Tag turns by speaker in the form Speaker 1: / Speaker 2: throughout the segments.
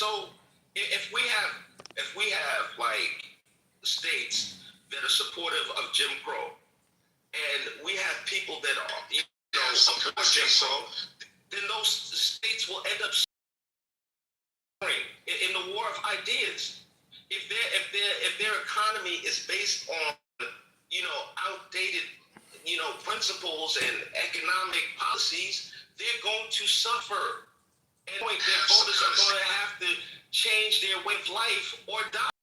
Speaker 1: So if we have like states that are supportive of Jim Crow, and we have people that are support Jim Crow, then those states will end up in the war of ideas. If their economy is based on outdated principles and economic policies, they're going to suffer. And their voters are going to have to change their way of life or die.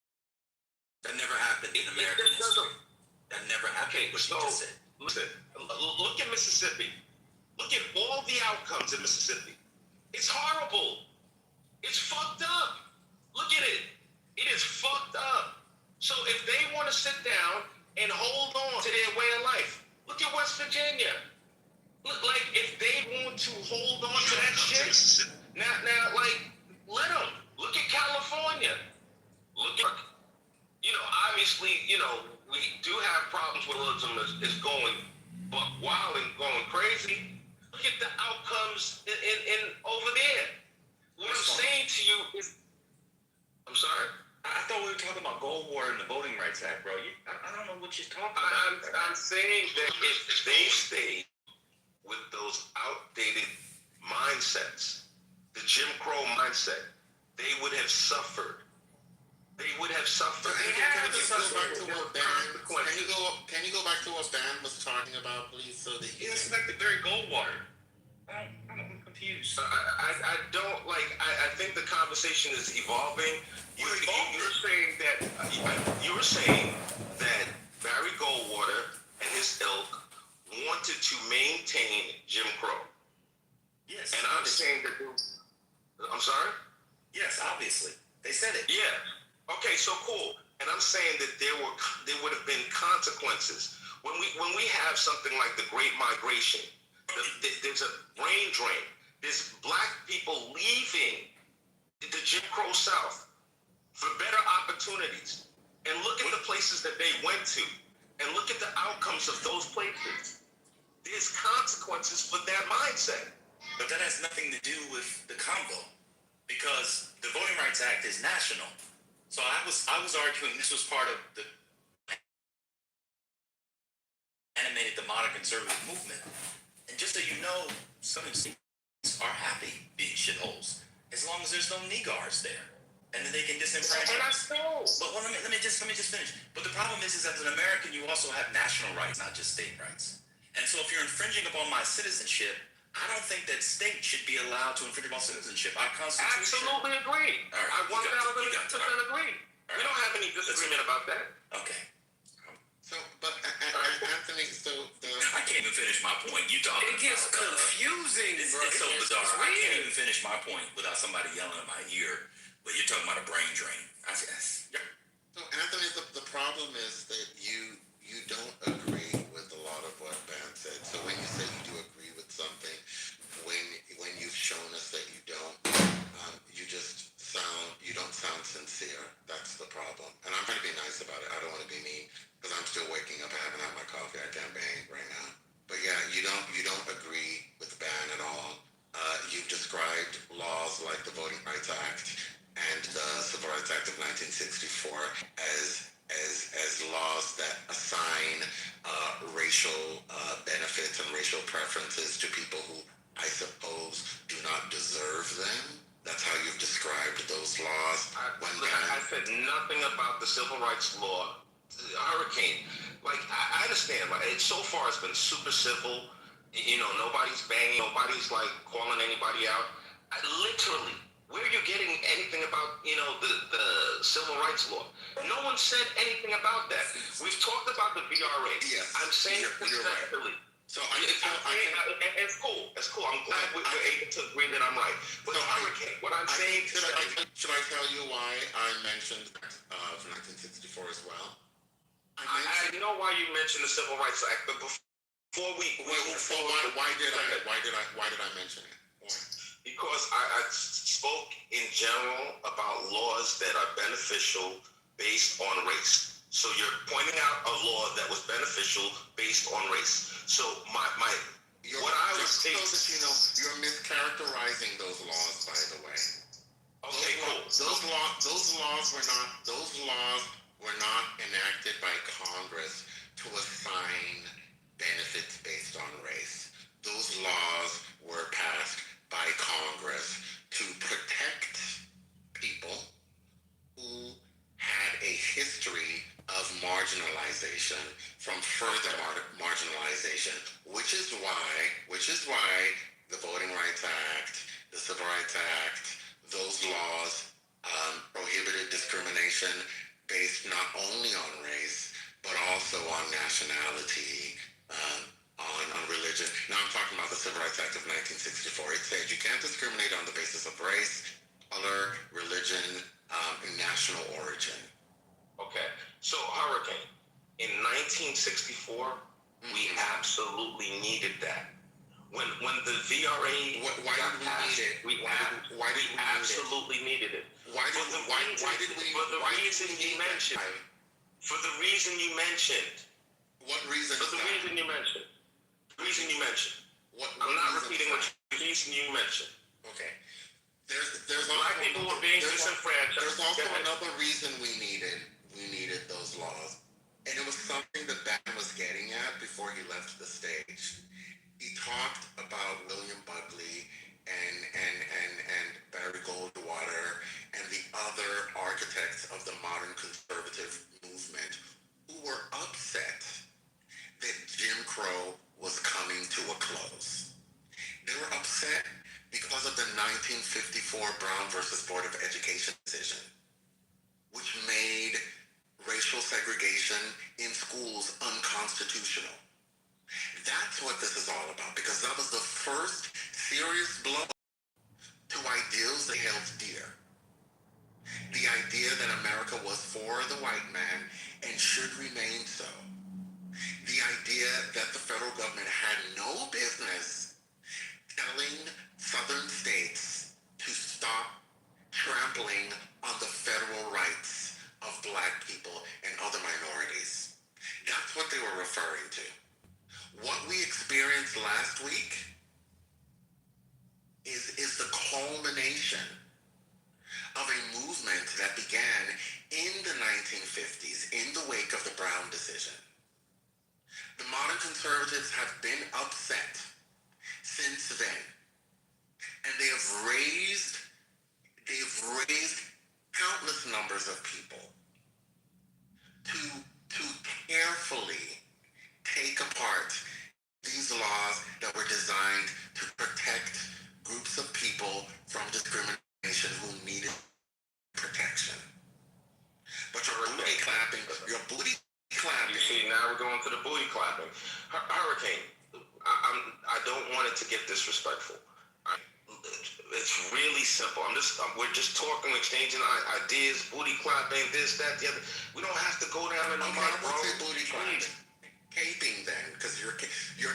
Speaker 2: That never happened in American history. That never happened.
Speaker 1: Okay, so listen, look at Mississippi. Look at all the outcomes in Mississippi. It's horrible. It's fucked up. Look at it. It is fucked up. So if they want to sit down and hold on to their way of life, look at West Virginia. Look, like if they want to hold on to that shit, now, like let them. Look at California. Look at, obviously, we do have problems with religion is going wild and going crazy. Look at the outcomes in over there. What I'm saying to you is, I'm sorry?
Speaker 2: I thought we were talking about Gold War and the Voting Rights Act, bro. I don't know what you're talking about.
Speaker 1: I'm saying that if they stay with those outdated mindsets, the Jim Crow mindset, they would have suffered. They would have suffered.
Speaker 3: Can you go back to what Dan was talking about, please? So that
Speaker 2: it's like the very Goldwater. I'm confused.
Speaker 1: I don't like. I think the conversation is evolving. You're saying that Barry Goldwater and his ilk wanted to maintain Jim Crow.
Speaker 2: Yes.
Speaker 1: And I'm saying that. I'm sorry.
Speaker 2: Yes, obviously they said it.
Speaker 1: Yeah. Okay. So cool. And I'm saying that there would have been consequences when we have something like the Great Migration. There's a brain drain. There's black people leaving the Jim Crow South for better opportunities. And look at the places that they went to. And look at the outcomes of those places. There's consequences for that mindset.
Speaker 2: But that has nothing to do with the Congo, because the Voting Rights Act is national. So I was arguing this was part of the animated the modern conservative movement. And just so you know, some states are happy being shitholes as long as there's no niggars there, and then they can disenfranchise. But let me just finish. But the problem is as an American, you also have national rights, not just state rights. And so if you're infringing upon my citizenship, I don't think that state should be allowed to infringe upon citizenship. Our Constitution.
Speaker 1: Absolutely agree.
Speaker 2: Right,
Speaker 1: I 1,000% agree. We don't have any disagreement about that.
Speaker 2: Okay.
Speaker 3: So, but Anthony,
Speaker 2: I can't even finish my point. You talking?
Speaker 1: It gets confusing, bro.
Speaker 2: It's so bizarre. I can't even finish my point without somebody yelling in my ear. But you're talking about a brain drain. Yeah.
Speaker 3: So, Anthony, the problem is that you don't agree with a lot of what Ben said. So when you say you do agree with something, when you've shown us that you don't, you don't sound sincere. That's the problem. And I'm trying to be nice about it. I don't want to be mean because I'm still waking up. I haven't had my coffee. I can't bang right now. But yeah, you don't agree with the ban at all. You've described laws like the Voting Rights Act and the Civil Rights Act of 1964 as laws that assign racial benefits and racial preferences to people who, I suppose, do not deserve them. That's how you've described those laws.
Speaker 1: I said nothing about the civil rights law. Hurricane. Like, I understand. Like, so far it's been super civil. Nobody's banging. Nobody's, like, calling anybody out. Literally, where are you getting anything about, the civil rights law? No one said anything about that. We've talked about the VRA.
Speaker 3: Yes.
Speaker 1: I'm saying respectfully.
Speaker 3: Right. So
Speaker 1: it's cool. It's cool. I'm glad we're able to agree that I'm right. But what I'm saying is
Speaker 3: should I tell you why I mentioned 1964 as well?
Speaker 1: I know why you mentioned the Civil Rights Act, but before
Speaker 3: why did I mention it? Why?
Speaker 1: Because I spoke in general about laws that are beneficial based on race. So you're pointing out a law that was beneficial based on race. So what I was saying,
Speaker 3: you're mischaracterizing those laws, by the way.
Speaker 1: Okay, cool.
Speaker 3: were not enacted by Congress to assign benefits based on race. Those laws were passed by Congress to protect people who had a history of marginalization from further marginalization, which is why the Voting Rights Act, the Civil Rights Act, those laws prohibited discrimination based not only on race, but also on nationality, on religion. Now I'm talking about the Civil Rights Act of 1964. It said you can't discriminate on the basis of race, color, religion, and national origin.
Speaker 1: Okay, so Hurricane, in 1964, we absolutely needed that. When the VRA
Speaker 3: Why did we need it?
Speaker 1: We absolutely needed it.
Speaker 3: Why did we?
Speaker 1: For the reason you mentioned. For the reason you mentioned.
Speaker 3: What reason?
Speaker 1: For the reason you mentioned. Reason you mentioned. I'm not repeating what reason you mentioned.
Speaker 3: Okay. There's
Speaker 1: Black people were being disenfranchised.
Speaker 3: There's also another reason we needed those laws, and it was something that Ben was getting at before he left the stage. He talked about William Buckley and Barry Goldwater and the other architects of the modern conservative movement who were upset that Jim Crow was coming to a close. They were upset because of the 1954 Brown versus Board of Education decision, which made racial segregation in schools unconstitutional. That's what this is all about, because that was the first serious blow to ideals they held dear. The idea that America was for the white man and should remain so. The idea that the federal government had no business telling southern states to stop trampling on the federal rights of black people and other minorities. That's what they were referring to. What we experienced last week is the culmination of a movement that began in the 1950s in the wake of the Brown decision. The modern conservatives have been upset since then, and they have raised countless numbers of people to carefully take apart these laws that were designed to protect groups of people from discrimination who needed protection. But your booty clapping.
Speaker 1: You see, now we're going to the booty clapping. Hurricane, I don't want it to get disrespectful. It's really simple. We're just talking, exchanging ideas, booty clapping, this, that, the other. We don't have to go down in the mud, bro.
Speaker 3: I won't say booty clapping. Caping then, because you're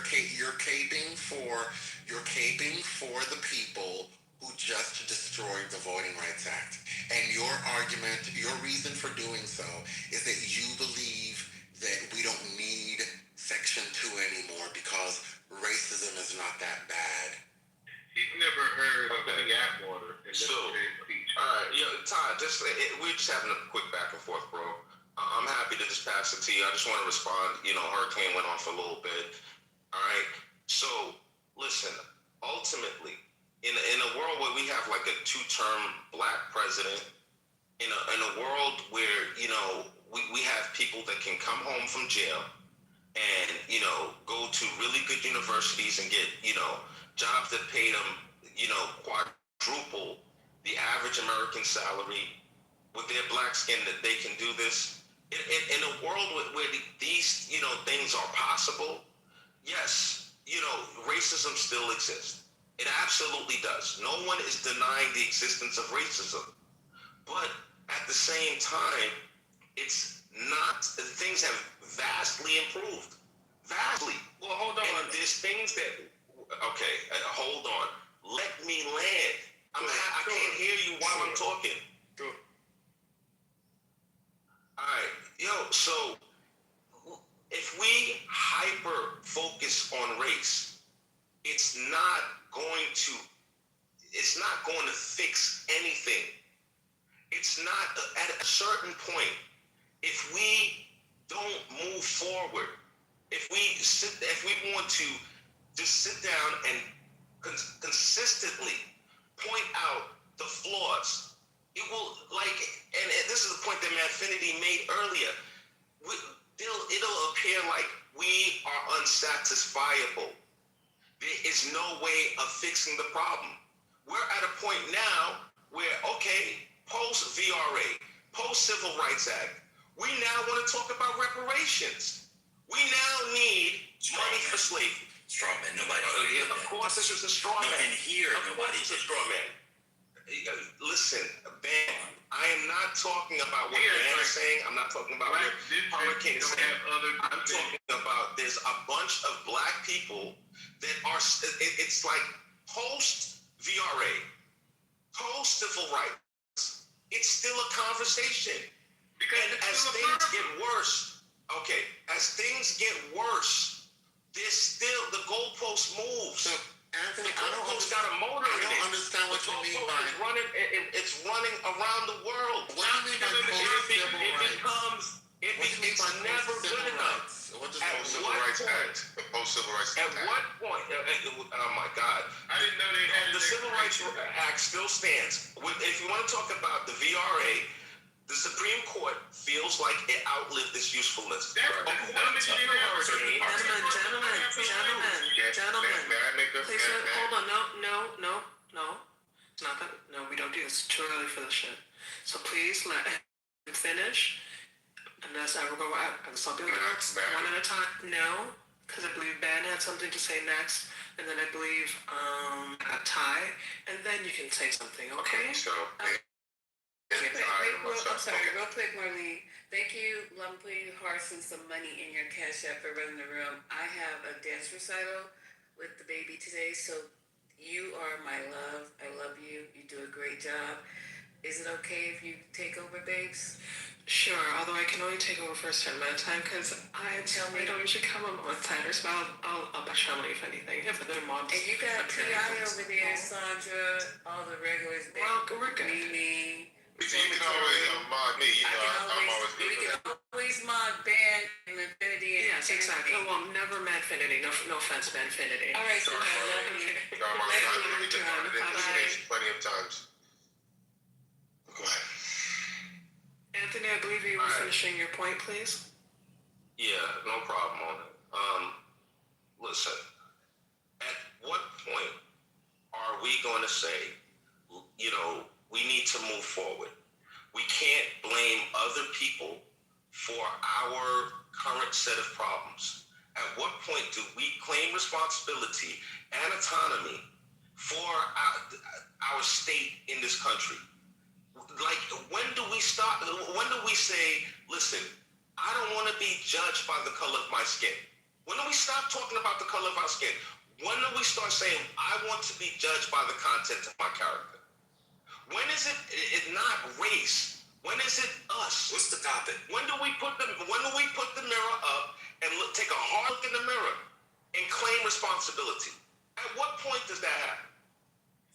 Speaker 3: caping for the people who just destroyed the Voting Rights Act. And your argument, your reason for doing so is that you believe that we don't need Section 2 anymore because racism is not that bad.
Speaker 4: He's never heard of the Atwater.
Speaker 1: So, all right, Todd, we're just having a quick back and forth, bro. I'm happy to just pass it to you. I just want to respond. Hurricane went off a little bit. All right. So, listen, ultimately, in a world where we have like a 2-term black president, in a world where, we have people that can come home from jail and, go to really good universities and get, jobs that pay them, quadruple the average American salary with their black skin, that they can do this. In a world where these, things are possible, yes, racism still exists. It absolutely does. No one is denying the existence of racism. But at the same time, it's not, things have vastly improved. Vastly.
Speaker 4: Well, hold on.
Speaker 1: And there's things that, okay, hold on. Let me land. I can't hear you while I'm talking.
Speaker 4: Good.
Speaker 1: All right, so if we hyper focus on race, it's not going to fix anything. It's it's not at a certain point. If we don't move forward, if we want to just sit down and consistently point out the flaws, it will and this is the point that Manfinity made earlier. It'll appear like we are unsatisfiable. There is no way of fixing the problem. We're at a point now where, okay, post VRA, post Civil Rights Act, we now want to talk about reparations. We now need money for slavery.
Speaker 2: Straw man. Nobody.
Speaker 1: Of course, this is a straw man.
Speaker 2: And here,
Speaker 1: nobody's a straw man. Listen, Ben, I am not talking about what Ben is saying. I'm not talking about what Hurricane is saying. I'm talking about there's a bunch of black people that are, it's like post VRA, post civil rights. It's still a conversation. And as things get worse, as things get worse, there's still, the goalpost moves.
Speaker 3: So, Anthony,
Speaker 1: I don't
Speaker 3: understand what you mean by
Speaker 1: it's running around the world.
Speaker 3: What do you mean by post-civil rights?
Speaker 1: It's never good enough.
Speaker 3: What does
Speaker 1: At
Speaker 3: post-civil
Speaker 1: what
Speaker 3: rights
Speaker 1: point?
Speaker 3: act? The post-civil rights
Speaker 1: At
Speaker 3: act.
Speaker 1: what point? Oh my God!
Speaker 4: I didn't know they had
Speaker 1: The Civil Rights Act still stands. If you want to talk about the VRA, the Supreme Court feels like it outlived its usefulness.
Speaker 5: Gentlemen.
Speaker 4: May I make a
Speaker 5: Please, hold on. No. It's not that. No, we don't do this. It's too early for this shit. So please let him finish. Unless I will go out and something one at a time. No, because I believe Ben had something to say next, and then I believe a tie, and then you can say something. Okay?
Speaker 3: So,
Speaker 6: I'm sorry, real quick, Marlene. Thank you, Lumpy Harson, some money in your cash app for running the room. I have a dance recital with the baby today, so you are my love. I love you. You do a great job. Is it okay if you take over, babes?
Speaker 5: Sure, although I can only take over for a certain amount of time because I don't usually come on with timers, but I'll bet Shamley if anything. If they're mobs.
Speaker 6: And you got T.I. over there, Sandra, all the regulars.
Speaker 5: Well, we're good.
Speaker 6: Mimi.
Speaker 4: You can always mod me. You know, I'm always good
Speaker 6: We
Speaker 4: for
Speaker 6: can
Speaker 4: that.
Speaker 6: always mod Ben and Infinity.
Speaker 5: Yes, exactly. Oh, well, never Manfinity. No offense, Manfinity.
Speaker 6: All right, so I love you.
Speaker 4: I'm always plenty of times.
Speaker 3: go ahead.
Speaker 5: Anthony, I believe you were finishing your point, please.
Speaker 1: Yeah, no problem on it. Listen, at what point are we going to say, we need to move forward? We can't blame other people for our current set of problems. At what point do we claim responsibility and autonomy for our state in this country? Like, when do we say, listen, I don't want to be judged by the color of my skin? When do we stop talking about the color of our skin? When do we start saying, I want to be judged by the content of my character? When is it not race? When is it us?
Speaker 2: What's the topic?
Speaker 1: When do we put the mirror up and take a hard look in the mirror and claim responsibility? At what point does that happen?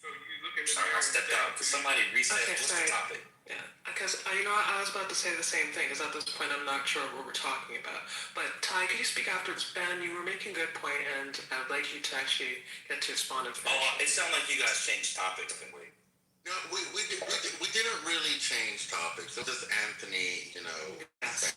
Speaker 4: So you look in the
Speaker 2: Sorry,
Speaker 4: mirror
Speaker 2: I stepped out because somebody reset.
Speaker 5: Okay,
Speaker 2: What's
Speaker 5: sorry.
Speaker 2: the topic?
Speaker 5: Yeah, because I was about to say the same thing. Because at this point, I'm not sure what we're talking about. But Ty, could you speak afterwards? Ben, you were making a good point, and I'd like you to actually get to respond and finish.
Speaker 2: Oh, it sounded like you guys changed topics.
Speaker 3: No, we didn't really change topics. It was just Anthony,
Speaker 5: Yes.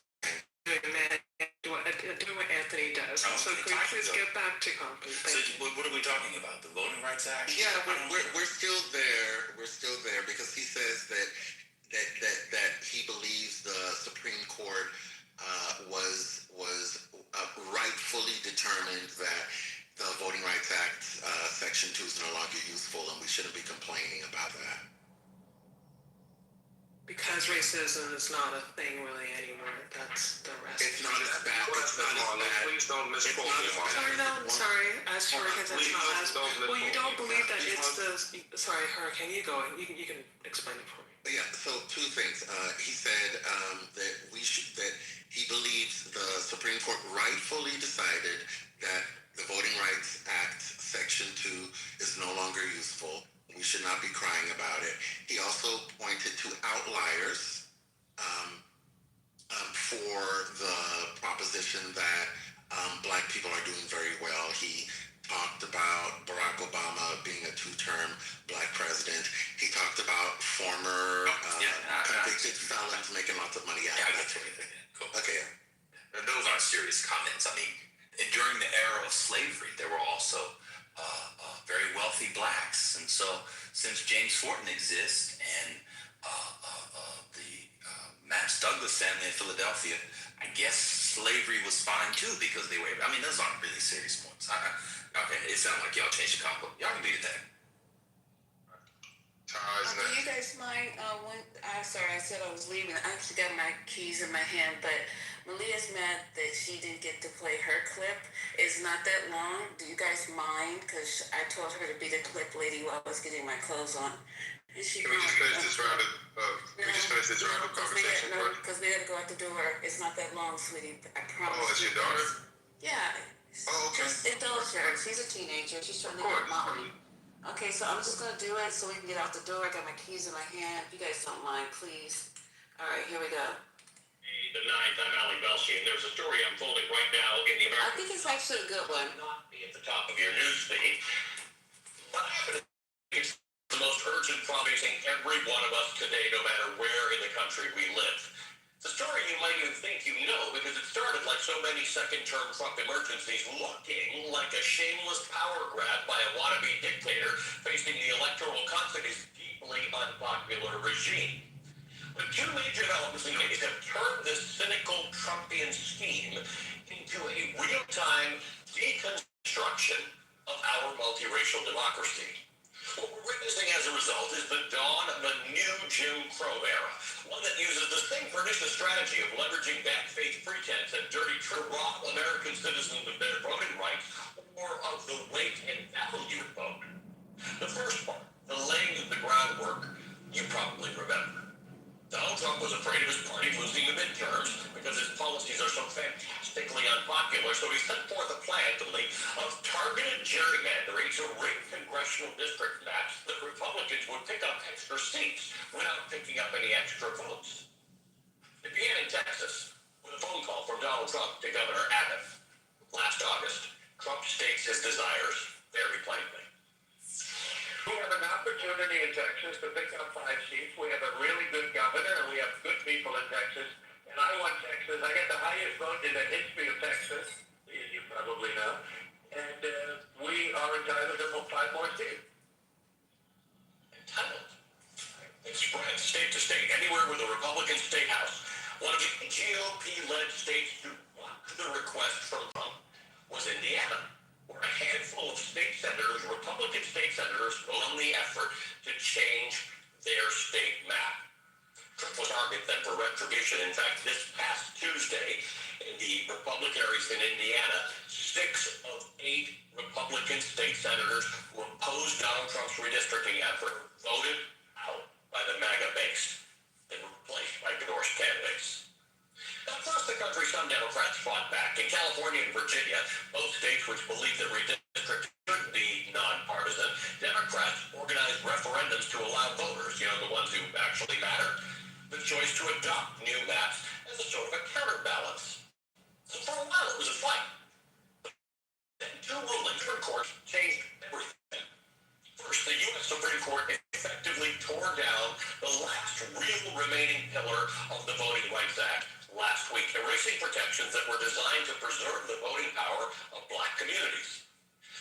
Speaker 5: Doing what Anthony does.
Speaker 2: Oh,
Speaker 5: So could you please get back to company?
Speaker 2: So what are we talking about? The Voting Rights Act?
Speaker 3: yeah, we're still there. We're still there because he says that he believes the Supreme Court was rightfully determined that the Voting Rights Act Section 2 is no longer useful, and we shouldn't be complaining about that.
Speaker 5: Because racism is not a thing really anymore. That's the rest.
Speaker 3: It's not as bad. It's not as bad.
Speaker 1: Please don't misquote me, Marlon.
Speaker 5: Sorry, no, I'm sorry. As Hurricanes, it's not as...
Speaker 1: Please
Speaker 5: Well, you don't believe that it's
Speaker 1: don't-
Speaker 5: the... Sorry, Hurricane, you go. You can explain it for me.
Speaker 3: Yeah. So two things. He said that that he believes the Supreme Court rightfully decided that the Voting Rights Act Section 2 is no longer useful. We should not be crying about it. He also pointed to outliers for the proposition that black people are doing very well. He talked about Barack Obama being a two-term black president. He talked about former convicted felons making lots of money.
Speaker 2: Yeah, that's what I think. Cool.
Speaker 3: Okay.
Speaker 2: And those aren't serious comments. I mean, during the era of slavery, there were also very wealthy blacks. And so since James Fortin exists and the Max Douglas family in Philadelphia, I guess slavery was fine too because they were, I mean, those aren't really serious points. Okay, it sounds like y'all changed the combo. Y'all can beat it that.
Speaker 6: Do you guys mind, sorry, I said I was leaving. I actually got my keys in my hand, but Malia's mad that she didn't get to play her clip. It's not that long. Do you guys mind? Because I told her to be the clip lady while I was getting my clothes on. And she
Speaker 4: Can we just finish this round of conversation?
Speaker 6: No, because we gotta go out the door. It's not that long, sweetie. I promise.
Speaker 4: Oh, it's your daughter?
Speaker 6: Yeah.
Speaker 4: Oh, okay.
Speaker 6: Just indulge her. She's a teenager. She's trying to get Molly. Okay, so I'm just gonna do it so we can get out the door. I got my keys in my hand. You guys don't mind, please. All right, here we go.
Speaker 1: The 9th, I'm Ali Belshi, and there's a story unfolding right now in the
Speaker 6: I
Speaker 1: American.
Speaker 6: think it's actually a good one.
Speaker 1: Not be at the top of your news feed. What happened? It's the most urgent problem facing every one of us today, no matter where in the country we live. It's a story you might even think you know because it started like so many second-term Trump emergencies, looking like a shameless power grab by a wannabe dictator facing the electoral consequences of a deeply unpopular regime. But two major developments in the case have turned this cynical Trumpian scheme into a real-time deconstruction of our multiracial democracy. What we're witnessing as a result is the dawn of a new Jim Crow era, one that uses the same pernicious strategy of leveraging bad faith pretense and dirty to rob American citizens of their voting rights or of the weight and value of vote. The first part, the laying of the groundwork, you probably remember. Donald Trump was afraid of his party losing the midterms because his policies are so fantastically unpopular, so he set forth a plan of targeted gerrymandering to rig congressional district maps that Republicans would pick up extra seats without picking up any extra votes. It began in Texas with a phone call from Donald Trump to Governor Abbott. Last August, Trump states his desires very plainly. We have an opportunity in Texas to pick up 5 seats. We have a really good governor, and we have good people in Texas. And I want Texas. I got the highest vote in the history of Texas, as you probably know. And we are entitled to 5 more seats. Entitled? It spread state to state, anywhere with a Republican state house. One of the GOP-led states to block the request from Trump was Indiana, where a handful of state senators, Republican state senators, voted on the effort to change their state map. Trump was targeted then for retribution. In fact, this past Tuesday, in the Republican areas in Indiana, 6 of 8 Republican state senators who opposed Donald Trump's redistricting effort voted out by the MAGA base. They were replaced by endorsed candidates. Across the country, some Democrats fought back. In California and Virginia, both states which believe that redistricting should be nonpartisan, Democrats organized referendums to allow voters, the ones who actually matter, the choice to adopt new maps as a sort of a counterbalance. So for a while, it was a fight. Then 2 rulings from courts changed everything. First, the U.S. Supreme Court effectively tore down the last real remaining pillar of the Voting Rights Act last week, erasing protections that were designed to preserve the voting power of black communities.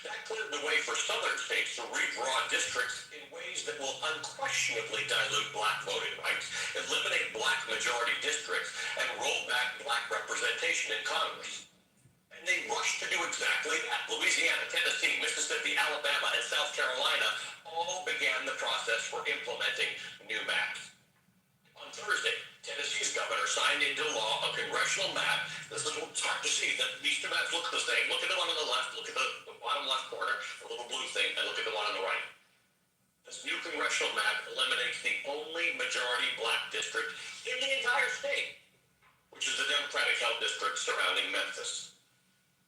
Speaker 1: That cleared the way for southern states to redraw districts in ways that will unquestionably dilute black voting rights, eliminate black majority districts, and roll back black representation in Congress. And they rushed to do exactly that. Louisiana, Tennessee, Mississippi, Alabama, and South Carolina all began the process for implementing new maps. On Thursday, Tennessee's governor signed into law a congressional map. This is what's hard to see. These 2 maps look the same. Look at the one on the left, look at the bottom left corner, the little blue thing, and look at the one on the right. This new congressional map eliminates the only majority black district in the entire state, which is the Democratic-held district surrounding Memphis.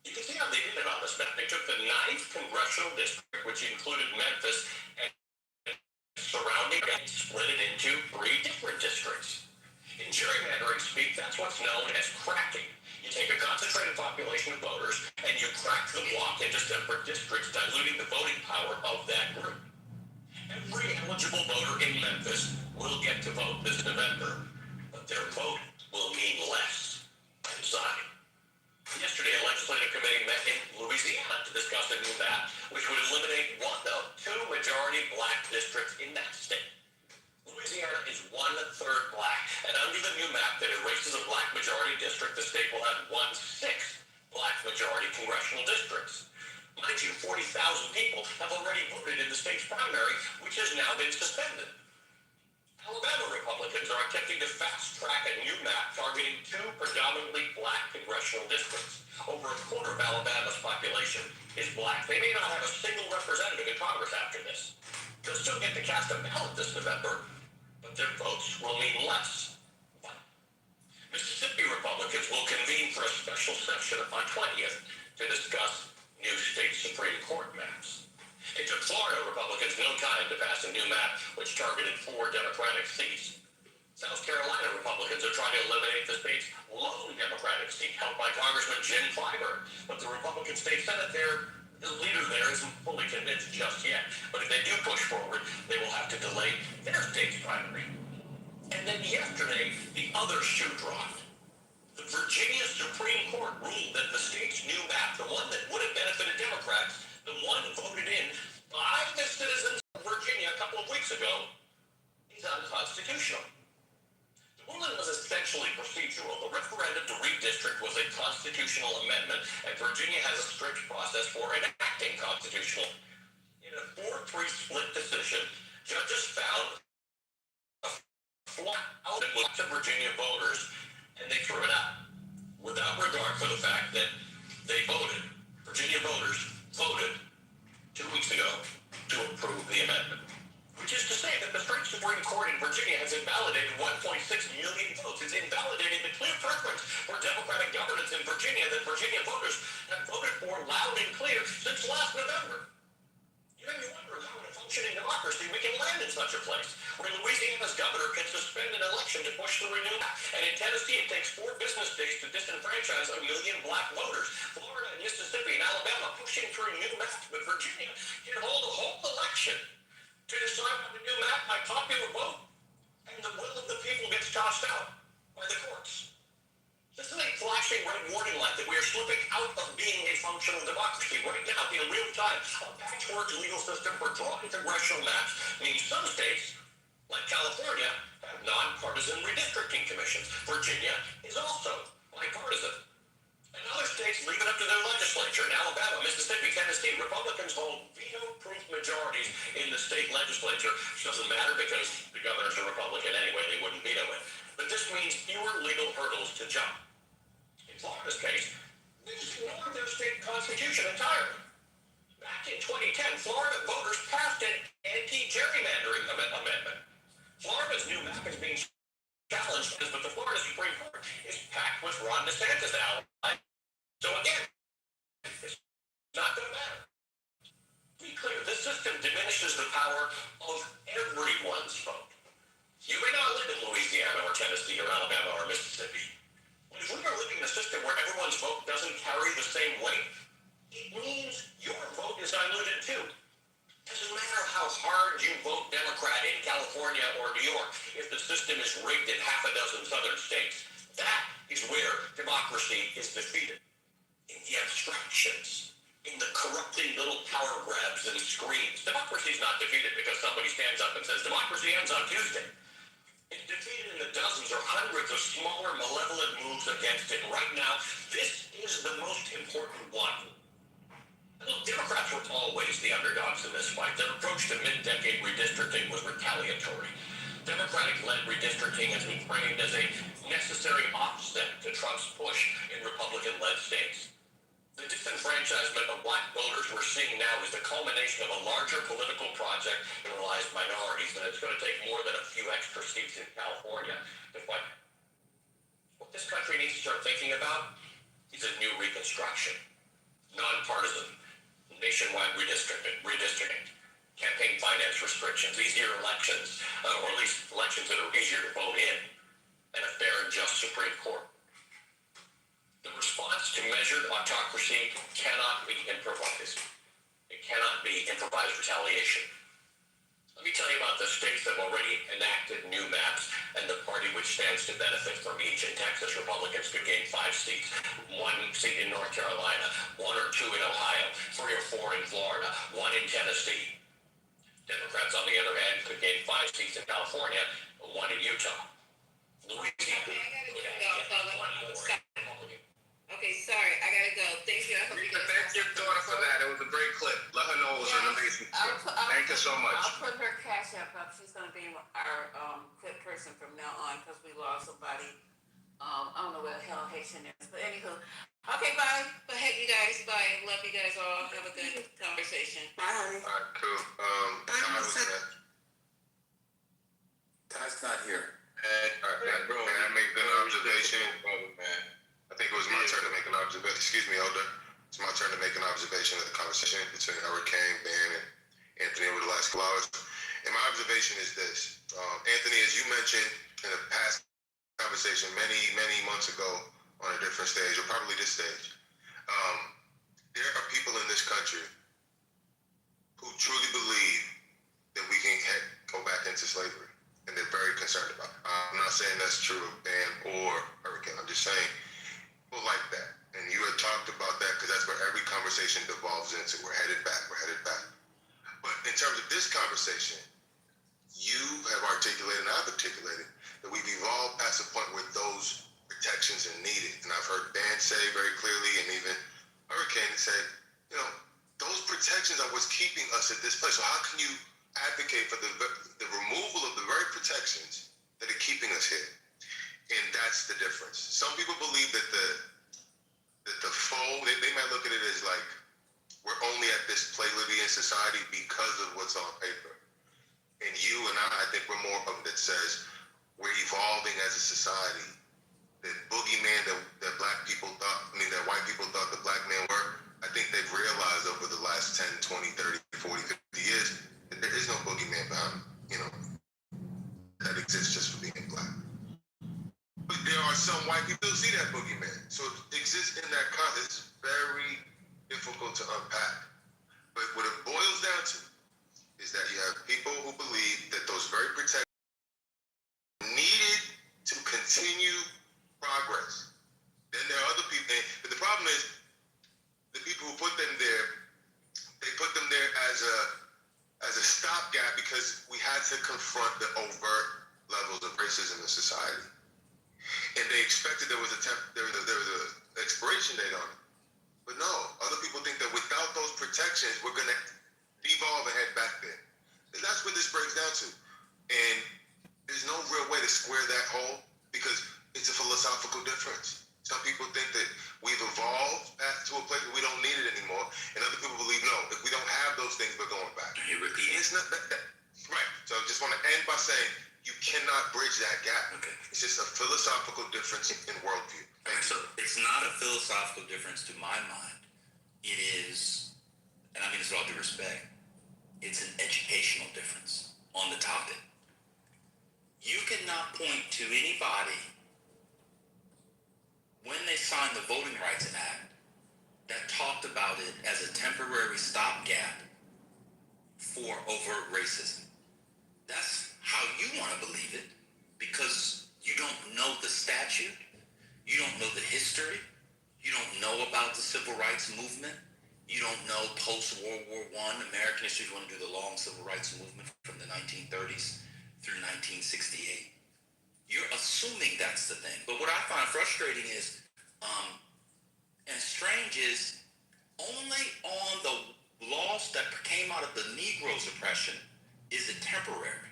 Speaker 1: You can see how they did it on this map. They took the 9th congressional district, which included Memphis and surrounding, and split it into 3 different districts. what's known as cracking. You take a concentrated population of voters and you crack the block into separate districts, diluting the voting power of that group. Every eligible voter in Memphis will get to vote this November, but their vote will mean less by design. Yesterday, a legislative committee met in Louisiana to discuss a new map which would eliminate one of two majority black districts in that state. Louisiana is 1/3 black, and under the new map that erases a black majority district, the state will have 1/6 black majority congressional districts. Mind you, 40,000 people have already voted in the state's primary, which has now been suspended. Alabama Republicans are attempting to fast-track a new map targeting two predominantly black congressional districts. Over a quarter of Alabama's population is black. They may not have a single representative in Congress after this. They'll still get to cast a ballot this November, but their votes will mean less. Mississippi Republicans will convene for a special session on 20th to discuss new state Supreme Court maps. It took Florida Republicans no time to pass a new map which targeted 4 Democratic seats. South Carolina Republicans are trying to eliminate the state's lone Democratic seat held by Congressman Jim Clyburn, but the Republican State Senate the leader there isn't fully convinced just yet. But if they do push forward, they will have to delay their state's primary. And then yesterday, the other shoe dropped. The Virginia Supreme Court ruled that the state's new map, the one that would have benefited Democrats, the one voted in by the citizens of Virginia a couple of weeks ago, is unconstitutional. The ruling was essentially procedural. The referendum to redistrict was a constitutional amendment, and Virginia has a strict process for enacting constitutional. In a 4-3 split decision, judges found a flat out to Virginia voters, and they threw it out without regard for the fact that they voted. Virginia voters voted 2 weeks ago to approve the amendment, which is to say that the state Supreme Court in Virginia has invalidated 1.6 million votes. It's invalidating the clear preference for Democratic governance in Virginia that Virginia voters have voted for loud and clear since last November. You make me wonder how in a functioning democracy we can land in such a place, where Louisiana's governor can suspend an election to push through a new map, and in Tennessee it takes 4 business days to disenfranchise 1 million black voters. Florida and Mississippi and Alabama pushing through new maps, but Virginia can hold a whole election to decide on the new map by popular vote, and the will of the people gets tossed out by the courts. This is a flashing red warning light that we are slipping out of being a functional democracy. Right now, in real time, a patchwork legal system for drawing congressional maps means some states, like California, have nonpartisan redistricting commissions. Virginia is also bipartisan. And other states leave it up to their legislature. In Alabama, Mississippi, Tennessee, Republicans hold veto-proof majorities in the state legislature. Which doesn't matter because the governor's a Republican anyway. They wouldn't veto it. But this means fewer legal hurdles to jump. In Florida's case, they just ignored their state constitution entirely. Back in 2010, Florida voters passed an anti-gerrymandering amendment. Florida's new map is being challenged, but the Florida Supreme Court is packed with Ron DeSantis allies. So again, it's not going to matter. To be clear, this system diminishes the power of everyone's vote. You may not live in Louisiana or Tennessee or Alabama or Mississippi. But if we are living in a system where everyone's vote doesn't carry the same weight, it means your vote is diluted too. Doesn't matter how hard you vote Democrat in California or New York, if the system is rigged in half a dozen southern states. That is where democracy is defeated. In the abstractions, in the corrupting little power grabs and screams. Democracy is not defeated because somebody stands up and says, democracy ends on Tuesday. It's defeated in the dozens or hundreds of smaller malevolent moves against it. Right now, this is the most important one. Look, Democrats were always the underdogs in this fight. Their approach to mid-decade redistricting was retaliatory. Democratic-led redistricting has been framed as a necessary offset to Trump's push in Republican-led states. The disenfranchisement of black voters we're seeing now is the culmination of a larger political project that relies minorities, and it's going to take more than a few extra seats in California to fight. What this country needs to start thinking about is a new reconstruction. Nonpartisan, nationwide redistricting, campaign finance restrictions, easier elections, or at least elections that are easier to vote in, and a fair and just Supreme Court. The response to measured autocracy cannot be improvised. It cannot be improvised retaliation. Let me tell you about the states that have already enacted new maps and the party which stands to benefit from each. In Texas, Republicans could gain 5 seats, 1 seat in North Carolina, 1 or 2 in Ohio, 3 or 4 in Florida, 1 in Tennessee. Democrats, on the other hand, could gain 5 seats in California, 1 in Utah. Louisiana.
Speaker 6: Okay, sorry, I gotta go. Thank you. I hope you
Speaker 4: Thank your daughter for that. It was a great clip. Let her know it was an amazing clip. Thank you so much.
Speaker 6: I'll put her cash app up. She's gonna be our clip person from now on because we lost somebody. I don't know where the hell Haitian is, but anywho. Okay, bye. But hey, you guys, bye. Love you guys all. Have a good conversation.
Speaker 5: Bye, honey.
Speaker 4: All right, cool. Ty was next.
Speaker 2: Ty's not here.
Speaker 4: All right,
Speaker 7: Bro,
Speaker 4: can I make an observation?
Speaker 7: brother, man.
Speaker 4: I think it was my turn to make an observation. Excuse me, Elder. It's my turn to make an observation of the conversation between Hurricane, Ben, and Anthony over the last couple hours. And my observation is this. Anthony, as you mentioned in a past conversation many, many months ago on a different stage, or probably this stage, there are people in this country who truly believe that we can go back into slavery. And they're very concerned about it. I'm not saying that's true of Ben or Hurricane. I'm just saying people like that. And you had talked about that because that's where every conversation devolves into. We're headed back. But in terms of this conversation, you have articulated and I've articulated that we've evolved past a point where those protections are needed. And I've heard Dan say very clearly, and even Hurricane say, those protections are what's keeping us at this place. So how can you advocate for the removal of the very protections that are keeping us here? And that's the difference. Some people believe that the foe, they might look at it as like, we're only at this playlivy in society because of what's on paper. And you and I think we're more of that says we're evolving as a society. That boogeyman that black people thought, that white people thought the black man were, I think they've realized over the last 10, 20, 30, 40, 50 years that there is no boogeyman behind, that exists just for being black. But there are some white people who see that boogeyman. So it exists in that context. It's very difficult to unpack. But what it boils down to is that you have people who believe that those very protections needed to continue progress. Then there are other people, but the problem is the people who put them there, they put them there as a stopgap because we had to confront the overt levels of racism in society. And they expected there was an expiration date on it. But no, other people think that without those protections, we're going to devolve and head back there. And that's what this breaks down to. And there's no real way to square that hole because it's a philosophical difference. Some people think that we've evolved to a place where we don't need it anymore. And other people believe, no, if we don't have those things, we're going back.
Speaker 2: You repeat.
Speaker 4: It's not that. Right. So I just want to end by saying, you cannot bridge that gap.
Speaker 2: Okay.
Speaker 4: It's just a philosophical difference in worldview.
Speaker 2: So it's not a philosophical difference to my mind. It is, and I mean this with all due respect, it's an educational difference on the topic. You cannot point to anybody when they signed the Voting Rights Act that talked about it as a temporary stopgap for overt racism. That's how you want to believe it because you don't know the statute, you don't know the history, you don't know about the Civil Rights Movement, you don't know post-World War I American history. You want to do the long Civil Rights Movement from the 1930s through 1968. You're assuming that's the thing. But what I find frustrating is, and strange is, only on the laws that came out of the Negro suppression is it temporary.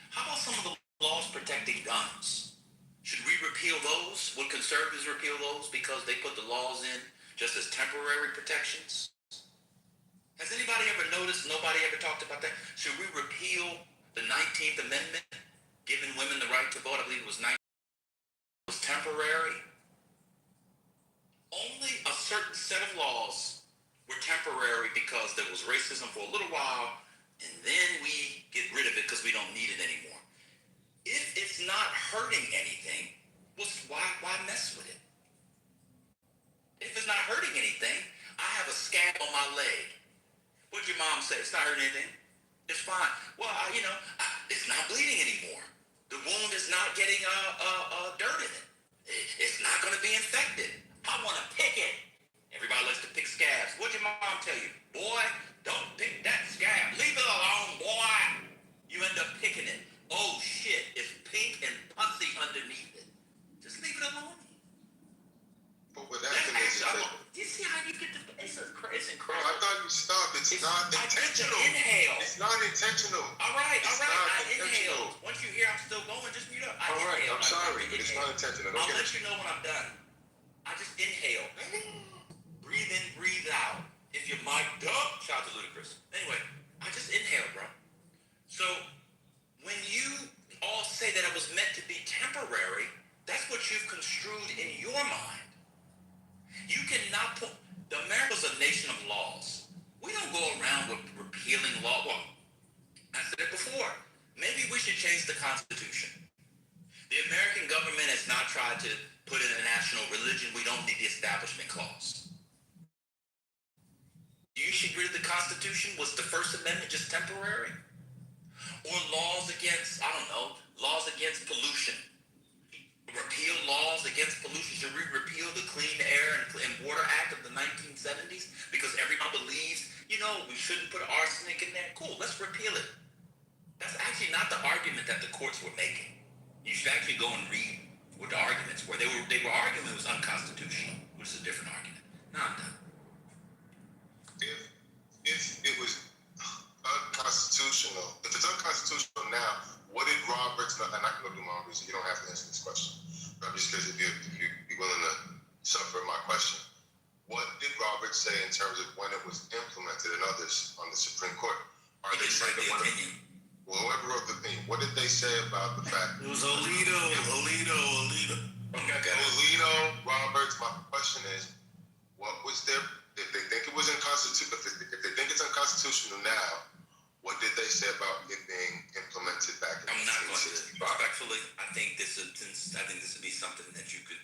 Speaker 2: How about some of the laws protecting guns? Should we repeal those? Would conservatives repeal those because they put the laws in just as temporary protections? Has anybody ever noticed? Nobody ever talked about that. Should we repeal the 19th Amendment, giving women the right to vote? I believe it was temporary. Only a certain set of laws were temporary because there was racism for a little while, and then we get rid of it because we don't need it anymore. If it's not hurting anything, Why mess with it? If it's not hurting anything, I have a scab on my leg. What'd your mom say? It's not hurting anything. It's fine. Well, it's not bleeding anymore. The wound is not getting dirt in it. It's not going to be infected. I want to pick it. Everybody likes to pick scabs. What'd your mom tell you? Boy, don't pick that scab. Leave it alone, boy. You end up picking it. Oh shit, it's pink and pussy underneath it. Just leave it alone.
Speaker 4: But with that,
Speaker 2: you see how you get the? It's incredible.
Speaker 4: I thought you stopped. It's not intentional.
Speaker 2: Inhale.
Speaker 4: It's not intentional.
Speaker 2: All right. I
Speaker 4: intentional.
Speaker 2: inhaled. Once you hear I'm still going, just mute up.
Speaker 4: All right, I'm sorry, but it's not intentional.
Speaker 2: I'll let you know when I'm done. I just inhale. Breathe in, breathe out. If you're mic'd up, shout out to Ludacris. Anyway, I just inhale, bro. So when you all say that it was meant to be temporary, that's what you've construed in your mind. You cannot put. America's a nation of laws. We don't go around with repealing law. Well, I said it before. Maybe we should change the Constitution. The American government has not tried to put in a national religion. We don't need the Establishment Clause. You should agree the Constitution was the First Amendment just temporary? Or laws against, laws against pollution. Repeal laws against pollution. Should we repeal the Clean Air and Water Act of the 1970s? Because everyone believes, we shouldn't put arsenic in there. Cool, let's repeal it. That's actually not the argument that the courts were making. You should actually go and read what the arguments were. They were arguing it was unconstitutional, which is a different argument. Now I'm done.
Speaker 4: If it was unconstitutional, if it's unconstitutional now, what did Roberts? And I can go do my own reason. You don't have to answer this question. But I'm just curious if you'd be willing to suffer my question. What did Roberts say in terms of when it was implemented and others on the Supreme Court? Are they saying that whoever wrote the opinion, what did they say about the fact?
Speaker 7: It was Alito.
Speaker 4: Alito, Roberts. My question is, what was their? If they think it was unconstitutional, if they think it's unconstitutional now, what did they say about it being implemented back in?
Speaker 2: I'm not going to. Respectfully, I think this would be something that you could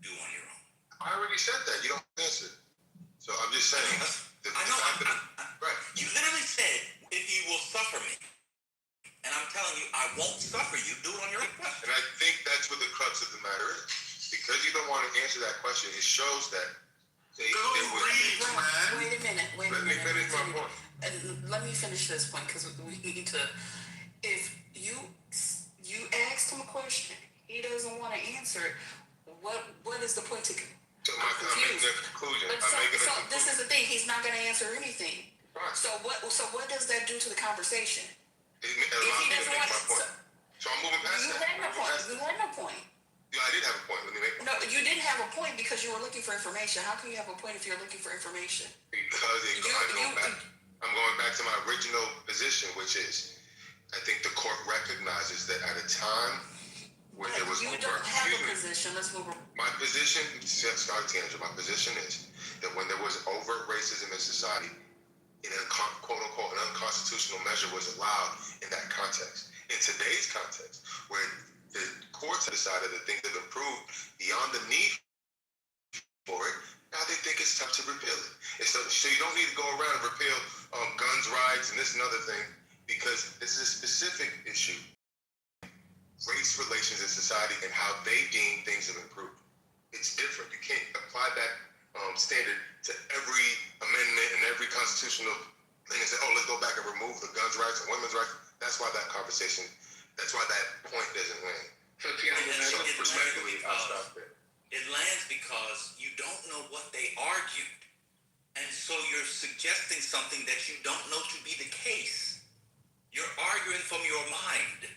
Speaker 2: do on your own.
Speaker 4: I already said that. You don't answer. So I'm just saying.
Speaker 2: I know. Right. You literally said, if you will suffer me. And I'm telling you, I won't suffer you. Do it on your own question.
Speaker 4: And I think that's what the crux of the matter is. Because you don't want to answer that question, it shows that they were...
Speaker 6: Wait a minute.
Speaker 4: Let me finish my point.
Speaker 6: Let me finish this point, because we need to... If you asked him a question, he doesn't want to answer it, what is the point to...
Speaker 4: So I'm making a conclusion.
Speaker 6: This is the thing. He's not going to answer anything.
Speaker 4: Right.
Speaker 6: So what does that do to the conversation?
Speaker 4: It allows me to make my point. So I'm moving past that.
Speaker 6: You had no point.
Speaker 4: Yeah, I did have a point. Let me make my point.
Speaker 6: No, you didn't have a point because you were looking for information. How can you have a point if you're looking for information?
Speaker 4: Because I'm going back to my original position, which is, I think the court recognizes that at a time when there was
Speaker 6: you don't have a position. Let's move on.
Speaker 4: My position, my position is that when there was overt racism in society, quote unquote, an unconstitutional measure was allowed in that context. In today's context, where the courts have decided that things have improved beyond the need for it, now they think it's time to repeal it. So you don't need to go around and repeal guns rights and this and other thing, because this is a specific issue. Race relations in society and how they deem things have improved. It's different. You can't apply that standard to every amendment and every constitutional thing and say, oh, let's go back and remove the guns rights and women's rights. That's why that conversation, that's why that point doesn't land.
Speaker 2: Respectfully, I'll stop there. It lands because you don't know what they argued. And so you're suggesting something that you don't know to be the case. You're arguing from your mind.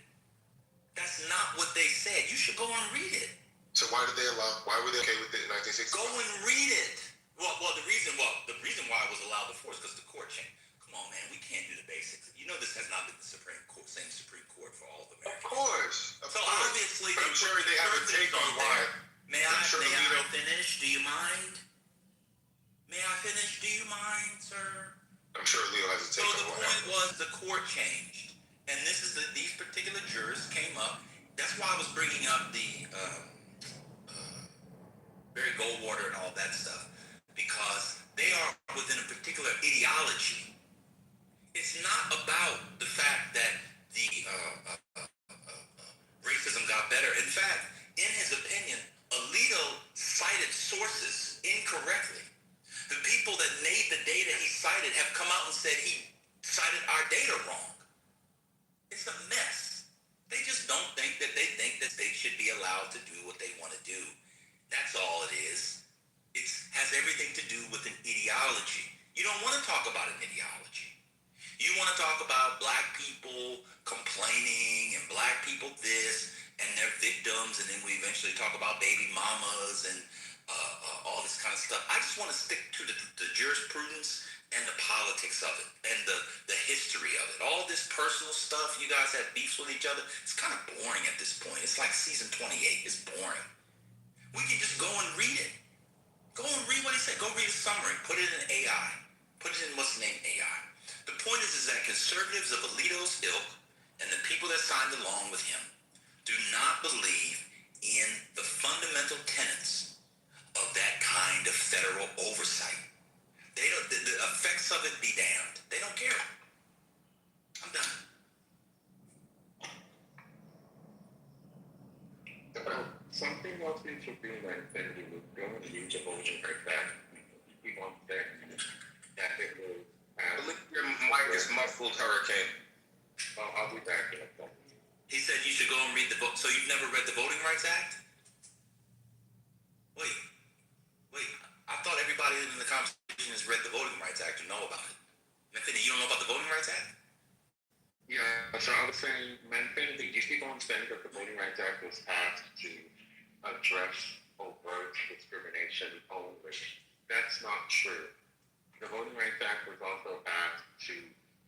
Speaker 2: That's not what they said. You should go and read it.
Speaker 4: So why were they okay with it in 1960?
Speaker 2: Go and read it. Well, the reason why it was allowed before is because the court changed. Come on, man, we can't do the basics. You know this has not been the same Supreme Court for all of America.
Speaker 4: Of course.
Speaker 2: Obviously,
Speaker 4: but I'm sure they have a take on why.
Speaker 2: May I finish? Do you mind? May I finish? Do you mind, sir?
Speaker 4: I'm sure Leo has a take on why. So the
Speaker 2: point was the court changed. And these particular jurors came up. That's why I was bringing up the very Goldwater and all that stuff, because they are within a particular ideology. It's not about the fact that the racism got better. In fact, in his opinion, Alito cited sources incorrectly. The people that made the data he cited have come out and said he cited our data wrong. It's a mess. They just don't think that they should be allowed to do what they want to do. That's all it is. It has everything to do with an ideology. You don't want to talk about an ideology. You want to talk about black people complaining and black people this and their victims, and then we eventually talk about baby mamas and all this kind of stuff. I just want to stick to the jurisprudence and the politics of it and the history of it. All this personal stuff, you guys have beefs with each other, it's kind of boring at this point. It's like season 28. It's boring. We can just go and read it. Go and read what he said. Go read a summary. Put it in AI. Put it in what's named AI. The point is that conservatives of Alito's ilk and the people that signed along with him do not believe in the fundamental tenets of that kind of federal oversight. They don't. The effects of it be damned. They don't care. I'm done.
Speaker 3: Something else we should be like that we would go and use a motion like that. We want that it will
Speaker 4: I believe your mic is muffled, Hurricane.
Speaker 3: I'll be back in a second.
Speaker 2: He said you should go and read the vote. So you've never read the Voting Rights Act? Wait. I thought everybody in the conversation has read the Voting Rights Act or know about it. Anthony, you don't know about the Voting Rights Act?
Speaker 3: Yeah, so I was saying, Manfinity, you keep on saying that the Voting Rights Act was passed to address overt discrimination only. That's not true. The Voting Rights Act was also passed to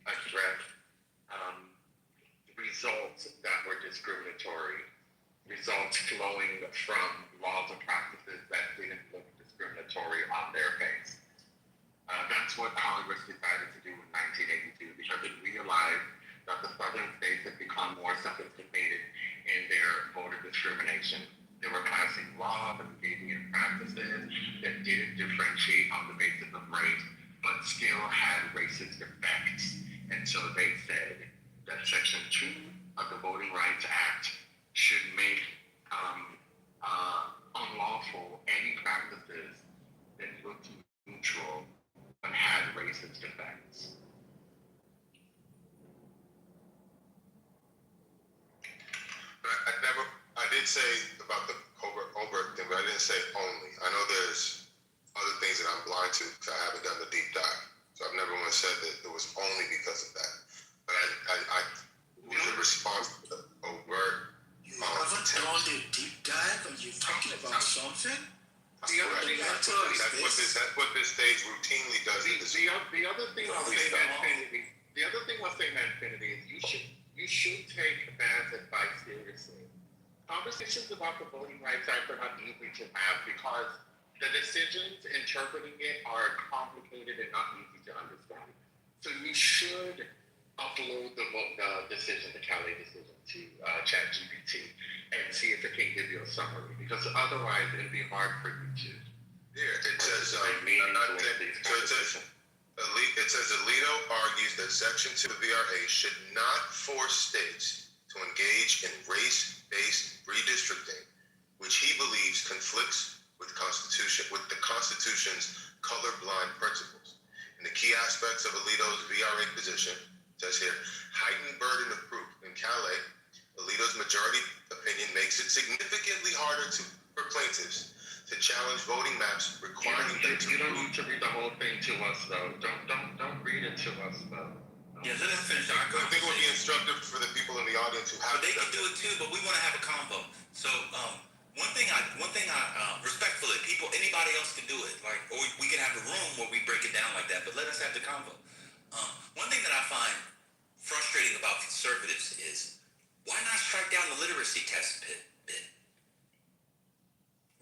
Speaker 3: address results that were discriminatory, results flowing from laws and practices that didn't look discriminatory on their face. That's what Congress decided to do in 1982 because it realized that the southern states had become more sophisticated in their voter discrimination. They were passing laws and engaging in practices that didn't differentiate on the basis of race, but still had racist effects. And so they said that Section 2 of the Voting Rights Act should make unlawful any practices that looked neutral but had racist effects.
Speaker 4: I did say about the overt thing, but I didn't say only. I know there's other things that I'm blind to because I haven't done the deep dive. So I've never once said that it was only because of that. But I was a response to the overt.
Speaker 7: You haven't done the deep dive and you're talking about something?
Speaker 4: That's what this stage routinely does.
Speaker 3: The other thing I'll say, Manfinity, is you should take Van's advice seriously. Conversations about the Voting Rights Act are not easy to have because the decisions interpreting it are complicated and not easy to understand. So you should upload the decision, the Calais decision, to ChatGPT and see if it can give you a summary because otherwise it'll be hard for you to.
Speaker 4: Yeah, it says it says Alito argues that Section 2 of the VRA should not force states to engage in race-based redistricting, which he believes conflicts with the Constitution's colorblind principles. And the key aspects of Alito's VRA position, says here, heightened burden of proof. In Calais, Alito's majority opinion makes it significantly harder for plaintiffs to challenge voting maps requiring them to.
Speaker 3: You don't need to read the whole thing to us, though. Don't read it to us, though.
Speaker 2: Yeah, let us finish our
Speaker 4: I think it would be instructive for the people in the audience who have.
Speaker 2: But they can do it too, but we want to have a combo. So one thing I respectfully, anybody else can do it. Like, or we can have a room where we break it down like that. But let us have the combo. One thing that I find frustrating about conservatives is why not strike down the literacy test bit?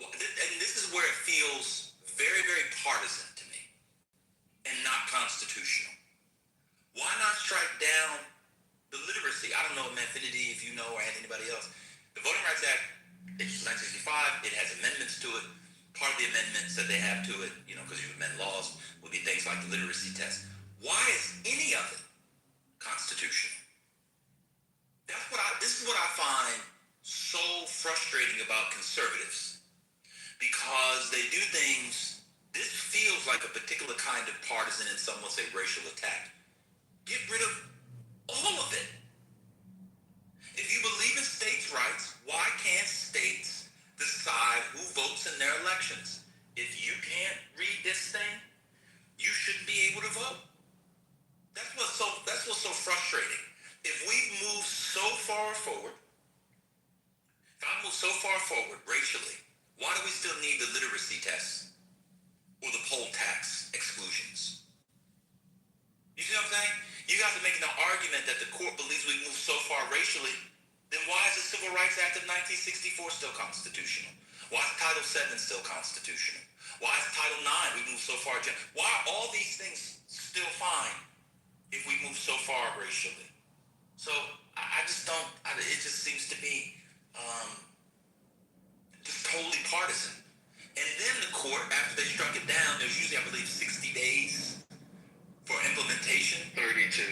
Speaker 2: And this is where it feels very, very partisan to me and not constitutional. Why not strike down the literacy? I don't know, Manfinity, if you know, or anybody else. The Voting Rights Act, it's 1965. It has amendments to it. Part part of the amendments that they have to it, because you amend laws, would be things like the literacy test. Why is any of it constitutional? This is what I find so frustrating about conservatives, because they do things. This feels like a particular kind of partisan, and some will say racial attack. Get rid of all of it. If you believe in states' rights, why can't states decide who votes in their elections? If you can't read this thing, you shouldn't be able to vote. That's what's so frustrating. If we move so far forward, if I move so far forward racially, why do we still need the literacy tests or the poll tax exclusions? You see what I'm saying? You guys are making the argument that the court believes we move so far racially. Then why is the Civil Rights Act of 1964 still constitutional? Why is Title VII still constitutional? Why is Title IX, we move so far? Why are all these things still fine if we move so far racially? So I just don't, it just seems to be just totally partisan. And then the court, after they struck it down, there's usually, I believe, 60 days for implementation. 32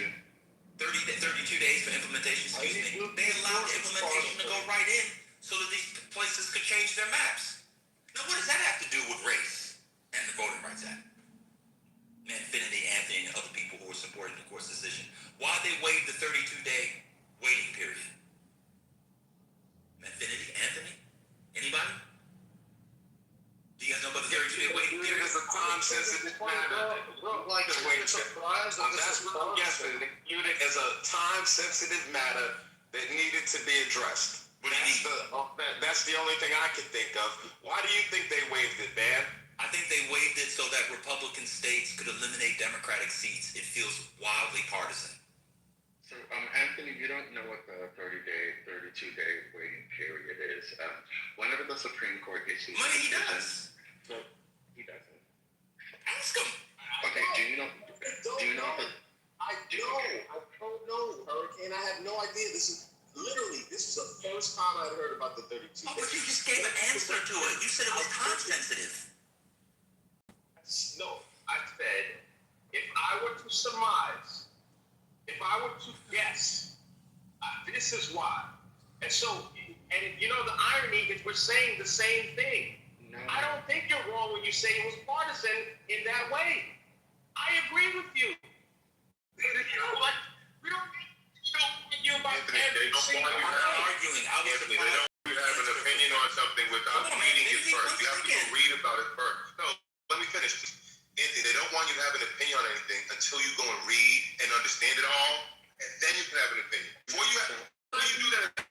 Speaker 2: days for implementation, excuse me. They allowed the implementation to go right in so that these places could change their maps. Now, what does that have to do with race and the Voting Rights Act? Infinity, Anthony, and other people who were supporting the court's decision. Why they waived the 32-day waiting period? Infinity, Anthony? Anybody? Do you guys know about the 32-day waiting period?
Speaker 3: It's a time-sensitive matter. That's what I'm guessing. They viewed it as a time-sensitive matter that needed to be addressed. That's the only thing I can think of. Why do you think they waived it, man?
Speaker 2: I think they waived it so that Republican states could eliminate Democratic seats. It feels wildly partisan.
Speaker 8: So, Anthony, you don't know what the 32-day waiting period is. Whenever the Supreme Court issues...
Speaker 2: Money, he does.
Speaker 8: So, he doesn't.
Speaker 2: Ask him.
Speaker 8: Okay, do you know that...
Speaker 3: I don't know, Hurricane. I have no idea. This is the first time I've heard about the 32 days.
Speaker 2: Oh, but you just gave an answer to it. You said it was time sensitive.
Speaker 1: No, I said, if I were to surmise, if I were to guess, this is why. And so, the irony is we're saying the same thing.
Speaker 8: No.
Speaker 1: I don't think you're wrong when you say it was partisan in that way. I agree with you. We don't argue about every single
Speaker 2: I'm not arguing. I was
Speaker 4: Anthony, they don't want you to have an opinion on something without reading it first. You have to go read about it first. No, let me finish. Anthony, they don't want you to have an opinion on anything until you go and read and understand it all, and then you can have an opinion. Before you do that,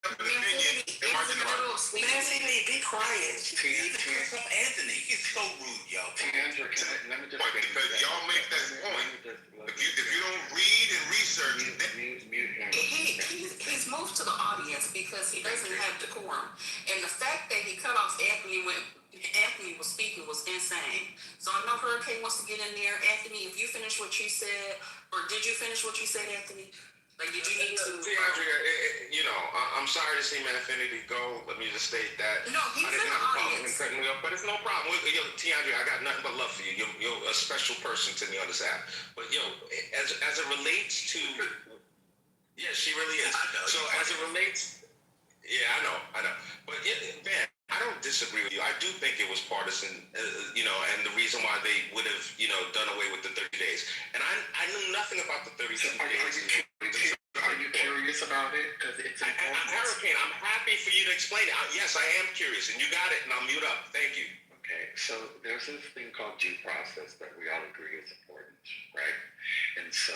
Speaker 4: have an opinion and march in the road.
Speaker 5: Nancy Lee, be quiet.
Speaker 2: Even curse up Anthony. He's so rude, yo.
Speaker 8: Andrew, let me just...
Speaker 4: Because y'all make that point. If you don't read and research,
Speaker 8: Mute him.
Speaker 5: He's moved to the audience because he doesn't have decorum. And the fact that he cut off Anthony when Anthony was speaking was insane. So I know Hurricane wants to get in there. Anthony, if you finish what you said, or did you finish what you said, Anthony? Like, did you need to...
Speaker 3: I'm sorry to see Infinity go. Let me just state that.
Speaker 5: No, he's
Speaker 3: I
Speaker 5: in
Speaker 3: didn't
Speaker 5: the
Speaker 3: have a problem with him
Speaker 5: audience.
Speaker 3: cutting me off, but it's no problem. Tiandre, I got nothing but love for you. You're a special person to me on this app. But, as it relates to... Yeah, she really is.
Speaker 2: I know.
Speaker 3: So, as it relates... Yeah, I know. But, man, I don't disagree with you. I do think it was partisan, and the reason why they would have, done away with the 30 days. And I knew nothing about the 30 days.
Speaker 8: Are you curious about it? Because it's important.
Speaker 3: Hurricane, I'm happy for you to explain it. Yes, I am curious, and you got it, and I'll mute up. Thank you.
Speaker 8: Okay, so there's this thing called due process that we all agree is important, right? And so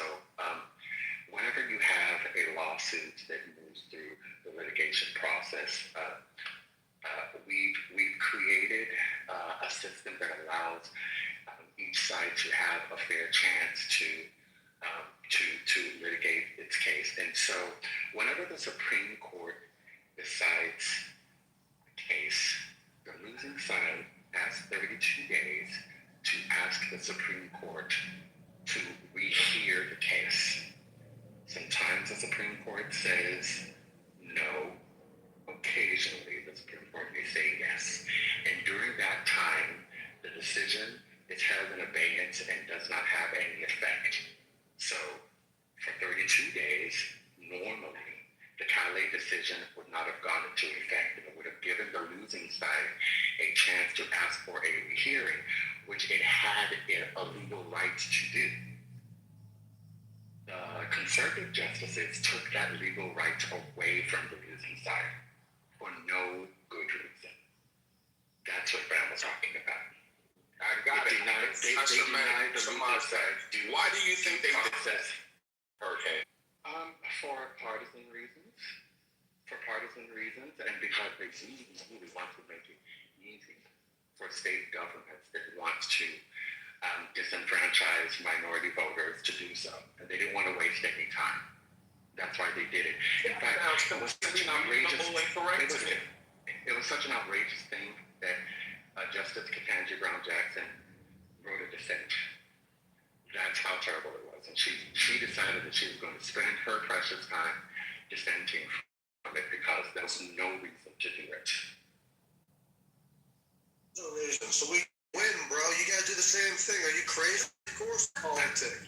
Speaker 8: whenever you have a lawsuit that moves through the litigation process, we've created a system that allows each side to have a fair chance to litigate its case. And so whenever the Supreme Court decides a case, the losing side has 32 days to ask the Supreme Court to rehear the case. Sometimes the Supreme Court says no. Occasionally, the Supreme Court may say yes. And during that decision is held in abeyance and does not have any effect. So, for 32 days, normally, the Calais decision would not have gone into effect, and it would have given the losing side a chance to ask for a rehearing, which it had a legal right to do. The conservative justices took that legal right away from the losing side for no good reason. That's what Brown was talking about.
Speaker 4: I got it.
Speaker 8: They denied the losing side.
Speaker 4: Why do you think they did
Speaker 8: process.
Speaker 4: Hurricane?
Speaker 8: For partisan reasons. And because they really want to make it easy for state governments that want to disenfranchise minority voters to do so. And they didn't want to waste any time. That's why they did it. In fact, it was such an outrageous thing that Justice Ketanji Brown Jackson wrote a dissent. That's how terrible it was. And she decided that she was going to spend her precious time dissenting from it because there was no reason to do it.
Speaker 9: No reason. So we win, bro. You gotta do the same thing. Are you crazy? Of course, politics.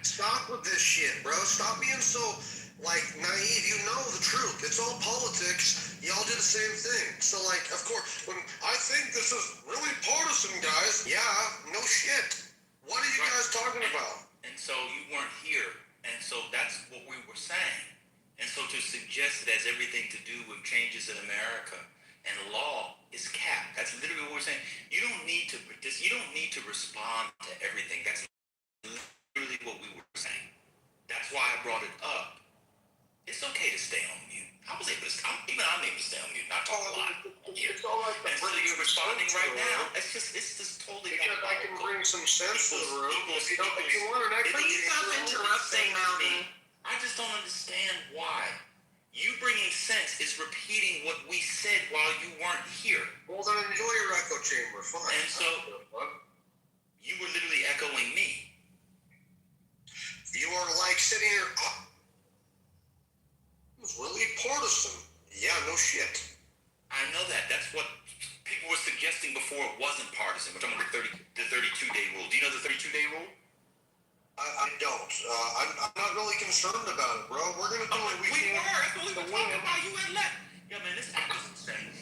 Speaker 9: Stop with this shit, bro. Stop being so naive. You know the truth. It's all politics. Y'all do the same thing. So of course, when I think this is really partisan, guys. Yeah, no shit. What are you guys talking about?
Speaker 2: And so you weren't here, and so that's what we were saying. And so to suggest it has everything to do with changes in America and law is capped. That's literally what we're saying. You don't need to respond to everything. That's literally what we were saying. That's why I brought it up. It's okay to stay on mute. I'm able to stay on mute, not talk a lot.
Speaker 9: It's all right.
Speaker 2: And so you're responding right now. It's just totally.
Speaker 9: Because I can bring some sense to the room. If you want an expert,
Speaker 5: Please stop interrupting, Melvin.
Speaker 2: I just don't understand why. You bringing sense is repeating what we said while you weren't here.
Speaker 9: Well, then enjoy your echo chamber. Fine.
Speaker 2: And so you were literally echoing me.
Speaker 9: You are sitting here. It was really partisan. Yeah, no shit.
Speaker 2: I know that. That's what people were suggesting before it wasn't partisan. We're talking about the 32-day rule. Do you know the 32-day rule?
Speaker 9: I don't. I'm not really concerned about it, bro. We're gonna do what we can.
Speaker 2: That's what we were talking about. You had left. Yeah, man, this app is insane.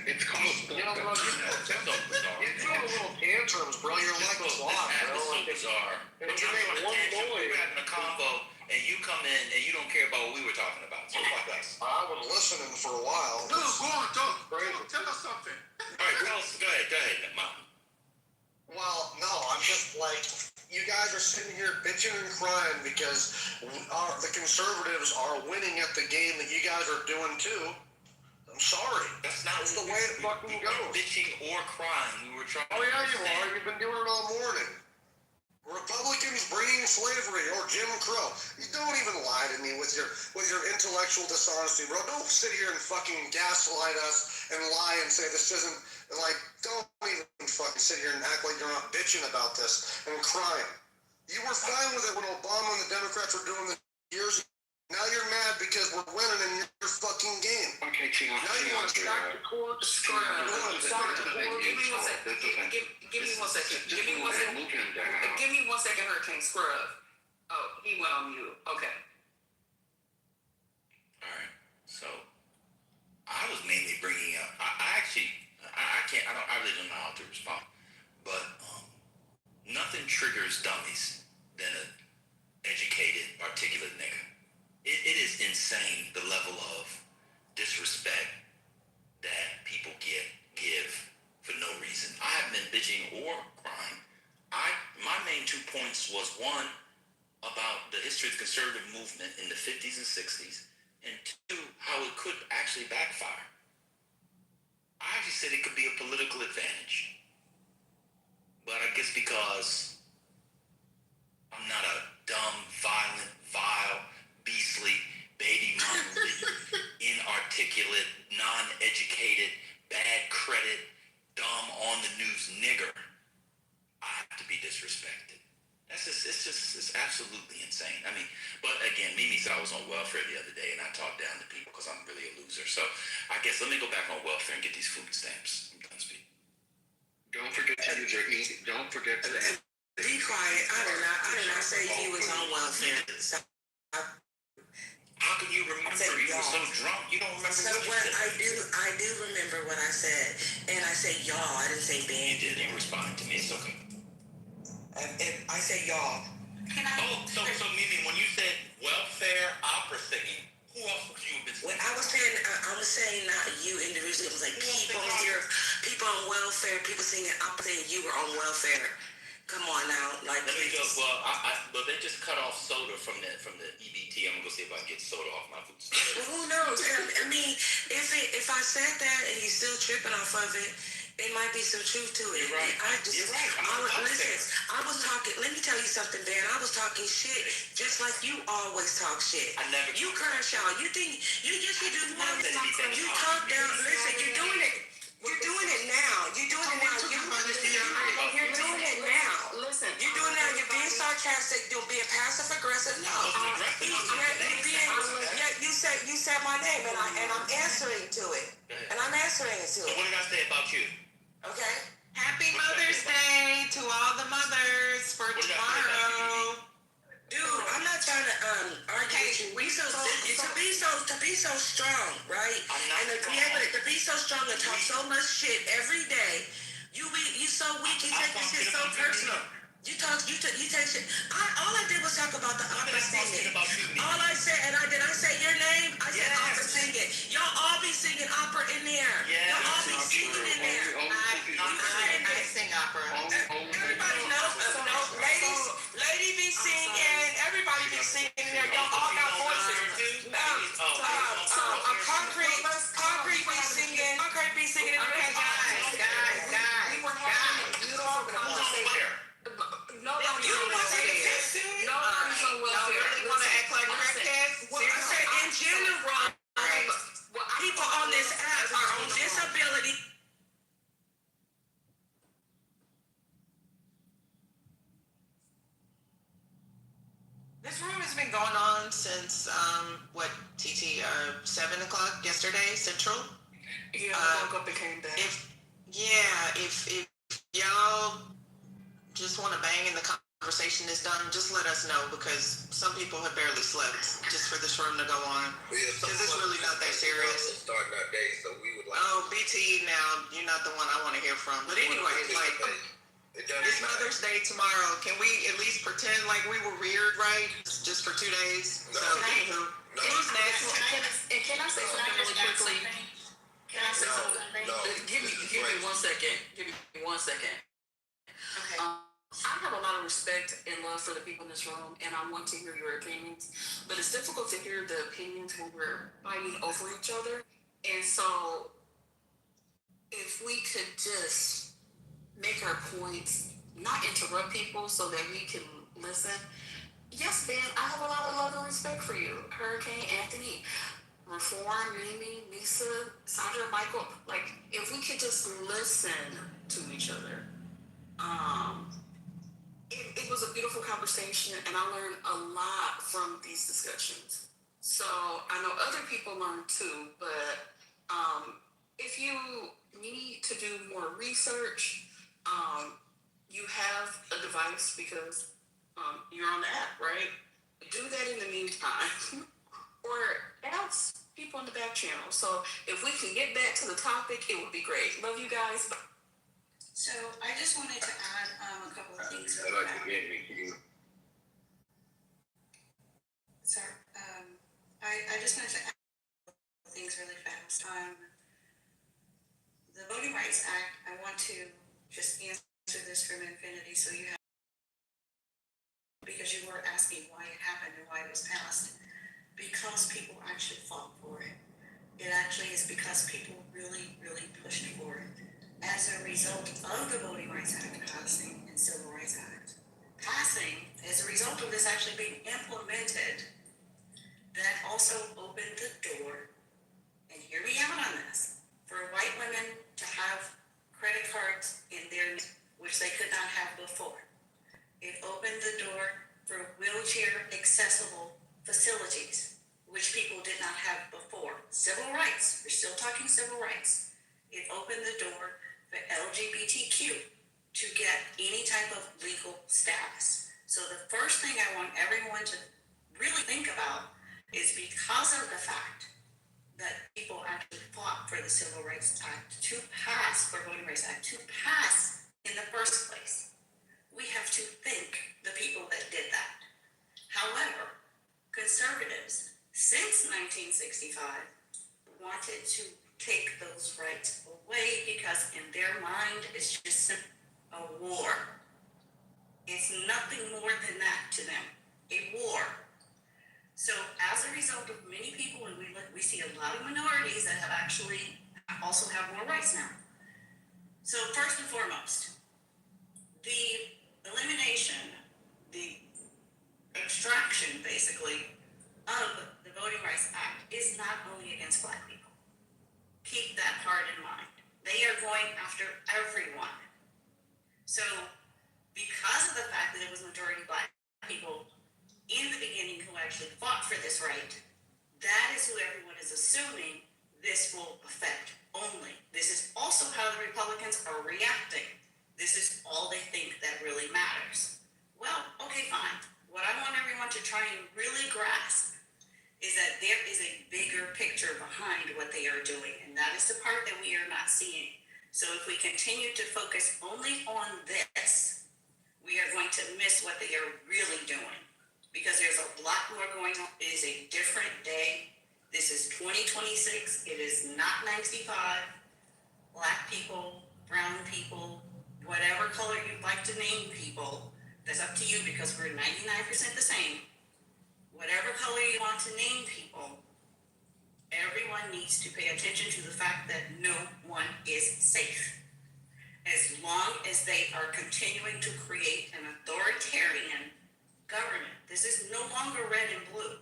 Speaker 8: It's called.
Speaker 9: You know, bro, you're doing a little tantrums, bro. You're like a lot, bro.
Speaker 2: It's so bizarre.
Speaker 9: And you make one noise.
Speaker 2: We're having a convo, and you come in, and you don't care about what we were talking about. So fuck us.
Speaker 9: I was listening for a while.
Speaker 7: No, go on, talk.
Speaker 9: Crazy.
Speaker 7: Tell us something.
Speaker 2: All right, tell us. Go ahead, Mountain.
Speaker 9: Well, no, I'm just you guys are sitting here bitching and crying because the conservatives are winning at the game that you guys are doing too. I'm sorry.
Speaker 2: That's not
Speaker 9: the way it fucking goes.
Speaker 2: Bitching or crying. We were trying.
Speaker 9: Oh yeah, you are. You've been doing it all morning. Republicans bringing slavery or Jim Crow. You don't even lie to me with your intellectual dishonesty, bro. Don't sit here and fucking gaslight us and lie and say this isn't don't even fucking sit here and act like you're not bitching about this and crying. You were fine with it when Obama and the Democrats were doing this years ago. Now you're mad because we're winning in your fucking game.
Speaker 8: Okay, Tina.
Speaker 9: Now you want to stop the court.
Speaker 6: Give me 1 second. Give me 1 second. Give me 1 second. Give me 1 second, Hurricane Scrub. Oh, he went on mute. Okay.
Speaker 2: All right. So I was mainly bringing up. I really don't know how to respond. But nothing triggers dummies than an educated, articulate nigga. It is insane the level of disrespect that people give for no reason. I haven't been bitching or crying. My main 2 points was one about the history of the conservative movement in the 50s and 60s, and two, how it could actually backfire. I actually said it could be a political advantage, but I guess because I'm not a dumb, violent, vile, beastly, baby mama, inarticulate, non-educated, bad credit, dumb on the news nigger, I have to be disrespected. It's absolutely insane. I mean, but again, Mimi said I was on welfare the other day, and I talked down to people because I'm really a loser. So I guess let me go back on welfare and get these food stamps. I'm done speaking.
Speaker 8: Go Don't forget to use your Don't forget to.
Speaker 7: Be quiet. I did not say he was on welfare. So,
Speaker 2: How can you remember? You were so drunk, you don't remember
Speaker 7: so
Speaker 2: what you
Speaker 7: what
Speaker 2: said.
Speaker 7: I do remember what I said, and I say y'all. I didn't say Ben.
Speaker 2: You didn't respond to me. It's okay.
Speaker 7: I say y'all.
Speaker 2: So Mimi, when you said welfare opera singing, who else would you have been
Speaker 7: When
Speaker 2: singing?
Speaker 7: I was saying not you individually. It was like people here, people on welfare, people singing opera, saying you were on welfare. Come on now, like.
Speaker 2: Let me go. Well, they just cut off soda from the EBT. I'm gonna go see if I can get soda off my food stamps.
Speaker 7: Well, who knows? I mean, if I said that and he's still tripping off of it, it might be some truth to it.
Speaker 2: You're right.
Speaker 7: You're right. I was talking. Let me tell you something, Ben. I was talking shit, just like you always talk shit.
Speaker 2: I never.
Speaker 7: You Kershaw, you think you do. You talk down. Listen, you're doing it. You're doing it now. You're doing it now. You're doing it now.
Speaker 5: Listen,
Speaker 7: You're doing it now. You're being sarcastic. You're being passive aggressive. No. You said my name, and I'm answering to it. And I'm answering it to
Speaker 2: So
Speaker 7: it.
Speaker 2: what did I say about you?
Speaker 7: Okay.
Speaker 10: Happy Mother's Day to all the mothers for tomorrow.
Speaker 7: Dude, I'm not trying to argue with you. To be so strong, right?
Speaker 2: I'm not
Speaker 7: To be so strong and talk so much shit every day. You so weak. You take this shit so personal. You take shit. All I did was talk about the opera singing. All I said, and I say your name. I said opera singing. Y'all all be singing opera in there.
Speaker 2: Yeah.
Speaker 7: Y'all all be singing in there.
Speaker 10: I sing opera.
Speaker 7: Everybody knows. Lady be singing. Everybody be singing in there. Y'all all got voices. Concrete be singing. Concrete be singing in there.
Speaker 10: Guys. We were having a beautiful conversation. Nobody's on welfare. Nobody's on welfare.
Speaker 7: They want to act like crackheads. I said in general, people on this app are on disability.
Speaker 10: This room has been going on since 7 o'clock yesterday Central.
Speaker 5: Yeah, I woke up and came back.
Speaker 10: If y'all just want to bang and the conversation is done, just let us know, because some people have barely slept just for this room to go on. Because it's really not that serious.
Speaker 4: Starting our day, so we would like.
Speaker 10: Oh, BT, now you're not the one I want to hear from. But anyway, it's Mother's Day tomorrow. Can we at least pretend like we were reared right, just for 2 days?
Speaker 4: No.
Speaker 10: So, anywho, who's next?
Speaker 6: Can I say something really quickly? Can I say something?
Speaker 4: No.
Speaker 5: Give me 1 second. Give me 1 second.
Speaker 6: Okay.
Speaker 5: I have a lot of respect and love for the people in this room, and I want to hear your opinions. But it's difficult to hear the opinions when we're fighting over each other. And so, if we could just make our points, not interrupt people so that we can listen. Yes, Ben, I have a lot of love and respect for you. Hurricane Anthony, Reform, Mimi, Lisa, Sandra, Michael. Like, if we could just listen to each other. It was a beautiful conversation, and I learned a lot from these discussions. So I know other people learned too, but if you need to do more research, you have a device because you're on the app, right? Do that in the meantime, or ask people in the back channel. So if we can get back to the topic, it would be great. Love you guys. Bye.
Speaker 11: So I just wanted to add a couple of things.
Speaker 8: I like to get me.
Speaker 11: Sorry, I just wanted to add things really fast. The Voting Rights Act, I want to just answer this from infinity so you have, because you were asking why it happened and why it was passed. Because people actually fought for it. It actually is because people really, really pushed for it. As a result of the Voting Rights Act passing and Civil Rights Act passing, as a result of this actually being implemented, that also opened the door, and hear me out on this, for white women to have credit cards in their name, which they could not have before. It opened the door for wheelchair accessible facilities, which people did not have before. Civil rights, we're still talking civil rights. It opened the door for LGBTQ to get any type of legal status. So the first thing I want everyone to really think about is because of the fact that people actually fought for the Civil Rights Act to pass, for Voting Rights Act to pass in the first place. We have to thank the people that did that. However, conservatives since 1965 wanted to take those rights away because in their mind it's just a war. It's nothing more than that to them, a war. So as a result of many people, and we see a lot of minorities that have actually also have more rights now. So first and foremost, the elimination, the extraction basically of the Voting Rights Act is not only against Black people. Keep that part in mind. They are going after everyone. So because of the fact that it was majority Black people in the beginning who actually fought for this right, that is who everyone is assuming this will affect only. This is also how the Republicans are reacting. This is all they think that really matters. Well, okay, fine. What I want everyone to try and really grasp is that there is a bigger picture behind what they are doing, and that is the part that we are not seeing. So if we continue to focus only on this, we are going to miss what they are really doing. Because there's a lot more going on. It is a different day. This is 2026. It is not 95. Black people, brown people, whatever color you'd like to name people, that's up to you because we're 99% the same. Whatever color you want to name people, everyone needs to pay attention to the fact that no one is safe. As long as they are continuing to create an authoritarian government. This is no longer red and blue.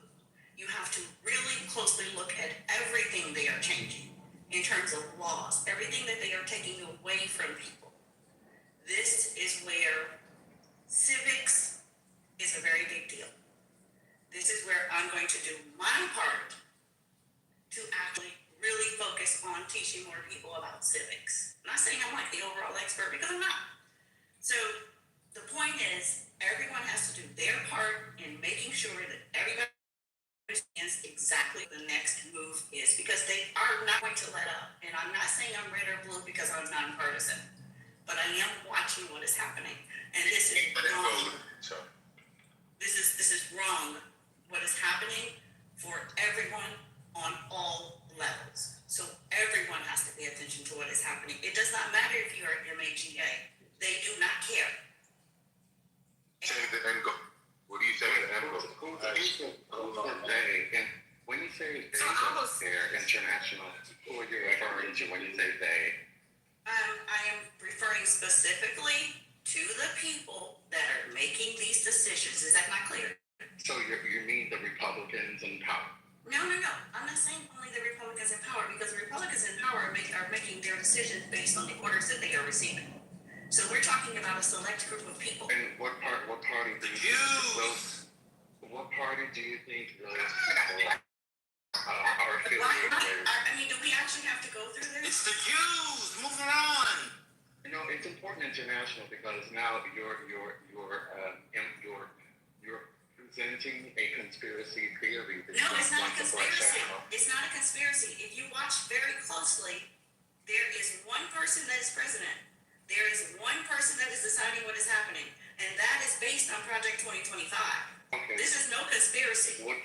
Speaker 11: You have to really closely look at everything they are changing in terms of laws, everything that they are taking away from people. This is where civics is a very big deal. This is where I'm going to do my part to actually really focus on teaching more people about civics. I'm not saying I'm like the overall expert because I'm not. So the point is, everyone has to do their part in making sure that everybody understands exactly the next move is, because they are not going to let up. And I'm not saying I'm red or blue because I'm nonpartisan, but I am watching what is happening. And this is wrong. This is wrong. What is happening for everyone on all levels. So everyone has to pay attention to what is happening. It does not matter if you are MAGA. They do not care.
Speaker 4: Say the end goal. What do you say the end goal?
Speaker 8: Who's the they? And when you say they, they're international, who are you referring to when you say they?
Speaker 11: I am referring specifically to the people that are making these decisions. Is that not clear?
Speaker 8: So you mean the Republicans in power?
Speaker 11: No. I'm not saying only the Republicans in power, because the Republicans in power are making their decisions based on the orders that they are receiving. So we're talking about a select group of people.
Speaker 8: And what party do you think those? What party do you think those people are affiliated with?
Speaker 11: I mean, do we actually have to go through this?
Speaker 2: It's the Jews. Moving on.
Speaker 8: You know, it's important international because now you're presenting a conspiracy theory.
Speaker 11: No, it's not a conspiracy. It's not a conspiracy. If you watch very closely, there is one person that is president. There is one person that is deciding what is happening, and that is based on Project 2025.
Speaker 8: Okay.
Speaker 11: This is no conspiracy.
Speaker 8: What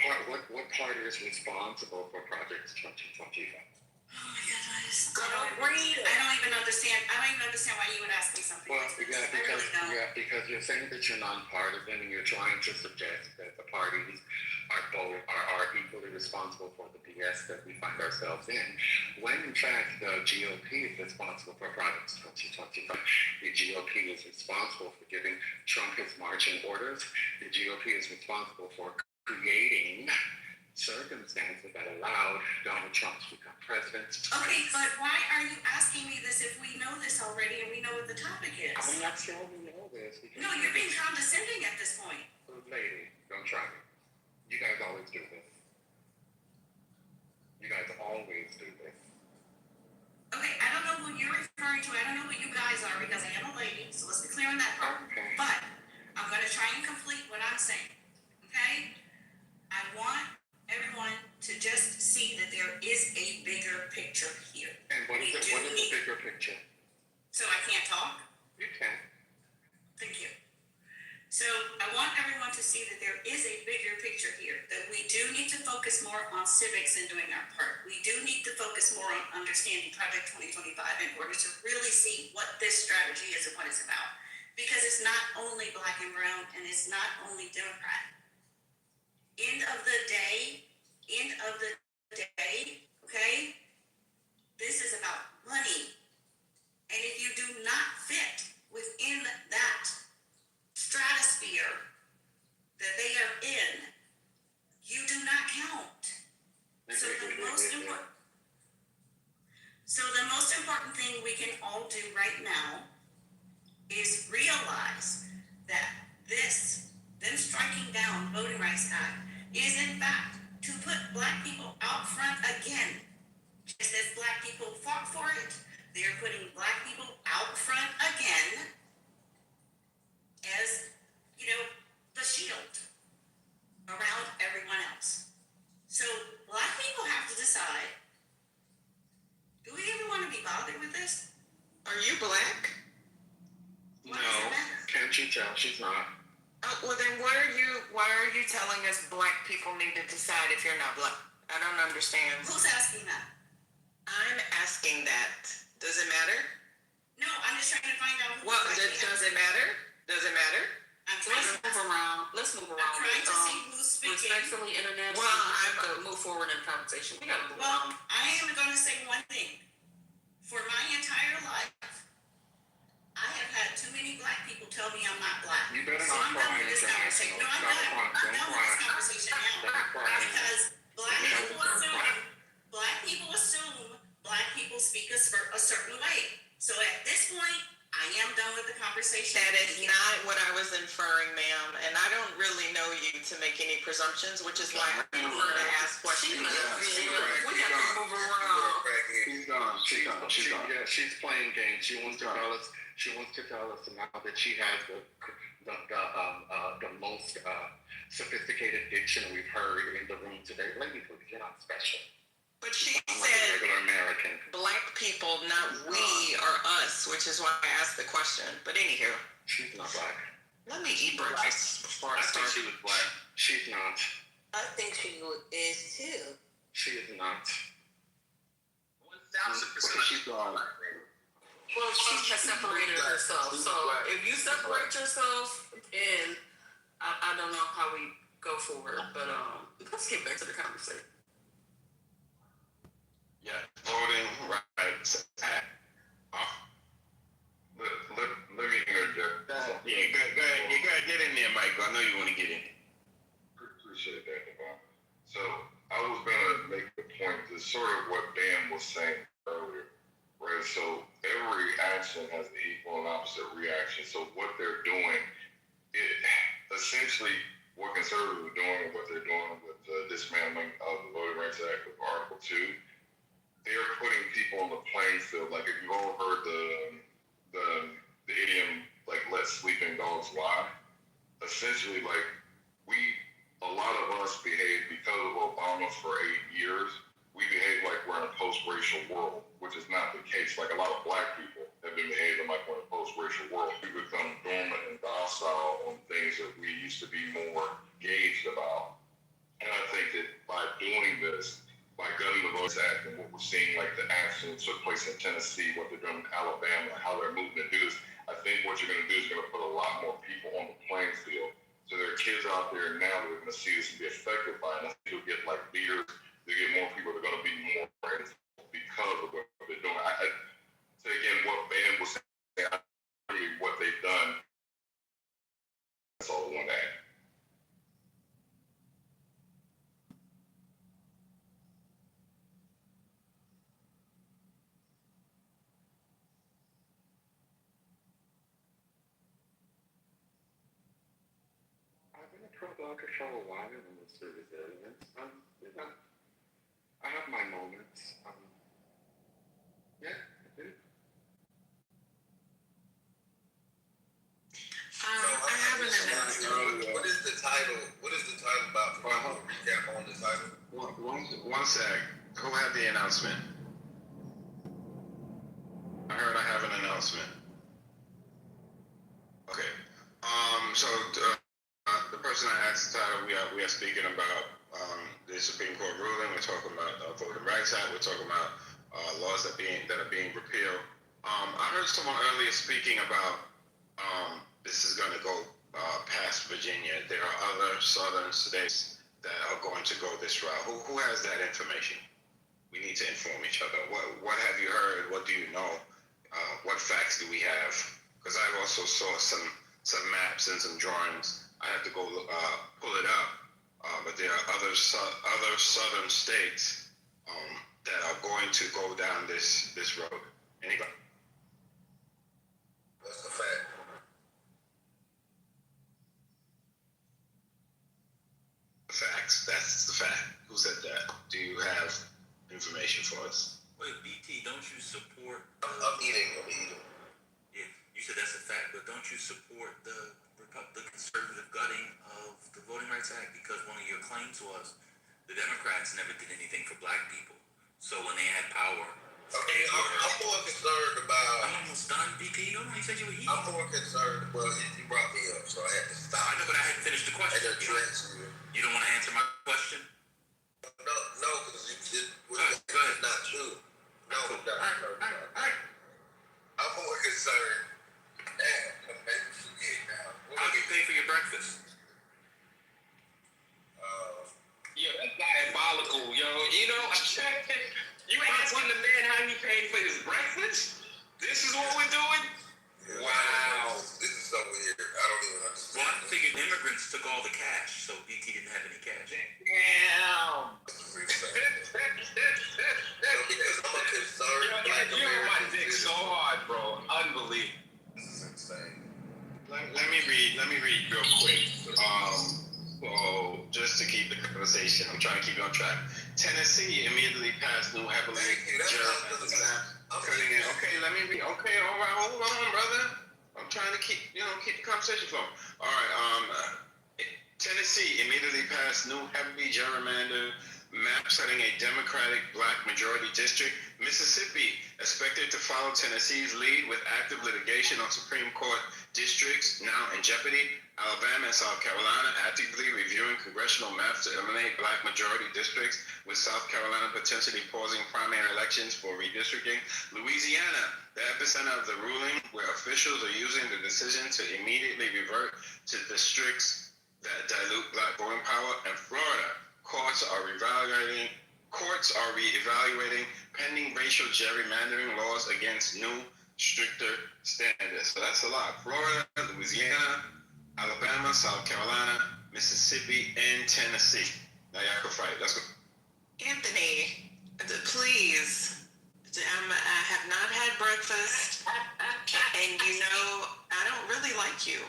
Speaker 8: party is responsible for Project 2025?
Speaker 11: Oh my goodness. I don't even understand why you would ask me something.
Speaker 8: Well,
Speaker 11: like this.
Speaker 8: because you're saying that you're nonpartisan and you're trying to suggest that the parties are equally responsible for the BS that we find ourselves in, when in fact the GOP is responsible for Project 2025. The GOP is responsible for giving Trump his marching orders. The GOP is responsible for creating circumstances that allowed Donald Trump to become president.
Speaker 11: Okay, but why are you asking me this if we know this already and we know what the topic is?
Speaker 8: I'm not sure we know this.
Speaker 11: No, you're being condescending at this point.
Speaker 8: Lady, don't try me. You guys always do this. Okay,
Speaker 11: I don't know who you're referring to. I don't know who eyes are because I am a lady, so let's be clear on that part.
Speaker 8: Okay.
Speaker 11: But I'm going to try and complete what I'm saying, okay? I want everyone to just see that there is a bigger picture here.
Speaker 8: And what is it? What is the bigger picture?
Speaker 11: So I can't talk?
Speaker 8: You can.
Speaker 11: Thank you. So I want everyone to see that there is a bigger picture here, that we do need to focus more on civics and doing our part. We do need to focus more on understanding Project 2025 in order to really see what this strategy is and what it's about. Because it's not only black and brown and it's not only Democrat. End of the day, okay, this is about money. And if you do not fit within that stratosphere that they are in, you do not count. So the most important thing we can all do right now is realize that them striking down Voting Rights Act is in fact to put black people out front again. Just as black people fought for it, they're putting black people out front again as, the shield around everyone else. So black people have to decide, do we even want to be bothered with this?
Speaker 10: Are you black?
Speaker 11: Why does it matter?
Speaker 8: Can't you tell? She's not.
Speaker 10: Oh, well then why are you telling us black people need to decide if you're not black? I don't understand.
Speaker 11: Who's asking that?
Speaker 10: I'm asking that. Does it matter?
Speaker 11: No, I'm just trying to find out who.
Speaker 10: Well, does it matter? Does it matter?
Speaker 11: I'm trying
Speaker 5: Let's
Speaker 11: to.
Speaker 5: move around. Let's move
Speaker 11: I'm
Speaker 5: around.
Speaker 11: trying to see who's speaking.
Speaker 5: Respectfully, international.
Speaker 10: Well,
Speaker 5: we have to move forward in the conversation. We gotta move
Speaker 11: Well,
Speaker 5: on.
Speaker 11: I am going to say one thing. For my entire life, I have had too many black people tell me I'm not black.
Speaker 8: You better
Speaker 11: So
Speaker 8: not
Speaker 11: I'm done
Speaker 8: cry,
Speaker 11: with this conversation. No, I'm
Speaker 8: Don't
Speaker 11: done.
Speaker 8: cry.
Speaker 11: I'm
Speaker 8: Don't
Speaker 11: done with
Speaker 8: cry.
Speaker 11: this conversation now.
Speaker 8: Don't cry.
Speaker 11: Because black people
Speaker 8: Don't cry.
Speaker 11: assume black people speak a certain way. So at this point, I am done with the conversation.
Speaker 10: That is not what I was inferring, ma'am. And I don't really know you to make any presumptions, which is why I prefer to ask questions.
Speaker 5: We have to move around.
Speaker 8: She's gone. She's gone. Yeah, she's playing games. She wants to tell us. She wants to tell us now that she has the most sophisticated diction we've heard in the room today. Lady, please, you're not special.
Speaker 10: But she
Speaker 8: I'm like a
Speaker 10: said
Speaker 8: regular American.
Speaker 10: black people, not we or us, which is why I asked the question. But anywho,
Speaker 8: She's not black.
Speaker 10: let me eat breakfast before I
Speaker 2: I think
Speaker 10: start.
Speaker 2: she was black.
Speaker 8: She's not.
Speaker 7: I think she is too.
Speaker 8: She is not.
Speaker 2: 1,000%.
Speaker 8: Because she's gone.
Speaker 5: Well, she has separated herself. So if you separate yourself, then I don't know how we go forward. But let's get back to the conversation.
Speaker 4: Yeah, Voting Rights Act. Let me interject.
Speaker 1: Yeah, go ahead. You gotta get in there, Michael. I know you want to get in.
Speaker 4: Appreciate that, Devon. So I was gonna make the point to sort of what Dan was saying earlier, right? So every action has the equal and opposite reaction. So what they're doing, essentially what conservatives are doing and what they're doing with the dismantling of the Voting Rights Act with Article 2, they're putting people on the playing field. Like if you've all heard the idiom, like let sleeping dogs lie. Essentially, like a lot of us behave because of Obama for 8 years. We behave like we're in a post-racial world, which is not the case. Like a lot of black people have been behaving like we're in a post-racial world. We become dormant and docile on things that we used to be more engaged about. And I think that by doing this, by gutting the Voting Act and what we're seeing, like the action that took place in Tennessee, what they're doing in Alabama, how they're moving to do this, I think what you're going to do is you're going to put a lot more people on the playing field. So there are kids out there now that are going to see this and be affected by it. And you'll get like leaders, you'll get more people that are going to be more because of what they're doing. So again, what Ben was saying, what they've done, that's all I want to add.
Speaker 8: I've been a pro-blogger for a while in Mr. Resilience. I have my moments. Yeah, I do.
Speaker 12: one sec. Who had the announcement? I heard I have an announcement. Okay. So the person I asked the title, we are speaking about the Supreme Court ruling. We're talking about Voting Rights Act. We're talking about laws that are being repealed. I heard someone earlier speaking about this is going to go past Virginia. There are other southern states that are going to go this route. Who has that information? We need to inform each other. What have you heard? What do you know? What facts do we have? Because I also saw some maps and some drawings. I have to go pull it up. But there are other southern states that are going to go down this road. Anybody?
Speaker 3: What's the fact?
Speaker 12: Facts. That's the fact. Who said that? Do you have information for us?
Speaker 2: Wait, BT, don't you support?
Speaker 3: I'm eating.
Speaker 2: Yeah, you said that's a fact, but don't you support the conservative gutting of the Voting Rights Act? Because one of your claims was the Democrats never did anything for black people. So when they had power,
Speaker 3: Okay, I'm more concerned about.
Speaker 2: I'm almost done, BT. You said you were eating.
Speaker 3: I'm more concerned. Well, you brought me up, so I had to stop.
Speaker 2: I know, but I hadn't finished the question. You don't want to answer my question?
Speaker 3: No, because
Speaker 2: Go ahead.
Speaker 3: not true. No,
Speaker 2: Cool.
Speaker 3: no. I'm more concerned. Damn, maybe forget now.
Speaker 2: How do you pay for your breakfast?
Speaker 1: Yo, that's diabolical, yo. You know, you asking the man how he paid for his breakfast? This is what we're doing? Wow.
Speaker 3: This is so weird. I don't even understand.
Speaker 2: Well, I figured immigrants took all the cash, so BT didn't have any cash.
Speaker 1: Damn.
Speaker 3: Because I'm a concerned black
Speaker 1: You're on my
Speaker 3: American
Speaker 1: dick so
Speaker 3: citizen.
Speaker 1: hard, bro. Unbelievable.
Speaker 3: This is insane.
Speaker 12: Let me read real quick. Just to keep the conversation, I'm trying to keep it on track. Tennessee immediately passed new heavily
Speaker 3: Thank you. That's
Speaker 12: gerrymandered maps. Okay, let me read. Okay, all right, hold on, brother. I'm trying to keep the conversation flowing. All right, Tennessee immediately passed new heavily gerrymandered map setting a Democratic black majority district. Mississippi expected to follow Tennessee's lead with active litigation on Supreme Court districts now in jeopardy. Alabama and South Carolina actively reviewing congressional maps to eliminate black majority districts, with South Carolina potentially pausing primary elections for redistricting. Louisiana, the epicenter of the ruling, where officials are using the decision to immediately revert to districts that dilute black voting power. And Florida, courts are reevaluating pending racial gerrymandering laws against new, stricter standards. So that's a lot. Florida, Louisiana, Alabama, South Carolina, Mississippi, and Tennessee. Now y'all can fight. Let's go.
Speaker 10: Anthony, please. I have not had breakfast, and you know I don't really like you.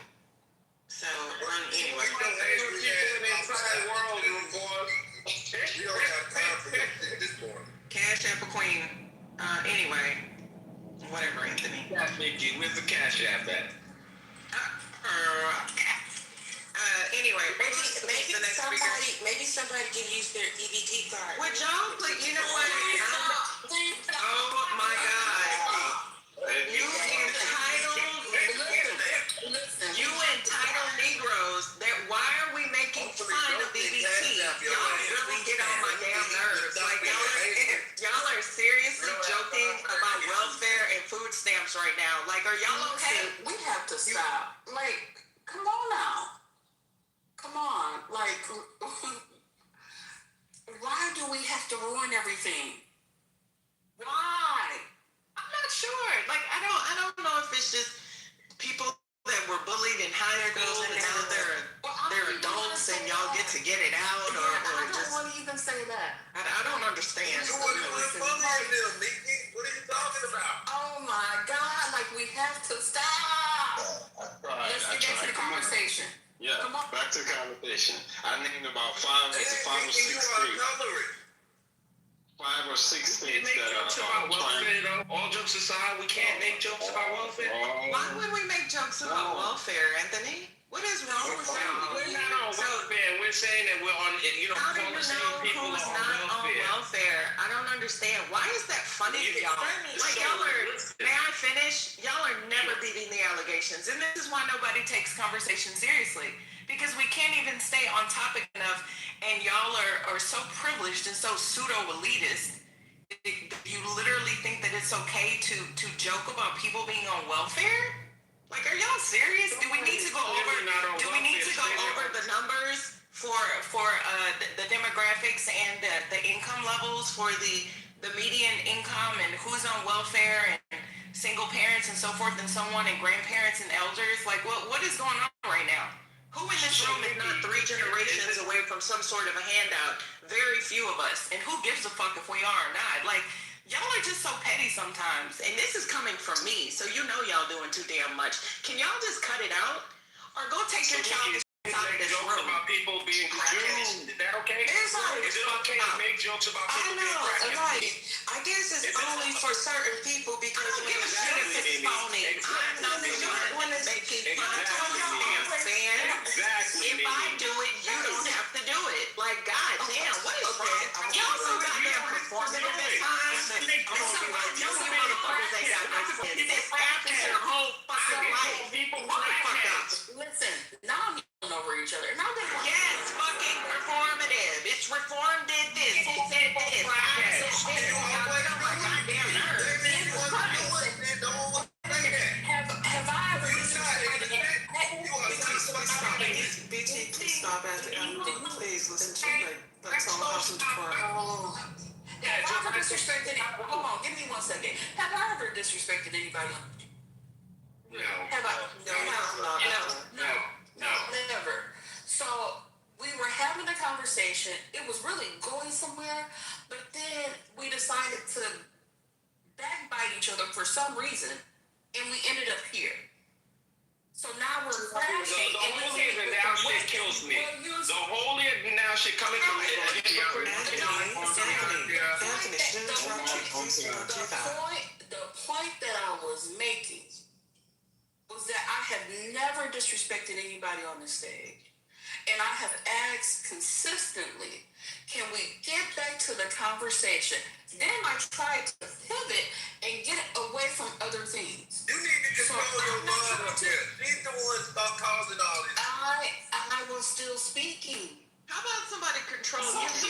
Speaker 10: So anyway.
Speaker 3: We don't have time for your shit this morning.
Speaker 10: Cash App a Queen. Anyway, whatever, Anthony.
Speaker 1: Yeah, Mickey, where's the cash app at?
Speaker 10: Anyway,
Speaker 7: Maybe somebody can use their EBT card.
Speaker 10: would y'all please, you know what? Oh my God. You entitled Negroes, why are we making fun of EBT? Y'all really get on my damn nerves. Like y'all are seriously joking about welfare and food stamps right now. Like, are y'all okay?
Speaker 7: We have to stop. Like, come on now. Come on. Like, why do we have to ruin everything? Why?
Speaker 10: I'm not sure. Like, I don't know if it's just people that were bullied in higher school and now they're adults and y'all get to get it out, or
Speaker 7: I don't
Speaker 10: just
Speaker 7: want to even say that.
Speaker 10: I don't understand.
Speaker 3: What are you talking about?
Speaker 7: Oh my God! Like, we have to stop. Let's get back to the conversation.
Speaker 12: Yeah,
Speaker 7: Come on.
Speaker 12: back to the conversation. I named about five or six states. 5 or 6 states that are trying.
Speaker 1: All jokes aside,
Speaker 5: how we can't make jokes about welfare?
Speaker 10: Why would we make jokes about welfare, Anthony? What is wrong with y'all?
Speaker 5: We're not on welfare. We're saying that we're on,
Speaker 10: How do you know
Speaker 5: people
Speaker 10: who's
Speaker 5: are
Speaker 10: not
Speaker 5: on
Speaker 10: on welfare? I don't understand. Why is that funny to y'all? Like y'all are, may I finish? Y'all are never beating the allegations. And this is why nobody takes conversation seriously. Because we can't even stay on topic enough, and y'all are so privileged and so pseudo-elitist. You literally think that it's okay to joke about people being on welfare? Like, are y'all serious? Do we need to go over? Do we need to go over the numbers for the demographics and the income levels for the median income and who's on welfare and single parents and so forth and so on and grandparents and elders? Like, what is going on right now? Who in this room is not 3 generations away from some sort of a handout? Very few of us. And who gives a fuck if we are or not? Like, y'all are just so petty sometimes. And this is coming from me, so you know y'all doing too damn much. Can y'all just cut it out? Or go take your child out of this room.
Speaker 1: About people being crackheads. Is that okay?
Speaker 10: It's
Speaker 1: Is it okay to make jokes about people being crackheads?
Speaker 7: Right. I guess it's only for certain people because
Speaker 10: I don't give a shit if it's phony. I'm not the one that's making fun of y'all, man. If I do it, you don't have to do it. Like, goddamn, what is wrong? Y'all so goddamn performative at times. Some you motherfuckers ain't got no sense. This app is your whole fucking life. Fuck up.
Speaker 6: Listen, now I'm over each other. Now they want
Speaker 10: Yes, fucking performative. It's Reform did this. It said this. I said this. Y'all get on my goddamn nerves.
Speaker 6: Have I ever
Speaker 5: BT, please stop at it. Please listen to me. Let's all have some decorum.
Speaker 6: Have I ever disrespected hold on, give me 1 second. Have I ever disrespected anybody?
Speaker 12: No.
Speaker 6: Have I? No, never. So we were having a conversation. It was really going somewhere, but then we decided to backbite each other for some reason, and we ended up here. So now we're crashing.
Speaker 1: The holier than thou shit kills me. The holier than thou shit coming from me.
Speaker 6: The point that I was making was that I have never disrespected anybody on the stage. And I have asked consistently, can we get back to the conversation? Then I tried to pivot and get away from other things.
Speaker 1: You need to control your mind up here. She's the one stop causing all this.
Speaker 6: I was still speaking.
Speaker 10: How about somebody control you?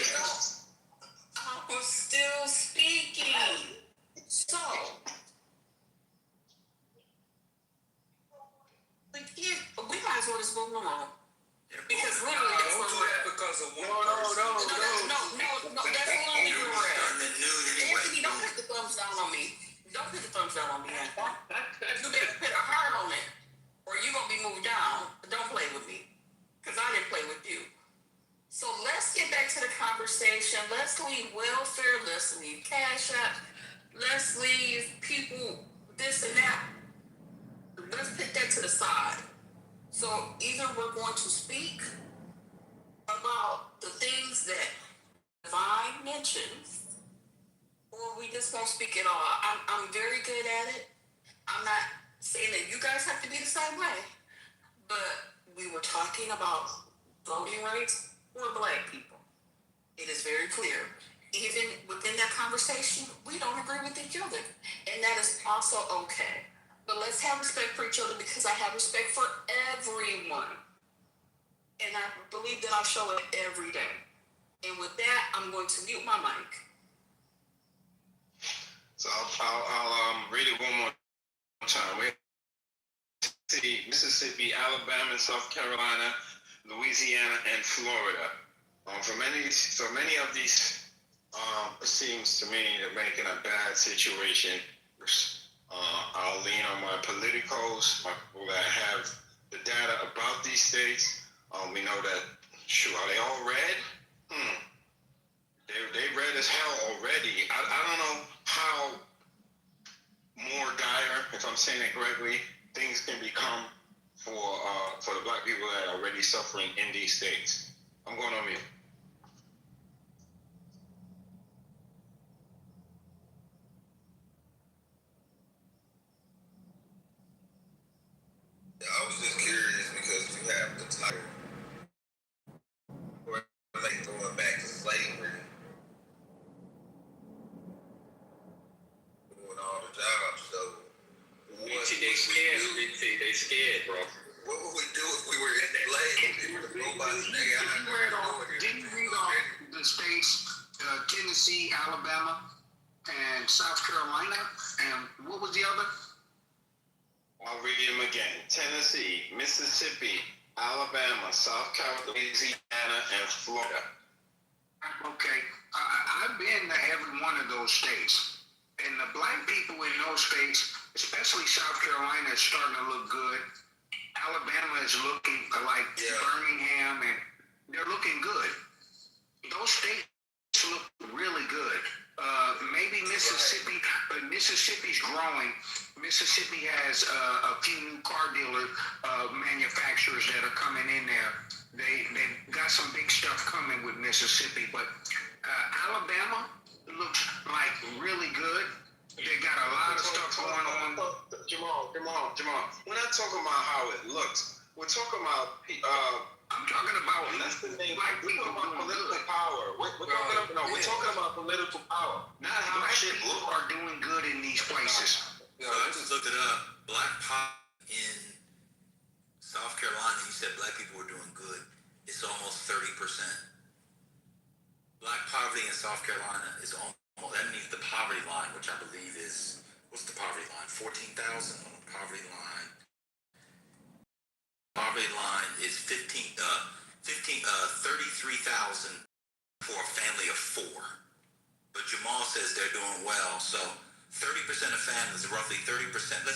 Speaker 6: I was still speaking. So, we might as well just move on. Because literally, that's where we're at.
Speaker 1: Because of one
Speaker 6: No, that's only where we're at. Anthony, don't put the thumbs down on me. Don't put the thumbs down on me, Anthony. You better put a heart on it, or you're going to be moved down. Don't play with me, because I didn't play with you. So let's get back to the conversation. Let's leave welfare. Let's leave cash app. Let's leave people this and that. Let's put that to the side. So either we're going to speak about the things that Divine mentions, or we just won't speak at all. I'm very good at it. I'm not saying that you guys have to be the same way, but we were talking about voting rights for Black people. It is very clear. Even within that conversation, we don't agree with each other, and that is also okay. But let's have respect for each other, because I have respect for everyone. And I believe that I'll show it every day. And with that, I'm going to mute my mic.
Speaker 12: So I'll read it one more time. We see Mississippi, Alabama, South Carolina, Louisiana, and Florida. For many of these, it seems to me they're making a bad situation. I'll lean on my politicos, my people that have the data about these states. We know that, are they all red? They red as hell already. I don't know how more dire, if I'm saying it correctly, things can become for the Black people that are already suffering in these states. I'm going on mute.
Speaker 2: scared, bro.
Speaker 3: What would we do if we were in LA and the robots and AI?
Speaker 9: Didn't you read off the states, Tennessee, Alabama, and South Carolina? And what was the other?
Speaker 12: I'll read them again. Tennessee, Mississippi, Alabama, South Carolina, Louisiana, and Florida.
Speaker 9: Okay, I've been to every one of those states, and the black people in those states, especially South Carolina, is starting to look good. Alabama is looking like Birmingham, and they're looking good. Those states look really good. Maybe Mississippi, but Mississippi's growing. Mississippi has a few new car dealer manufacturers that are coming in there. They've got some big stuff coming with Mississippi, but Alabama looks like really good. They got a lot of stuff going on.
Speaker 12: Jamal. We're not talking about how it looks. We're talking about.
Speaker 9: I'm talking about
Speaker 12: That's the name. We're talking about political power. We're talking about political power. Not how
Speaker 9: black
Speaker 12: shit
Speaker 9: people
Speaker 12: looks.
Speaker 9: are doing good in these places.
Speaker 2: So I just looked it up. Black poverty in South Carolina, you said black people were doing good. It's almost 30%. Black poverty in South Carolina is almost, that means the poverty line, which I believe is, what's the poverty line? 14,000 on the poverty line. Poverty line is 33,000 for a family of 4. But Jamal says they're doing well, so 30% of families, roughly 30%.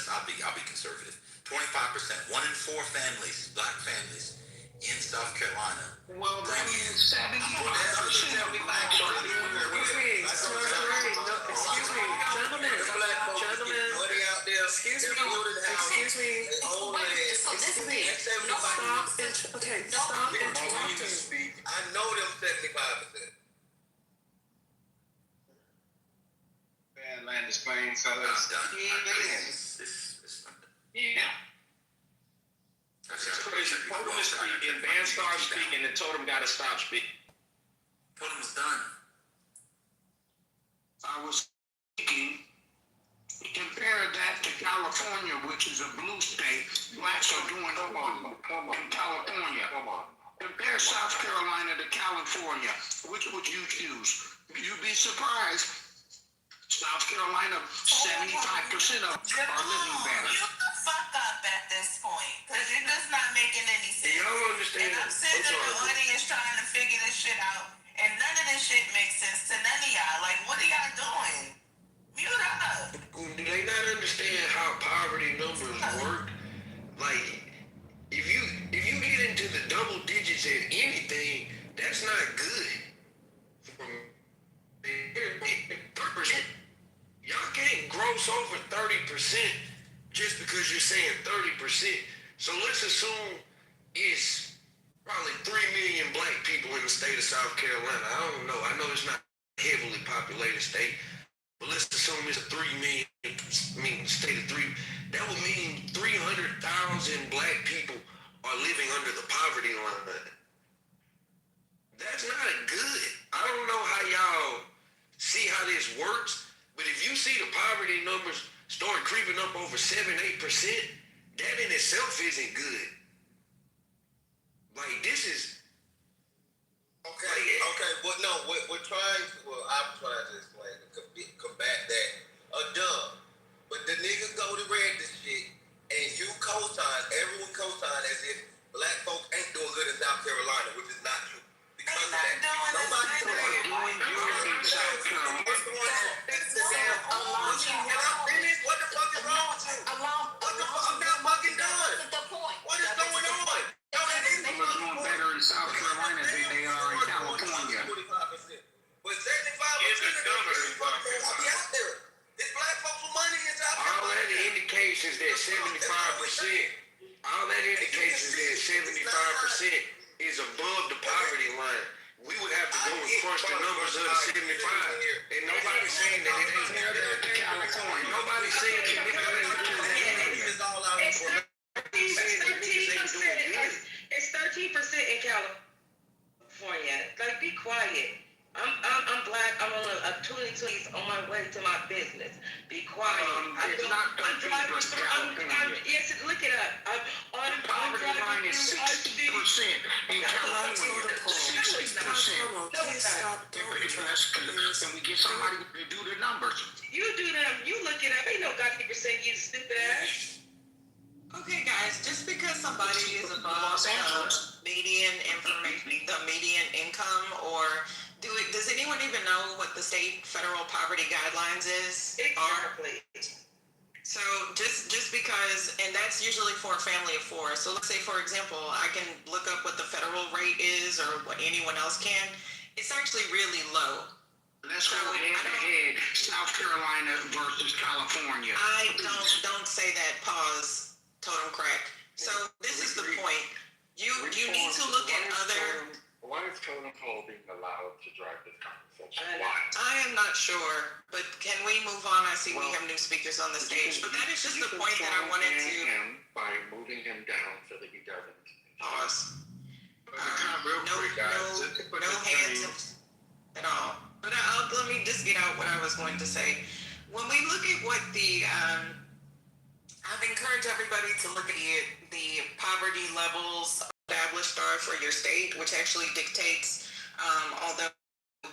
Speaker 2: I'll be conservative. 25%, 1 in 4 families, black families in South Carolina.
Speaker 9: Well, that means 70%.
Speaker 10: Stop interrupting.
Speaker 3: I know them 75%.
Speaker 12: Land is playing, fellas.
Speaker 1: Yeah. That's crazy. Totem is speaking. Van started speaking, and Totem got to stop speaking.
Speaker 2: Totem was done.
Speaker 9: I was thinking, compare that to California, which is a blue state. Blacks are doing well in California. Compare South Carolina to California. Which would you choose? You'd be surprised. South Carolina, 75% of are living better.
Speaker 7: You the fuck up at this point, because you're just not making any sense.
Speaker 1: Y'all understand?
Speaker 7: And I'm sitting in the audience trying to figure this shit out, and none of this shit makes sense to none of y'all. Like, what are y'all doing? Mute up.
Speaker 1: Do they not understand how poverty numbers work? Like, if you get into the double digits at anything, that's not good. Y'all can't gross over 30% just because you're saying 30%. So let's assume it's probably 3 million black people in the state of South Carolina. I don't know. I know it's not a heavily populated state, but let's assume it's a 3 million, state of 3. That would mean 300,000 black people are living under the poverty line. That's not good. I don't know how y'all see how this works, but if you see the poverty numbers start creeping up over 7-8%, that in itself isn't good. Like, this is...
Speaker 3: Okay, well, no, we're trying to, I'm trying to explain, combat that, dumb. But the nigga go to read this shit, and you co-sign, everyone co-sign as if black folks ain't doing good in South Carolina, which is not true. Because of that, nobody's doing good in South Carolina. What the fuck is wrong with you? I'm not fucking done. What is going on?
Speaker 9: People are doing better in South Carolina than they are in California.
Speaker 3: But 75% of the I'll be out there. It's black folks with money in South Carolina.
Speaker 1: All that indicates is that 75%, all that indicates is that 75% is above the poverty line. We would have to go and crunch the numbers of the 75. And nobody's saying that it ain't to California. Nobody's saying that it
Speaker 7: It's 13% in California. Like, be quiet. I'm black. I'm on a 2020s on my way to my business.
Speaker 10: Be quiet.
Speaker 12: It's not 13%.
Speaker 10: Yes, look it up. I'm
Speaker 12: Poverty line is 60% in California. 60%.
Speaker 7: Please stop doing that.
Speaker 12: Can we get somebody to do the numbers?
Speaker 10: You do them. You look it up. Ain't no goddamn percent, you stupid ass.
Speaker 5: Okay, guys, just because somebody is above median information, the median income, or does anyone even know what the state federal poverty guidelines is?
Speaker 10: Exactly.
Speaker 5: So just because, and that's usually for a family of four. So let's say, for example, I can look up what the federal rate is, or what anyone else can. It's actually really low.
Speaker 12: Let's go head to head, South Carolina versus California.
Speaker 5: I don't say that. Pause. Totem crack. So this is the point. You need to look at other.
Speaker 8: Why is totem pole being allowed to drive this conversation? Why?
Speaker 5: I am not sure, but can we move on? I see we have new speakers on the stage, but that is just the point that I wanted to.
Speaker 8: Him by moving him down so that he doesn't.
Speaker 5: Pause.
Speaker 12: Real quick, guys.
Speaker 5: No hands at all. But let me just get out what I was going to say. When we look at what the, I've encouraged everybody to look at the poverty levels established are for your state, which actually dictates, although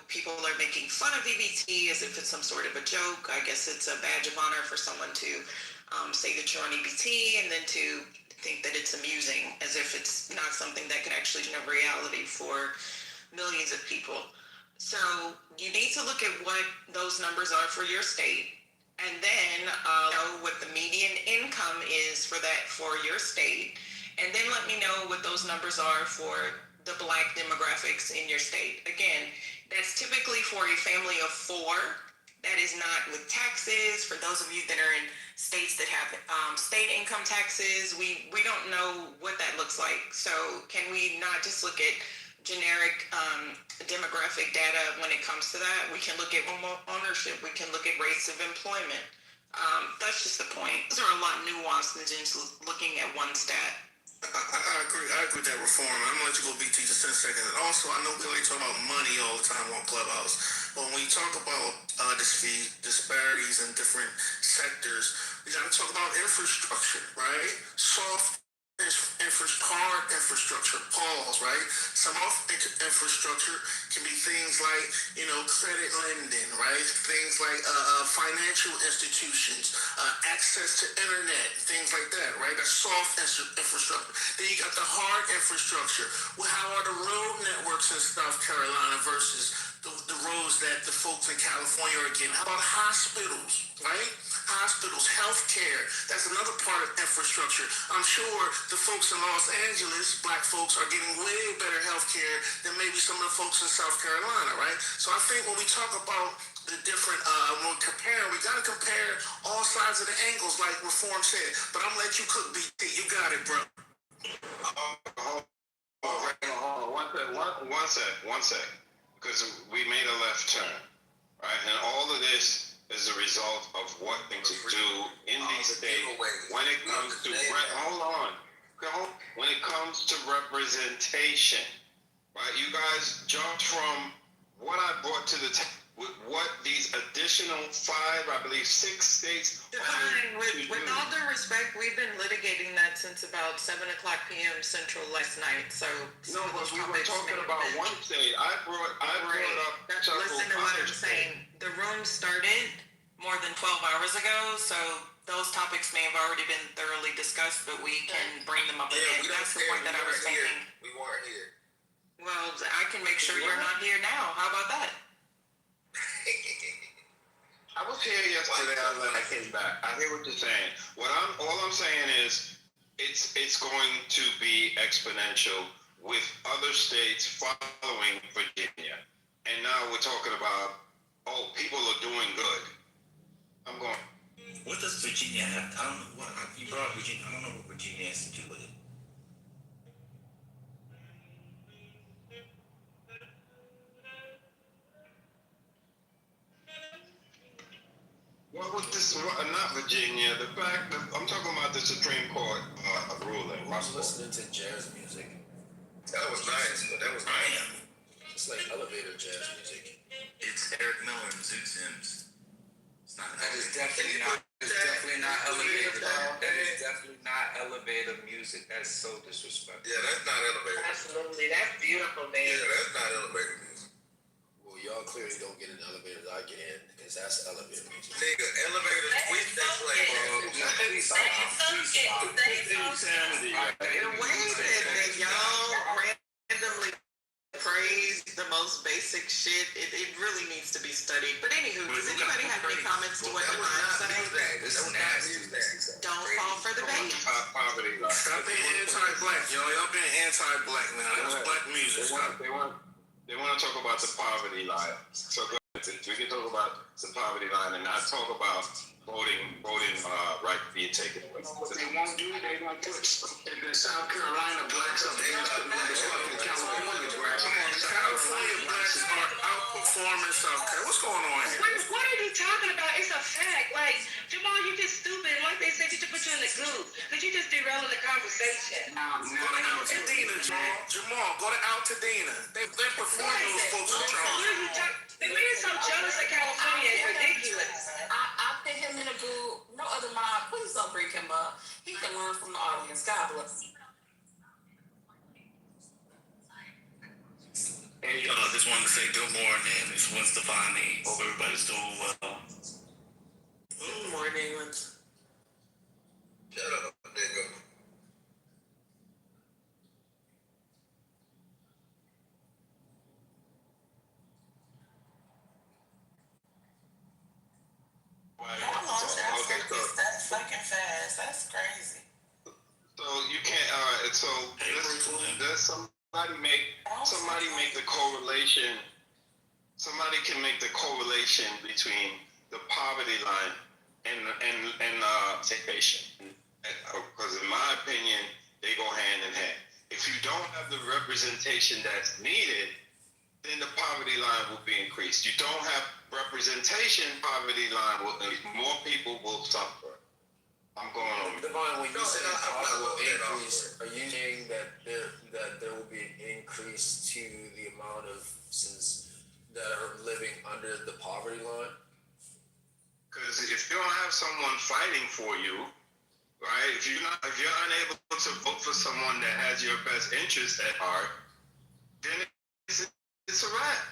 Speaker 5: people are making fun of EBT as if it's some sort of a joke, I guess it's a badge of honor for someone to say that you're on EBT and then to think that it's amusing, as if it's not something that could actually generate reality for millions of people. So you need to look at what those numbers are for your state, and then know what the median income is for your state, and then let me know what those numbers are for the Black demographics in your state. Again, that's typically for a family of four. That is not with taxes. For those of you that are in states that have state income taxes, we don't know what that looks like. So can we not just look at generic demographic data when it comes to that? We can look at home ownership. We can look at rates of employment. That's just the point. Those are a lot nuanced than just looking at one stat.
Speaker 3: I agree. I agree with that reform. I'm gonna let you go, BT, just in a second. And also, I know we only talk about money all the time on Clubhouse, but when we talk about disparities in different sectors, we got to talk about infrastructure, right? Soft hard infrastructure, pause, right? Some infrastructure can be things like, credit lending, right? Things like financial institutions, access to internet, things like that, right? That's soft infrastructure. Then you got the hard infrastructure. Well, how are the road networks in South Carolina versus the roads that the folks in California are getting? How about hospitals, right? Hospitals, healthcare, that's another part of infrastructure. I'm sure the folks in Los Angeles, Black folks, are getting way better healthcare than maybe some of the folks in South Carolina, right? So I think when we talk about the different, when we compare, we got to compare all sides of the angles, like Reform said. But I'm going to let you cook, BT. You got it, bro.
Speaker 4: One sec. Because we made a left turn, right? And all of this is a result of what things do in these states when it comes to when it comes to representation, right? You guys jumped from what I brought to the table with what these additional 6 states.
Speaker 5: Fine. With all due respect, we've been litigating that since about 7 o'clock p.m. Central last night. So
Speaker 4: no, but we were talking about one state. I brought up.
Speaker 5: Listen to what I'm saying. The room started more than 12 hours ago, so those topics may have already been thoroughly discussed, but we can bring them up again. That's the point that I was making.
Speaker 3: We weren't here.
Speaker 5: Well, I can make sure you're not here now. How about that?
Speaker 4: I was here yesterday. I came back. I hear what you're saying. All I'm saying is, it's going to be exponential with other states following Virginia, and now we're talking about people are doing good. I'm going.
Speaker 2: What does Virginia have? I don't know what you brought Virginia. I don't know what Virginia has to do with it.
Speaker 4: What was this? Not Virginia. I'm talking about the Supreme Court ruling.
Speaker 13: I was listening to jazz music.
Speaker 3: That was nice, but that was nice.
Speaker 13: It's like elevator jazz music.
Speaker 2: It's Eric Miller and Zoot Sims. It's That
Speaker 13: is definitely not. It's definitely not elevator. That is definitely not elevator music. That's so disrespectful.
Speaker 3: Yeah, that's not elevator.
Speaker 10: Absolutely, that's beautiful, baby.
Speaker 3: Yeah, that's not elevator music.
Speaker 13: Well, y'all clearly don't get in elevators I get in because that's elevator music.
Speaker 3: Nigga, elevators switch that slave.
Speaker 12: Insanity.
Speaker 10: The way that y'all randomly praise the most basic shit, it really needs to be studied. But anywho, does anybody have any comments to what the vibe say?
Speaker 13: This is nasty.
Speaker 10: Don't fall for the bait.
Speaker 12: Poverty.
Speaker 13: Stop being anti-black, yo. Y'all being anti-black, man. That was black music.
Speaker 12: They want to talk about the poverty line. So go ahead. We can talk about the poverty line and not talk about voting right being taken away.
Speaker 13: They won't do it. They won't do it. In South Carolina, blacks are California blacks are outperforming South Carolina. What's going on here?
Speaker 7: What are you talking about? It's a fact. Like, Jamal, you just stupid. Like they said, you to put you in the goo. But you just derailing the conversation.
Speaker 13: Go to Altadena, Jamal. Go to Altadena. They perform those folks in Charleston.
Speaker 7: They being so jealous of California is ridiculous.
Speaker 6: I put him in a group. No other mob. Please don't bring him up. He can learn from the audience. God bless.
Speaker 2: Hey, just wanted to say good morning. It's Gwen Stefani. Hope everybody's doing well.
Speaker 5: Good morning.
Speaker 3: Shut up, nigga.
Speaker 10: Okay, that's fucking fast. That's crazy.
Speaker 12: So you can't. So does somebody make the correlation? Somebody can make the correlation between the poverty line and taxation. Because in my opinion, they go hand in hand. If you don't have the representation that's needed, then the poverty line will be increased. You don't have representation, poverty line will more people will suffer. I'm going on.
Speaker 13: Devon, when you say poverty will increase, are you saying that there will be an increase to the amount of citizens that are living under the poverty line?
Speaker 12: Because if you don't have someone fighting for you, right? If you're unable to vote for someone that has your best interest at heart, then it's a wrap.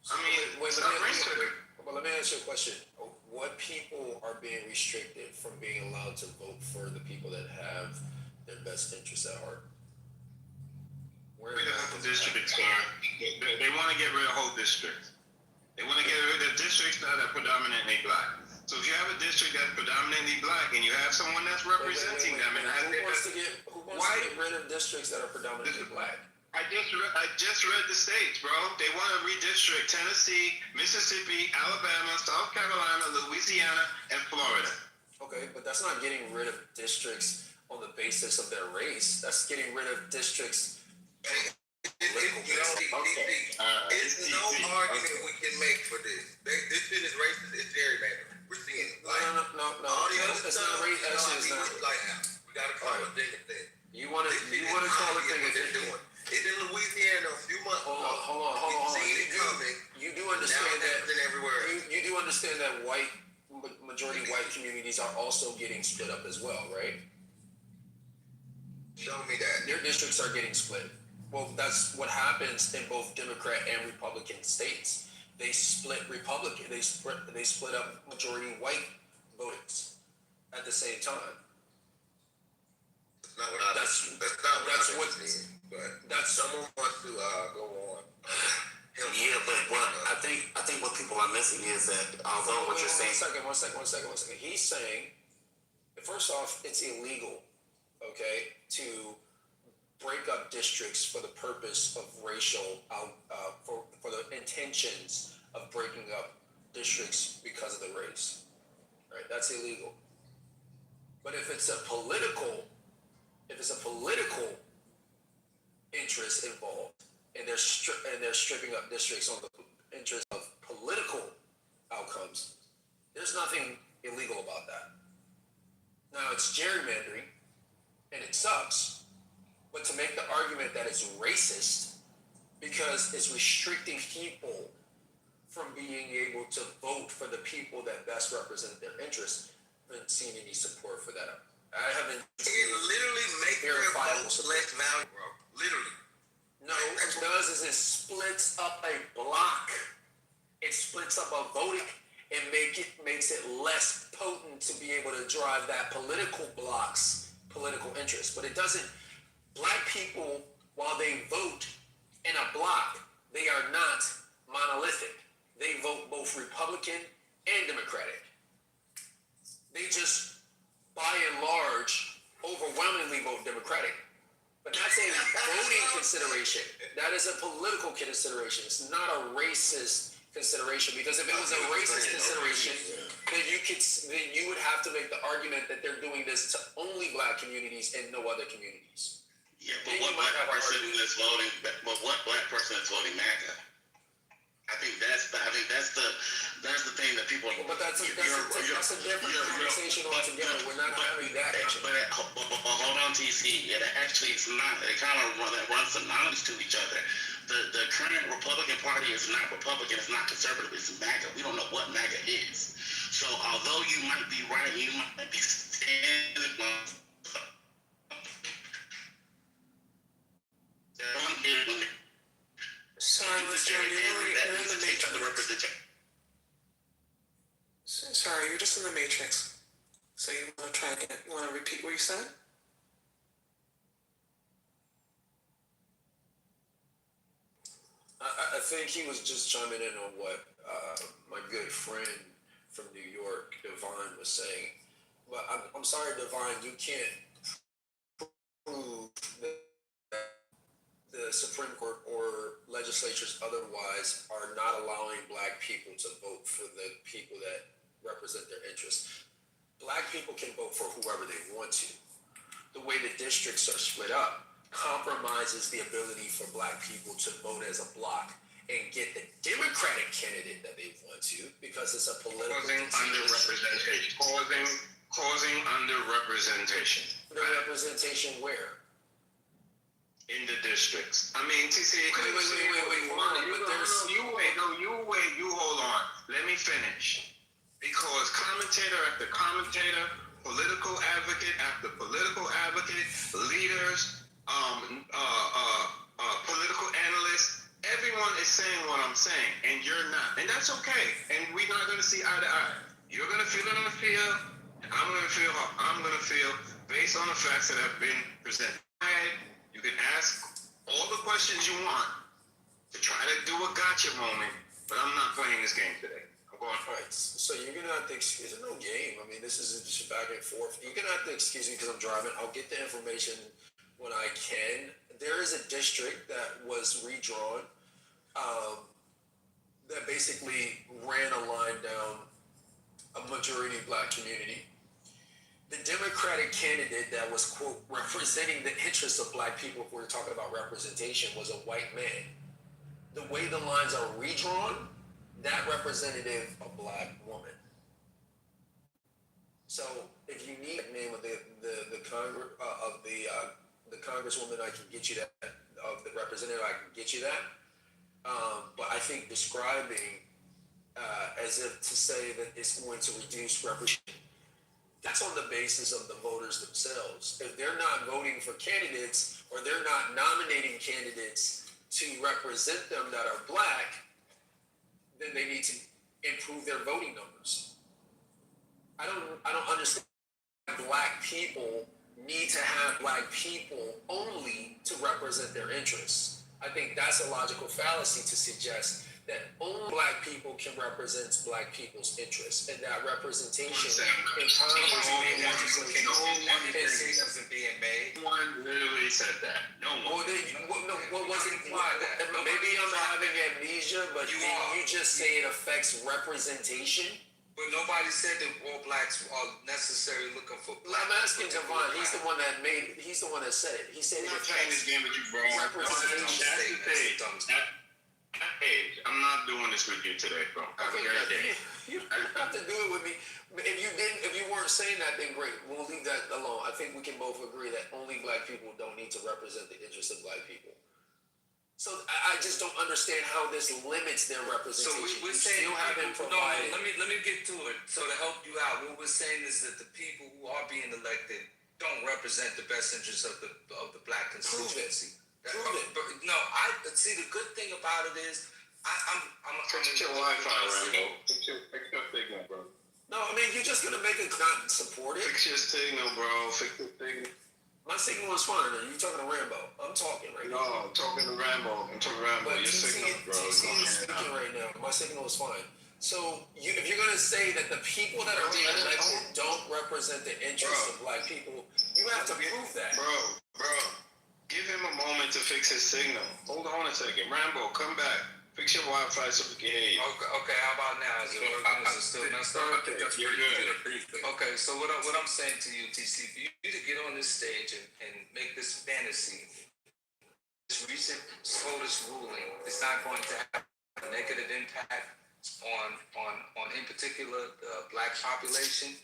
Speaker 12: I mean,
Speaker 13: let me ask you a question. What people are being restricted from being allowed to vote for the people that have their best interests at heart?
Speaker 12: Where the districts are, they want to get rid of whole districts. They want to get rid of districts that are predominantly black. So if you have a district that's predominantly black and you have someone that's representing them, and
Speaker 13: who wants to get rid of districts that are predominantly black?
Speaker 12: I just read the states, bro. They want to redistrict Tennessee, Mississippi, Alabama, South Carolina, Louisiana, and Florida.
Speaker 13: Okay, but that's not getting rid of districts on the basis of their race. That's getting rid of districts.
Speaker 3: It's no argument we can make for this. This shit is racist. It's gerrymandering. We're seeing it.
Speaker 13: No.
Speaker 3: All the other stuff, we gotta call it a thing of thing.
Speaker 13: You want to call it a thing of thing.
Speaker 3: It's in Louisiana a few months ago.
Speaker 13: Hold on. You do understand that
Speaker 3: everywhere.
Speaker 13: You do understand that majority white communities are also getting split up as well, right?
Speaker 3: Show me that.
Speaker 13: Their districts are getting split. Well, that's what happens in both Democrat and Republican states. They split Republican. They split up majority white votings at the same time.
Speaker 3: That's not what But someone wants to go on.
Speaker 2: Yeah, but I think what people are missing is that although what you're saying.
Speaker 13: One second. He's saying, first off, it's illegal, okay, to break up districts for the purpose of racial, for the intentions of breaking up districts because of the race, right? That's illegal. But if it's a political interest involved, and they're stripping up districts on the interest of political outcomes, there's nothing illegal about that. Now, it's gerrymandering, and it sucks. But to make the argument that it's racist because it's restricting people from being able to vote for the people that best represent their interests. I haven't seen any support for that. I haven't.
Speaker 14: It literally makes their votes less valuable, bro. Literally.
Speaker 13: No, what it does is it splits up a block. It splits up a voting and makes it less potent to be able to drive that political block's political interest. But it doesn't. Black people, while they vote in a block, they are not monolithic. They vote both Republican and Democratic. They just, by and large, overwhelmingly vote Democratic. But that's a voting consideration. That is a political consideration. It's not a racist consideration, because if it was a racist consideration, then you would have to make the argument that they're doing this to only black communities and no other communities.
Speaker 3: Yeah, but what black person is voting? But what black person is voting MAGA? I think that's the thing that people.
Speaker 13: But that's a different conversation altogether. We're not having that.
Speaker 3: But hold on, TC. It actually it's not. It kind of runs synonymous to each other. The current Republican Party is not Republican. It's not conservative. It's MAGA. We don't know what MAGA is. So although you might be right, you might be standing on.
Speaker 5: Sorry, Mr. You're in the Matrix. Sorry, you're just in the Matrix. So you want to try again? You want to repeat what you said?
Speaker 13: I think he was just chiming in on what my good friend from New York, Divine, was saying. But I'm sorry, Divine, you can't prove that the Supreme Court or legislatures otherwise are not allowing black people to vote for the people that represent their interests. Black people can vote for whoever they want to. The way the districts are split up compromises the ability for black people to vote as a block and get the Democratic candidate that they want to, because it's a political
Speaker 12: underrepresentation. Causing underrepresentation.
Speaker 13: The representation where?
Speaker 12: In the districts. I mean, TC.
Speaker 13: Wait.
Speaker 12: You hold on. Let me finish. Because commentator after commentator, political advocate after political advocate, leaders, political analysts, everyone is saying what I'm saying, and you're not. And that's okay. And we're not going to see eye to eye. You're going to feel how I feel, and I'm going to feel how I'm going to feel based on the facts that have been presented. You can ask all the questions you want to try to do a gotcha moment, but I'm not playing this game today. I'm going.
Speaker 13: All right, so you're gonna have to excuse. There's no game. I mean, this is just back and forth. You're gonna have to excuse me because I'm driving. I'll get the information when I can. There is a district that was redrawn that basically ran a line down a majority black community. The Democratic candidate that was, quote, representing the interests of black people, if we're talking about representation, was a white man. The way the lines are redrawn, that representative, a black woman. So if you need the name of the congresswoman, I can get you that. Of the representative, I can get you that. But I think describing as if to say that it's going to reduce representation, that's on the basis of the voters themselves. If they're not voting for candidates, or they're not nominating candidates to represent them that are black, then they need to improve their voting numbers. I don't understand why black people need to have black people only to represent their interests. I think that's a logical fallacy to suggest that only black people can represent black people's interess, and that representation in Congress
Speaker 14: isn't being made.
Speaker 12: One literally said that. No one.
Speaker 13: What wasn't implied? Maybe I'm having amnesia, but you just say it affects representation.
Speaker 14: But nobody said that all blacks are necessarily looking for.
Speaker 13: I'm asking Javon. He's the one that said it. He said
Speaker 12: I'm not playing this game with you, bro. I'm not doing this with you today, bro. Have a great day.
Speaker 13: You don't have to do it with me. If you weren't saying that, then great. We'll leave that alone. I think we can both agree that only black people don't need to represent the interests of black people. So I just don't understand how this limits their representation.
Speaker 15: So we're saying
Speaker 13: still haven't provided.
Speaker 15: No, let me get to it. So to help you out, what we're saying is that the people who are being elected don't represent the best interests of the black constituency.
Speaker 13: Prove it.
Speaker 15: But no, I see. The good thing about it is, I'm
Speaker 12: Fix your Wi-Fi, Rambo. Fix your signal, bro.
Speaker 13: No, I mean you're just gonna make it not support it.
Speaker 12: Fix your signal, bro. Fix your signal.
Speaker 13: My signal is fine. Are you talking to Rambo? I'm talking right now.
Speaker 12: No, I'm talking to Rambo.
Speaker 13: But
Speaker 12: Your signal, bro.
Speaker 13: TC is speaking right now. My signal is fine. So if you're gonna say that the people that are being elected don't represent the interests of black people, you have to prove that.
Speaker 12: Bro, give him a moment to fix his signal. Hold on a second. Rambo, come back. Fix your Wi-Fi so we can hear you.
Speaker 15: Okay, how about now? Is it working? Is it still messed up?
Speaker 12: You're good.
Speaker 15: Okay, so what I'm saying to you, TC, for you to get on this stage and make this fantasy, this recent SCOTUS ruling is not going to have a negative impact on in particular the black population.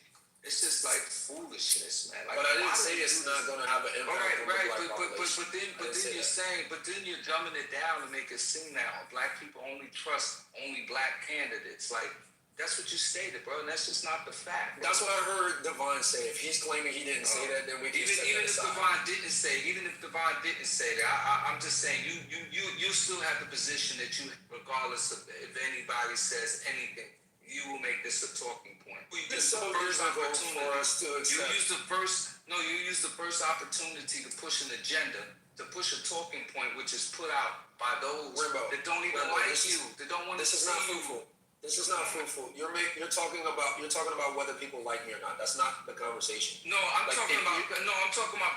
Speaker 15: It's just like foolishness, man. Like,
Speaker 13: but I didn't say it's not going to have an impact on the black population.
Speaker 15: But then you're saying, but then you're dumbing it down to make it seem now black people only trust only black candidates. Like, that's what you stated, bro, and that's just not the fact.
Speaker 13: That's what I heard Devon say. If he's claiming he didn't say that, then we can
Speaker 15: even if Devon didn't say that, I'm just saying you still have the position that you, regardless of if anybody says anything, you will make this a talking point.
Speaker 13: This so years ago for us to accept.
Speaker 15: You use the first opportunity to push an agenda, to push a talking point, which is put out by those that don't even like you, that don't want to see you.
Speaker 13: This is not fruitful. This is not fruitful. You're talking about whether people like me or not. That's not the conversation.
Speaker 15: No, I'm talking about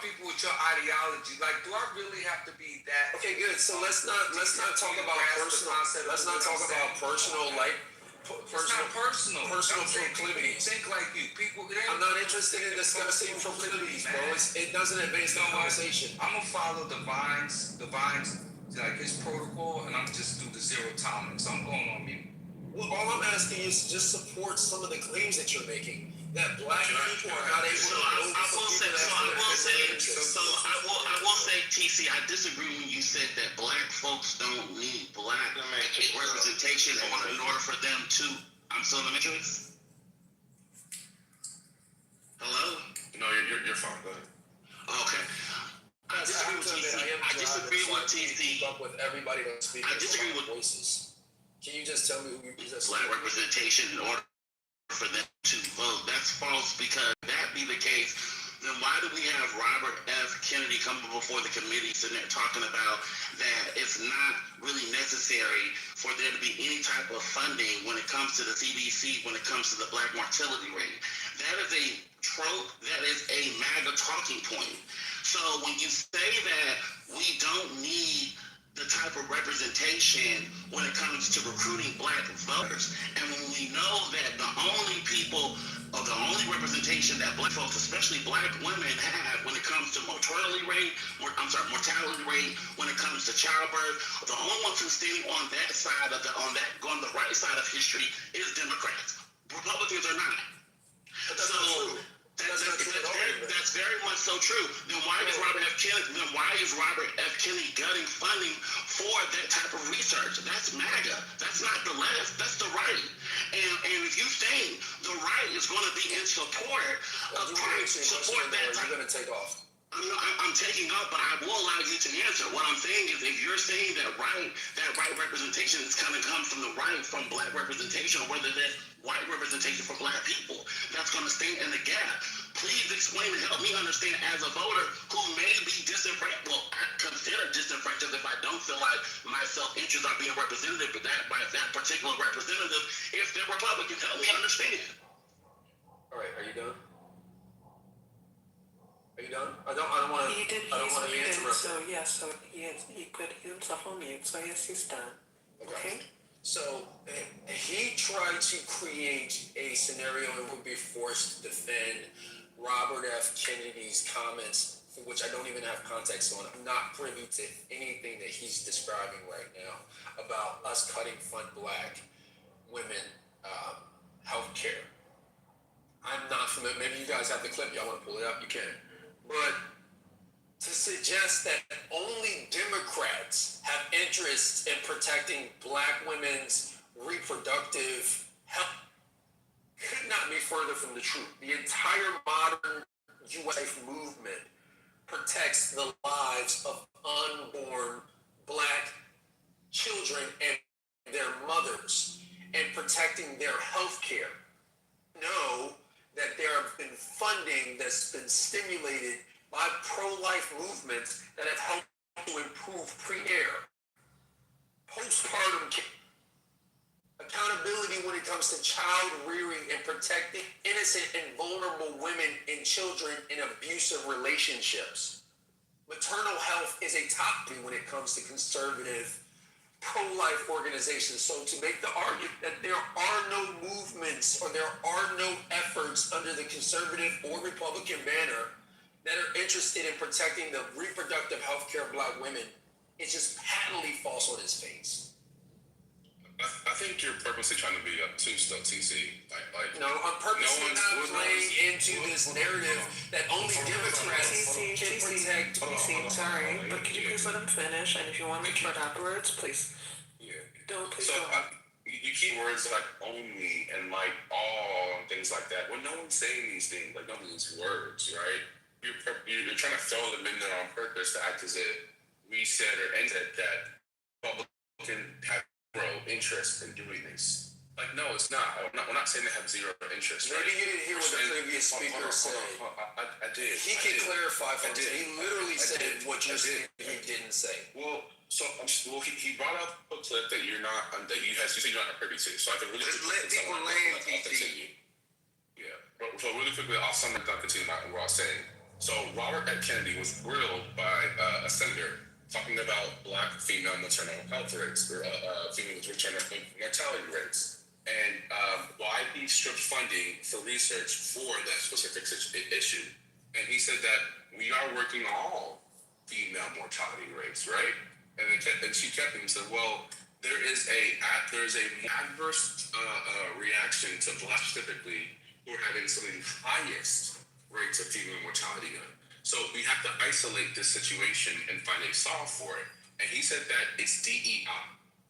Speaker 15: people with your ideology. Like, do I really have to be that?
Speaker 13: Okay, good. So let's not talk about personal. Let's not talk about personal personal proclivities.
Speaker 15: Think like you. People.
Speaker 13: I'm not interested in discussing proclivities, bro. It doesn't advance the conversation.
Speaker 15: I'm gonna follow the vines, like his protocol, and I'm just do the zero tolerance. I'm going on mute.
Speaker 13: Well, all I'm asking is to just support some of the claims that you're making. That black people are not able to vote.
Speaker 1: I will say, TC, I disagree when you said that black folks don't need black representation in order for them to. I'm still in the matrix. Hello?
Speaker 2: No, you're fine. Go ahead.
Speaker 1: Okay. I disagree with TC.
Speaker 13: Keep up with everybody that's speaking.
Speaker 1: I disagree with
Speaker 13: voices. Can you just tell me who you
Speaker 1: black representation in order for them to vote? That's false, because if that be the case, then why do we have Robert F. Kennedy coming before the committee sitting there talking about that it's not really necessary for there to be any type of funding when it comes to the CDC, when it comes to the black mortality rate? That is a trope, that is a MAGA talking point. So when you say that we don't need the type of representation when it comes to recruiting black voters, and when we know that the only representation that black folks, especially black women, have when it comes to mortality rate, when it comes to childbirth, the only ones who's standing on that side of on the right side of history is Democrats. Republicans are not.
Speaker 13: But that's not true.
Speaker 1: That's very much so true. Then why is Robert F. Kennedy gutting funding for that type of research? That's MAGA. That's not the left. That's the right. And if you think the right is going to be in support of trying to support that,
Speaker 13: you're going to take off.
Speaker 1: I'm taking up, but I will allow you to answer. What I'm saying is, if you're saying that right representation is going to come from the right, from black representation, or whether that's white representation for black people, that's going to stand in the gap. Please explain and help me understand, as a voter who may be disenfranchised, well, I consider disenfranchised if I don't feel like my self-interests are being represented by that particular representative. If they're Republicans, help me understand.
Speaker 13: All right, are you done? Are you done? I don't want to. I don't want to interrupt.
Speaker 5: So yes, so yes, he was on mute. So yes, he's done. Okay.
Speaker 13: So he tried to create a scenario and would be forced to defend Robert F. Kennedy's comments, for which I don't even have context on. I'm not privy to anything that he's describing right now about us cutting fund black women health care. I'm not familiar. Maybe you guys have the clip. Y'all want to pull it up? You can. But to suggest that only Democrats have interests in protecting black women's reproductive health could not be further from the truth. The entire modern U.S. movement protects the lives of unborn black children and their mothers and protecting their health care. Know that there have been funding that's been stimulated by pro-life movements that have helped to improve pre-care, postpartum care, accountability when it comes to child rearing and protecting innocent and vulnerable women and children in abusive relationships. Maternal health is a topic when it comes to conservative pro-life organizations. So to make the argument that there are no movements or there are no efforts under the conservative or Republican banner that are interested in protecting the reproductive health care of black women is just patently false on its face.
Speaker 16: I think you're purposely trying to be obtuse though, TC.
Speaker 13: No, I'm purposely not playing into this narrative that only Democrats can protect.
Speaker 5: Sorry, but can you please let him finish? And if you want me to start afterwards, please.
Speaker 16: Yeah.
Speaker 5: Please
Speaker 16: So
Speaker 5: go on.
Speaker 16: you keep words like only and like all and things like that. When no one's saying these things, like no one uses words, right? You're trying to throw them in there on purpose to act as if we said or ended that Republican have zero interest in doing this. Like, no, it's not. We're not saying they have zero interest.
Speaker 13: Maybe
Speaker 16: right?
Speaker 13: you didn't hear what the previous speaker said.
Speaker 16: I did.
Speaker 13: He can clarify for me. He literally said what you said he didn't say.
Speaker 16: Well, so he brought up a clip that you're not that you said you're not privy to. So I can really
Speaker 14: just let people land,
Speaker 16: continue. Yeah. So really quickly, I'll sum it up. Continue what I was saying. So Robert F. Kennedy was grilled by a senator talking about black female maternal health rates or female maternal mortality rates, and why he stripped funding for research for that specific issue. And he said that we are working on all female mortality rates, right? And she kept him and said, well, there is a adverse reaction to black specifically who are having some of the highest rates of female mortality. So we have to isolate this situation and find a solve for it. And he said that it's DEI.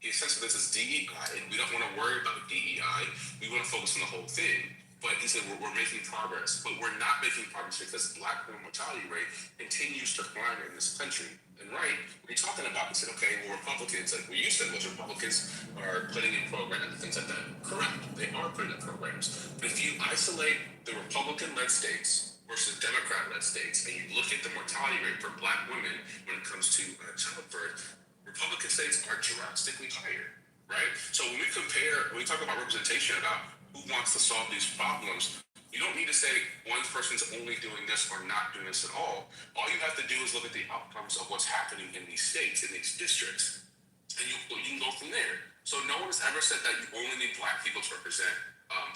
Speaker 16: He said this is DEI, and we don't want to worry about DEI. We want to focus on the whole thing. But he said we're making progress, but we're not making progress because black women mortality rate continues to climb in this country. And right, when you're talking about, he said, okay, well, Republicans, like what you said was Republicans are putting in programs and things like that. Correct, they are putting in programs. But if you isolate the Republican-led states versus Democrat-led states, and you look at the mortality rate for black women when it comes to childbirth, Republican states are drastically higher, right? So when we talk about representation, about who wants to solve these problems, you don't need to say one person's only doing this or not doing this at all. All you have to do is look at the outcomes of what's happening in these states, in these districts, and you can go from there. So no one has ever said that you only need black people to represent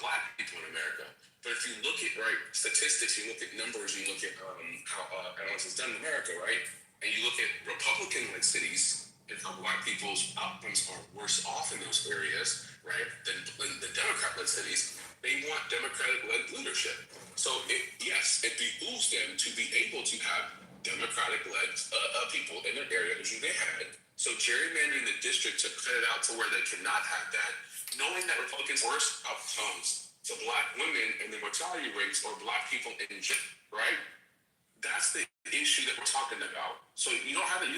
Speaker 16: black people in America. But if you look at statistics, you look at numbers, you look at how analysis is done in America, right? And you look at Republican-led cities and how black people's outcomes are worse off in those areas, right, than the Democrat-led cities. They want Democratic-led leadership. So yes, it behooves them to be able to have Democratic-led people in their area, which they had. So gerrymandering the district to cut it out to where they cannot have that, knowing that Republicans' worst outcomes to black women and the mortality rates or black people in general, right? That's the issue that we're talking about. So you don't have to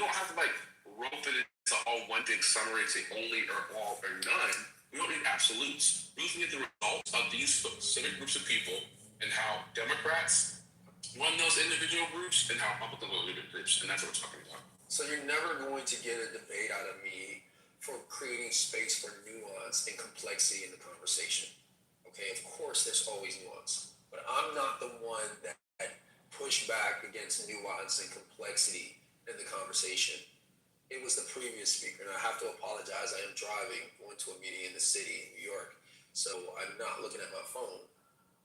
Speaker 16: rope it into all one big summary and say only or all or none. We don't need absolutes. We're looking at the results of these specific groups of people and how Democrats won those individual groups and how Republicans won individual groups, and that's what we're talking about.
Speaker 13: So you're never going to get a debate out of me for creating space for nuance and complexity in the conversation. Okay, of course there's always nuance, but I'm not the one that pushed back against nuance and complexity in the conversation. It was the previous speaker, and I have to apologize. I am driving, going to a meeting in the city, New York, so I'm not looking at my phone.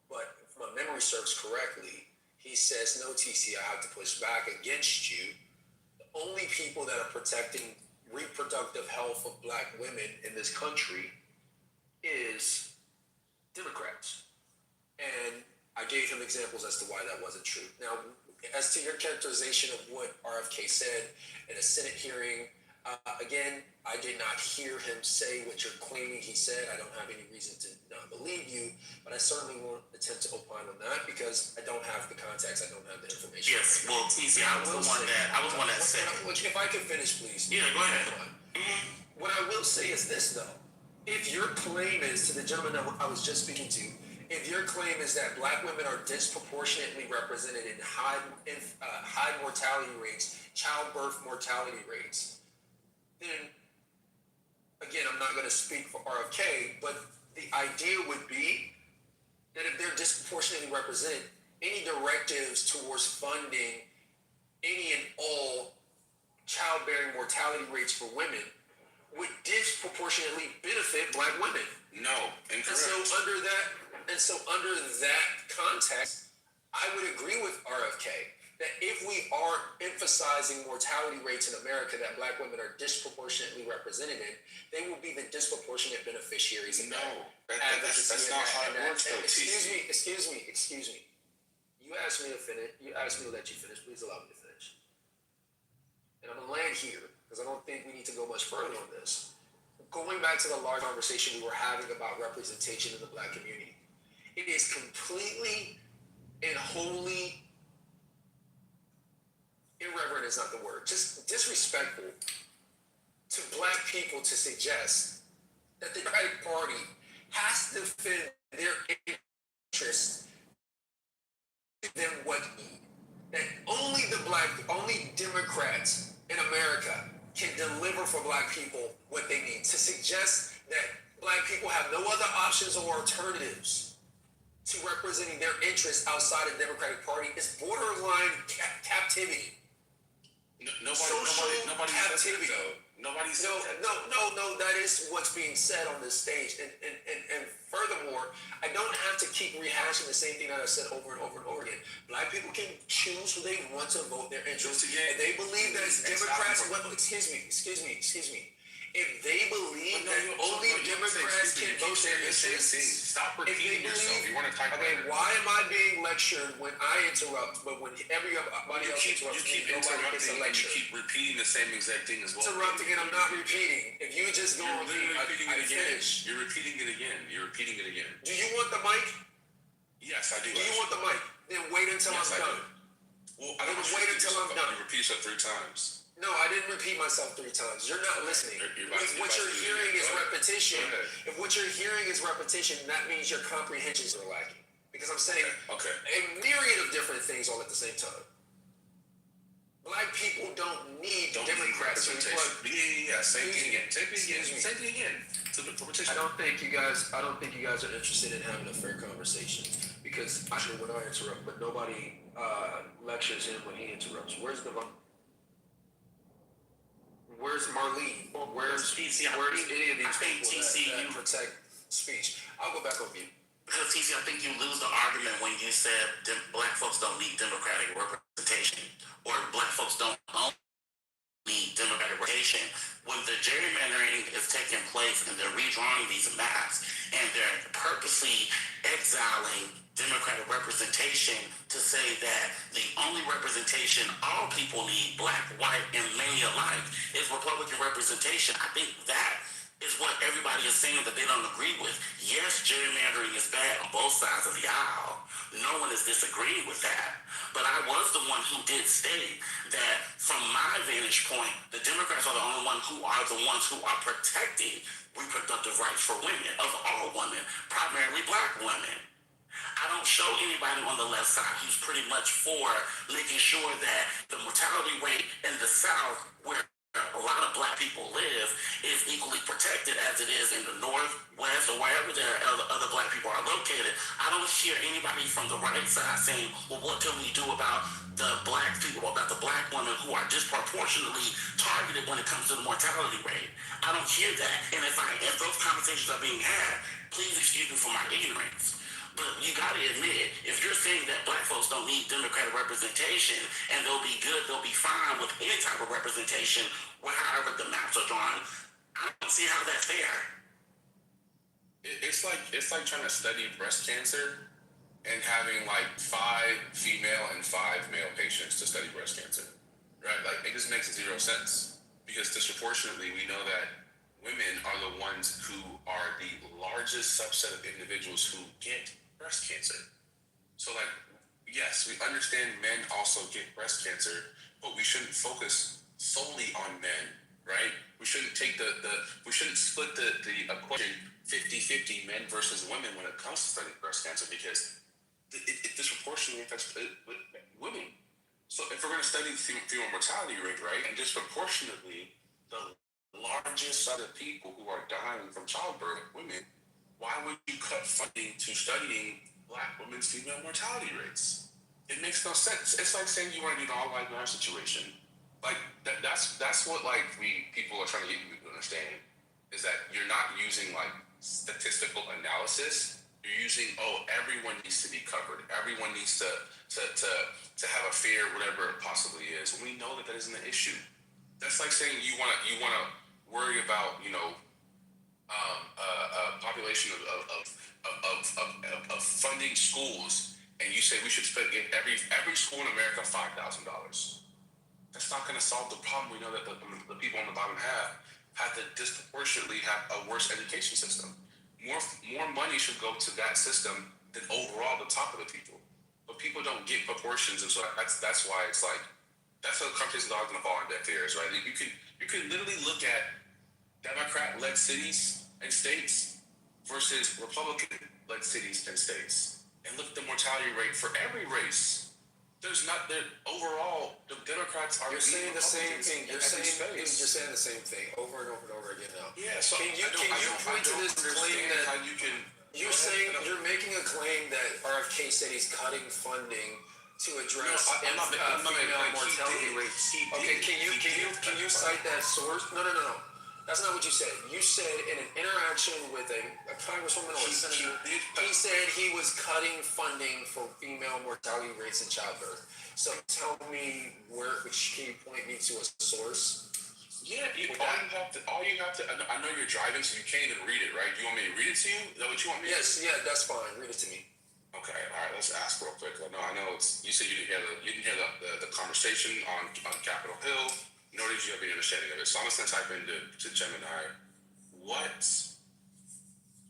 Speaker 13: But if my memory serves correctly, he says, no, TC, I have to push back against you. The only people that are protecting reproductive health of black women in this country is Democrats. And I gave him examples as to why that wasn't true. Now, as to your characterization of what RFK said in a Senate hearing, again, I did not hear him say what you're claiming he said. I don't have any reason to not believe you, but I certainly won't attempt to opine on that because I don't have the context. I don't have the information.
Speaker 2: Yes, well, TC, I was the one that said.
Speaker 13: If I could finish, please.
Speaker 2: Yeah, go ahead.
Speaker 13: What I will say is this, though. If your claim is, to the gentleman that I was just speaking to, if your claim is that black women are disproportionately represented in high mortality rates, childbirth mortality rates, then, again, I'm not going to speak for RFK, but the idea would be that if they're disproportionately represented, any directives towards funding any and all childbearing mortality rates for women would disproportionately benefit black women.
Speaker 2: No, incorrect.
Speaker 13: And so under that context, I would agree with RFK that if we are emphasizing mortality rates in America that black women are disproportionately represented in, they will be the disproportionate beneficiaries of
Speaker 16: that's not how it works, though,
Speaker 13: Excuse me. You asked me to finish. You asked me to let you finish. Please allow me to finish. And I'm going to land here because I don't think we need to go much further on this. Going back to the large conversation we were having about representation in the black community, it is completely and wholly irreverent is not the word, just disrespectful to black people to suggest that the Democratic Party has to defend their interests than what that only Democrats in America can deliver for black people what they need. To suggest that black people have no other options or alternatives to representing their interests outside of the Democratic Party is borderline captivity.
Speaker 16: Nobody captivity.
Speaker 13: Said that, Nobody said that. No, that is what's being said on this stage. And furthermore, I don't have to keep rehashing the same thing that I've said over and over and over again. Black people can choose who they want to vote their interests. And they believe that Democrats, excuse me. If they believe that only Democrats can vote their interests,
Speaker 16: stop repeating yourself. You want to type.
Speaker 13: Okay, why am I being lectured when I interrupt, but when everybody else interrupts,
Speaker 16: you keep interrupting and you keep repeating the same exact thing as well.
Speaker 13: Interrupting and I'm not repeating. If you just go on mute, I finish.
Speaker 16: You're repeating it again.
Speaker 13: Do you want the mic?
Speaker 16: Yes, I do.
Speaker 13: Do you want the mic? Then wait until I'm done.
Speaker 16: Well, I don't
Speaker 13: wait until I'm done.
Speaker 16: You repeat yourself 3 times.
Speaker 13: No, I didn't repeat myself 3 times. You're not listening. What you're hearing is repetition. If what you're hearing is repetition, that means your comprehensions are lacking. Because I'm saying a myriad of different things all at the same time. Black people don't need Democrats to
Speaker 16: Same thing again.
Speaker 13: I don't think you guys are interested in having a fair conversation. Because I know when I interrupt, but nobody lectures him when he interrupts. Where's Marlene? Where's any of these people that protect speech? I'll go back on mute.
Speaker 2: Because TC, I think you lose the argument when you said black folks don't need Democratic representation, or black folks don't need Democratic representation. When the gerrymandering is taking place and they're redrawing these maps and they're purposely exiling Democratic representation to say that the only representation all people need, black, white, and many alike, is Republican representation. I think that is what everybody is saying that they don't agree with. Yes, gerrymandering is bad on both sides of the aisle. No one is disagreeing with that. But I was the one who did state that from my vantage point, the Democrats are the only ones who are protecting reproductive rights for women, of all women, primarily black women. I don't show anybody on the left side who's pretty much for making sure that the mortality rate in the South, where a lot of black people live, is equally protected as it is in the North, West, or wherever there are other black people are located. I don't hear anybody from the right side saying, well, what can we do about the black people, about the black women who are disproportionately targeted when it comes to the mortality rate. I don't hear that. And if those conversations are being had, please excuse me for my ignorance. But you got to admit, if you're saying that black folks don't need Democratic representation and they'll be good, they'll be fine with any type of representation, however the maps are drawn, I don't see how that's fair.
Speaker 16: It's like trying to study breast cancer and having like 5 female and 5 male patients to study breast cancer, right? Like it just makes zero sense because disproportionately we know that women are the ones who are the largest subset of individuals who get breast cancer. So like, yes, we understand men also get breast cancer, but we shouldn't focus solely on men, right? We shouldn't take we shouldn't split the equation 50-50 men versus women when it comes to studying breast cancer because it disproportionately affects women. So if we're going to study the female mortality rate, right, and disproportionately the largest set of people who are dying from childbirth, women, why would you cut funding to studying Black women's female mortality rates? It makes no sense. It's like saying you want to do the all life matter situation. Like that's what like people are trying to get you to understand is that you're not using like statistical analysis. You're using everyone needs to be covered. Everyone needs to have a fair whatever it possibly is. And we know that isn't an issue. That's like saying you want to worry about population of funding schools, and you say we should give every school in America $5,000. That's not going to solve the problem. We know that the people on the bottom have to disproportionately have a worse education system. More money should go to that system than overall the top of the people. But people don't get proportions, and so that's why it's like that's how the conversation is going to fall on deaf ears, right? You can literally look at Democrat-led cities and states versus Republican-led cities and states, and look at the mortality rate for every race. There's not that overall. The Democrats are.
Speaker 13: You're saying the same thing. You're saying the same thing over and over and over again now.
Speaker 16: Yeah. So
Speaker 13: can you point to this claim that
Speaker 16: how you can?
Speaker 13: You're saying you're making a claim that RFK said he's cutting funding to address female mortality rates. Okay. Can you cite that source? No. That's not what you said. You said in an interaction with a congresswoman or a senator, he said he was cutting funding for female mortality rates in childbirth. So tell me can you point me to a source?
Speaker 16: Yeah, all you have to, I know you're driving, so you can't even read it, right? Do you want me to read it to you? Is that what you want me to do?
Speaker 13: Yes, yeah, that's fine. Read it to me.
Speaker 16: Okay, all right, let's ask real quick. I know you said you didn't hear the conversation on Capitol Hill. Nor did you have any understanding of it. So I'm just going to type into Gemini, what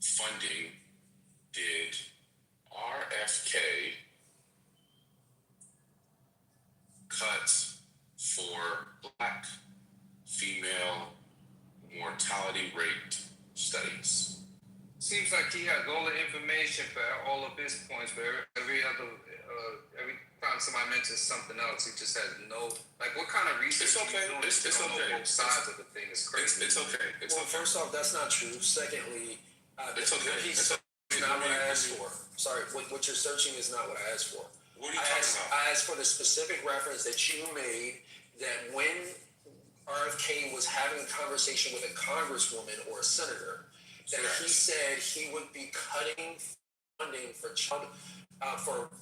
Speaker 16: funding did RFK cut for Black female mortality rate studies?
Speaker 15: Seems like he has all the information for all of his points, but every time somebody mentions something else, he just has no. Like, what kind of research?
Speaker 16: It's okay. It's okay.
Speaker 15: Both sides of the thing is crazy.
Speaker 16: It's okay.
Speaker 13: First off, that's not true. Secondly,
Speaker 16: it's okay.
Speaker 13: It's not what I asked for. Sorry, what you're searching is not what I asked for.
Speaker 16: What are you talking about?
Speaker 13: I asked for the specific reference that you made that when RFK was having a conversation with a congresswoman or a senator, that he said he would be cutting funding for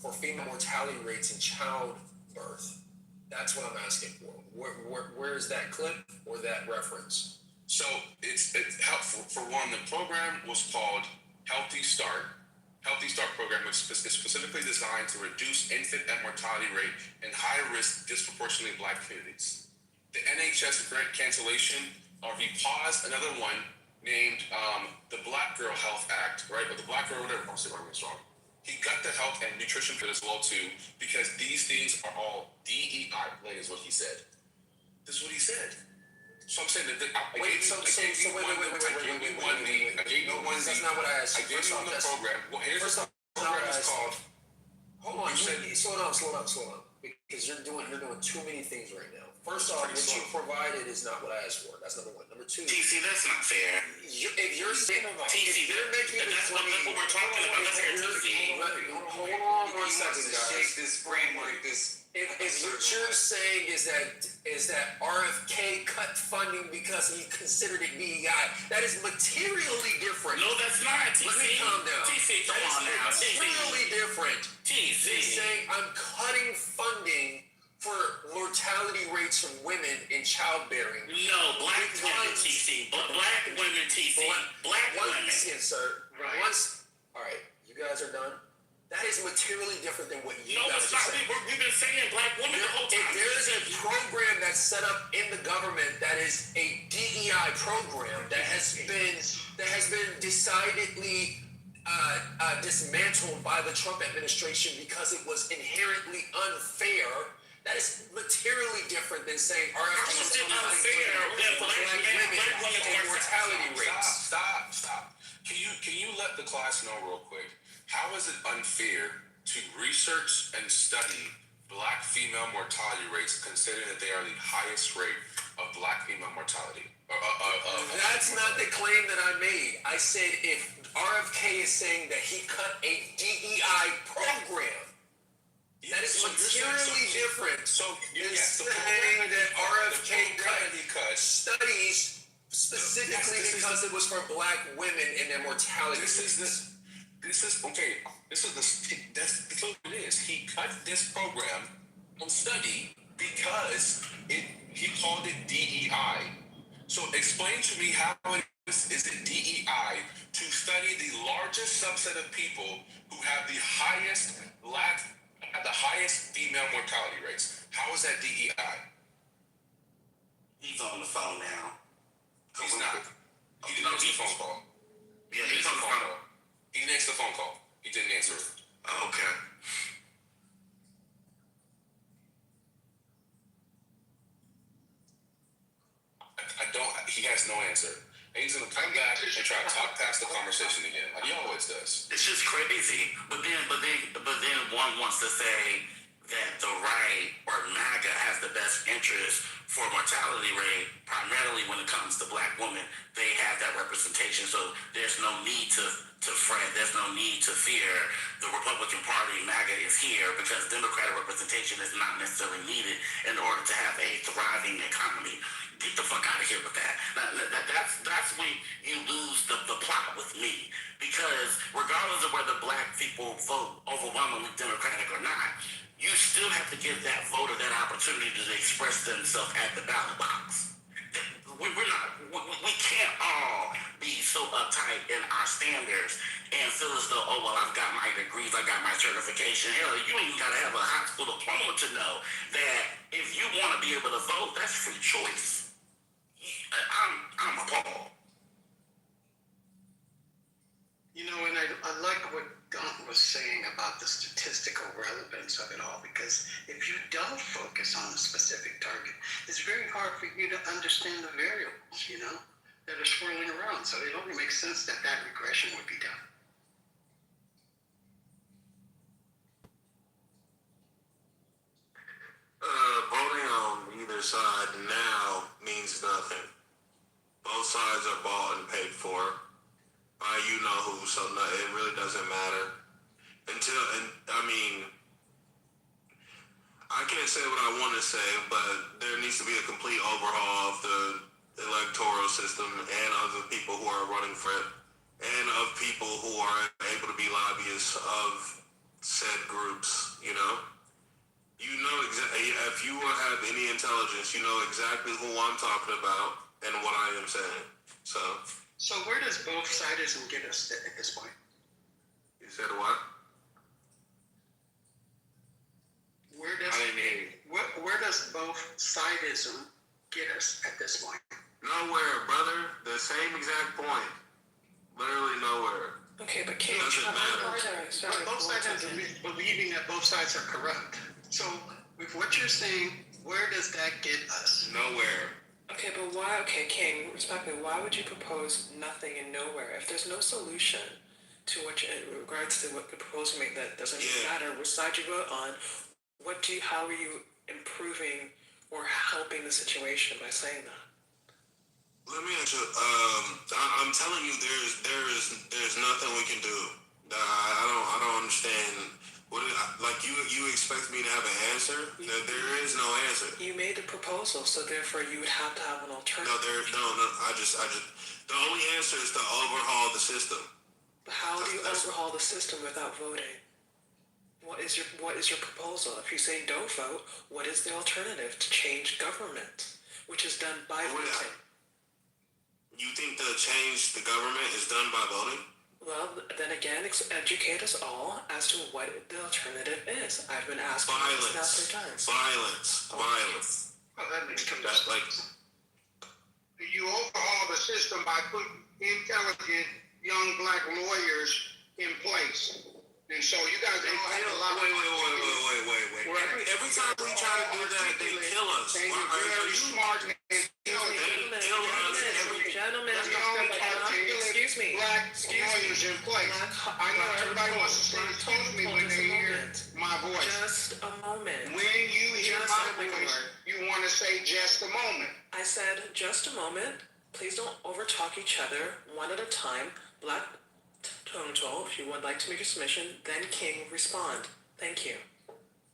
Speaker 13: for female mortality rates in childbirth. That's what I'm asking for. Where is that clip or that reference?
Speaker 16: So it's helpful. For one, the program was called Healthy Start. Healthy Start program, which is specifically designed to reduce infant mortality rate in high-risk, disproportionately Black communities. The NHS grant cancellation, or he paused another one named the Black Girl Health Act, right? Or the Black Girl, whatever. I'm saying it's wrong. He got the health and nutrition fit as well too, because these things are all DEI related, is what he said. This is what he said. So I'm saying that I gave you one.
Speaker 13: That's not what I asked.
Speaker 16: I gave you the program. Well, here's the program is called.
Speaker 13: Hold on. Slow down. Because you're doing too many things right now. First off, what you provided is not what I asked for. That's number one. Number two.
Speaker 2: TC, that's not fair.
Speaker 13: If you're saying
Speaker 2: TC, that's what we're talking about. That's
Speaker 13: hold on 1 second, guys.
Speaker 15: Shake this framework.
Speaker 13: If what you're saying is that RFK cut funding because he considered it DEI, that is materially different.
Speaker 2: No, that's not. TC.
Speaker 13: Let me calm down.
Speaker 2: TC, come on now.
Speaker 13: Materially different.
Speaker 2: TC.
Speaker 13: He's saying I'm cutting funding for mortality rates from women in childbearing.
Speaker 2: No, Black women, TC. Black women, TC. Black women.
Speaker 13: Yes, sir.
Speaker 2: Right.
Speaker 13: All right, you guys are done. That is materially different than what you
Speaker 2: No,
Speaker 13: guys
Speaker 2: it's not.
Speaker 13: are saying.
Speaker 2: We've been saying black women the whole time.
Speaker 13: If there is a program that's set up in the government that is a DEI program that has been decidedly dismantled by the Trump administration because it was inherently unfair, that is materially different than saying RFK is unfair for black women and mortality rates.
Speaker 16: Stop. Can you let the class know real quick? How is it unfair to research and study black female mortality rates, considering that they are the highest rate of black female mortality?
Speaker 13: That's not the claim that I made. I said if RFK is saying that he cut a DEI program, that is materially different.
Speaker 16: So
Speaker 13: than
Speaker 16: yes,
Speaker 13: saying that RFK cut studies specifically because it was for black women and their mortality.
Speaker 16: This is okay. That's what it is. He cut this program on study because he called it DEI. So explain to me how is it DEI to study the largest subset of people who have the highest female mortality rates? How is that DEI?
Speaker 2: He's on the phone now.
Speaker 16: He's not. He didn't answer the phone call.
Speaker 2: Yeah, he's on the phone call.
Speaker 16: He didn't answer the phone call. He didn't answer it.
Speaker 2: Okay.
Speaker 16: He has no answer. And he's gonna come back and try to talk past the conversation again, like he always does.
Speaker 2: It's just crazy. But then one wants to say that the right or MAGA has the best interest for mortality rate, primarily when it comes to black women. They have that representation, so there's no need to fret. There's no need to fear. The Republican Party, MAGA, is here because Democratic representation is not necessarily needed in order to have a thriving economy. Get the fuck out of here with that. That's when you lose the plot with me. Because regardless of whether black people vote overwhelmingly Democratic or not, you still have to give that voter that opportunity to express themselves at the ballot box. We can't all be so uptight in our standards and feel as though, oh, well, I've got my degrees, I got my certification. Hell, you ain't got to have a high school diploma to know that if you want to be able to vote, that's free choice. I'm appalled.
Speaker 9: You know, and I like what Don was saying about the statistical relevance of it all, because if you don't focus on a specific target, it's very hard for you to understand the variables, you know, that are swirling around. So it only makes sense that regression would be done.
Speaker 17: Voting on either side now means nothing. Both sides are bought and paid for by you know who, so no, it really doesn't matter. I can't say what I want to say, but there needs to be a complete overhaul of the electoral system and of the people who are running for it, and of people who are able to be lobbyists of said groups, you know? You know exactly, if you have any intelligence, you know exactly who I'm talking about and what I am saying. So
Speaker 9: where does both sidism get us at this point?
Speaker 17: You said what?
Speaker 9: Where does both sidism get us at this point?
Speaker 17: Nowhere, brother. The same exact point. Literally nowhere.
Speaker 5: Okay, but Kate,
Speaker 17: doesn't matter.
Speaker 9: Both sides are believing that both sides are corrupt. So with what you're saying, where does that get us?
Speaker 17: Nowhere.
Speaker 5: Okay, but why? Okay, King, respectfully, why would you propose nothing and nowhere if there's no solution to what you, in regards to what the proposal made? That doesn't matter which side you vote on. How are you improving or helping the situation by saying that?
Speaker 17: Let me ask you. I'm telling you, there's nothing we can do. I don't understand. You expect me to have an answer? There is no answer.
Speaker 5: You made the proposal, so therefore you would have to have an alternative.
Speaker 17: No. I just. The only answer is to overhaul the system.
Speaker 5: But how do you overhaul the system without voting? What is your proposal? If you say don't vote, what is the alternative to change government, which is done by voting?
Speaker 17: You think to change the government is done by voting?
Speaker 5: Well, then again, educate us all as to what the alternative is. I've been asking this now 3 times.
Speaker 17: Violence.
Speaker 9: Well, that makes sense.
Speaker 17: That's like
Speaker 9: You overhaul the system by putting intelligent young black lawyers in place. And so you guys don't have a lot.
Speaker 17: Wait. Every time we try to do that, they kill us.
Speaker 9: And you're very smart and intelligent.
Speaker 5: Gentlemen,
Speaker 9: Excuse me. Black lawyers in place. I know everybody wants to say excuse me when they hear my voice.
Speaker 5: Just a moment.
Speaker 9: When you hear my voice, you want to say just a moment.
Speaker 5: I said just a moment. Please don't overtalk each other, one at a time. Black Tonto, if you would like to make a submission, then King respond. Thank you.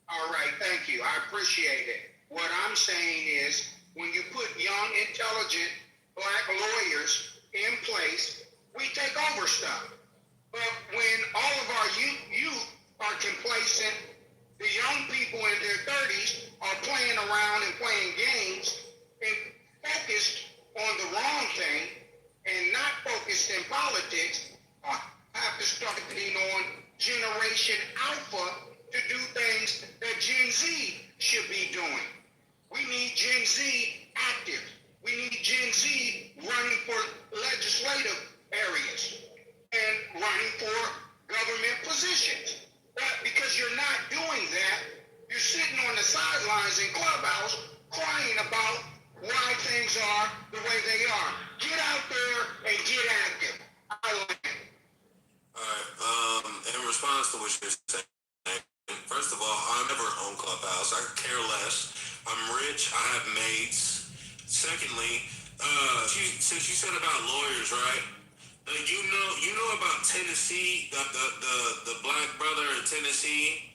Speaker 9: All right, thank you. I appreciate it. What I'm saying is, when you put young, intelligent black lawyers in place, we take over stuff. But when all of our youth are complacent, the young people in their 30s are playing around and playing games and focused on the wrong thing and not focused in politics, I have to start depending on Generation Alpha to do things that Gen Z should be doing. We need Gen Z active. We need Gen Z running for legislative areas and running for government positions. But because you're not doing that, you're sitting on the sidelines in Clubhouse crying about why things are the way they are. Get out there and get active. I like it.
Speaker 17: All right. In response to what you're saying, first of all, I'm never on Clubhouse. I could care less. I'm rich. I have maids. Secondly, since you said about lawyers, right? You know about Tennessee, the black brother in Tennessee,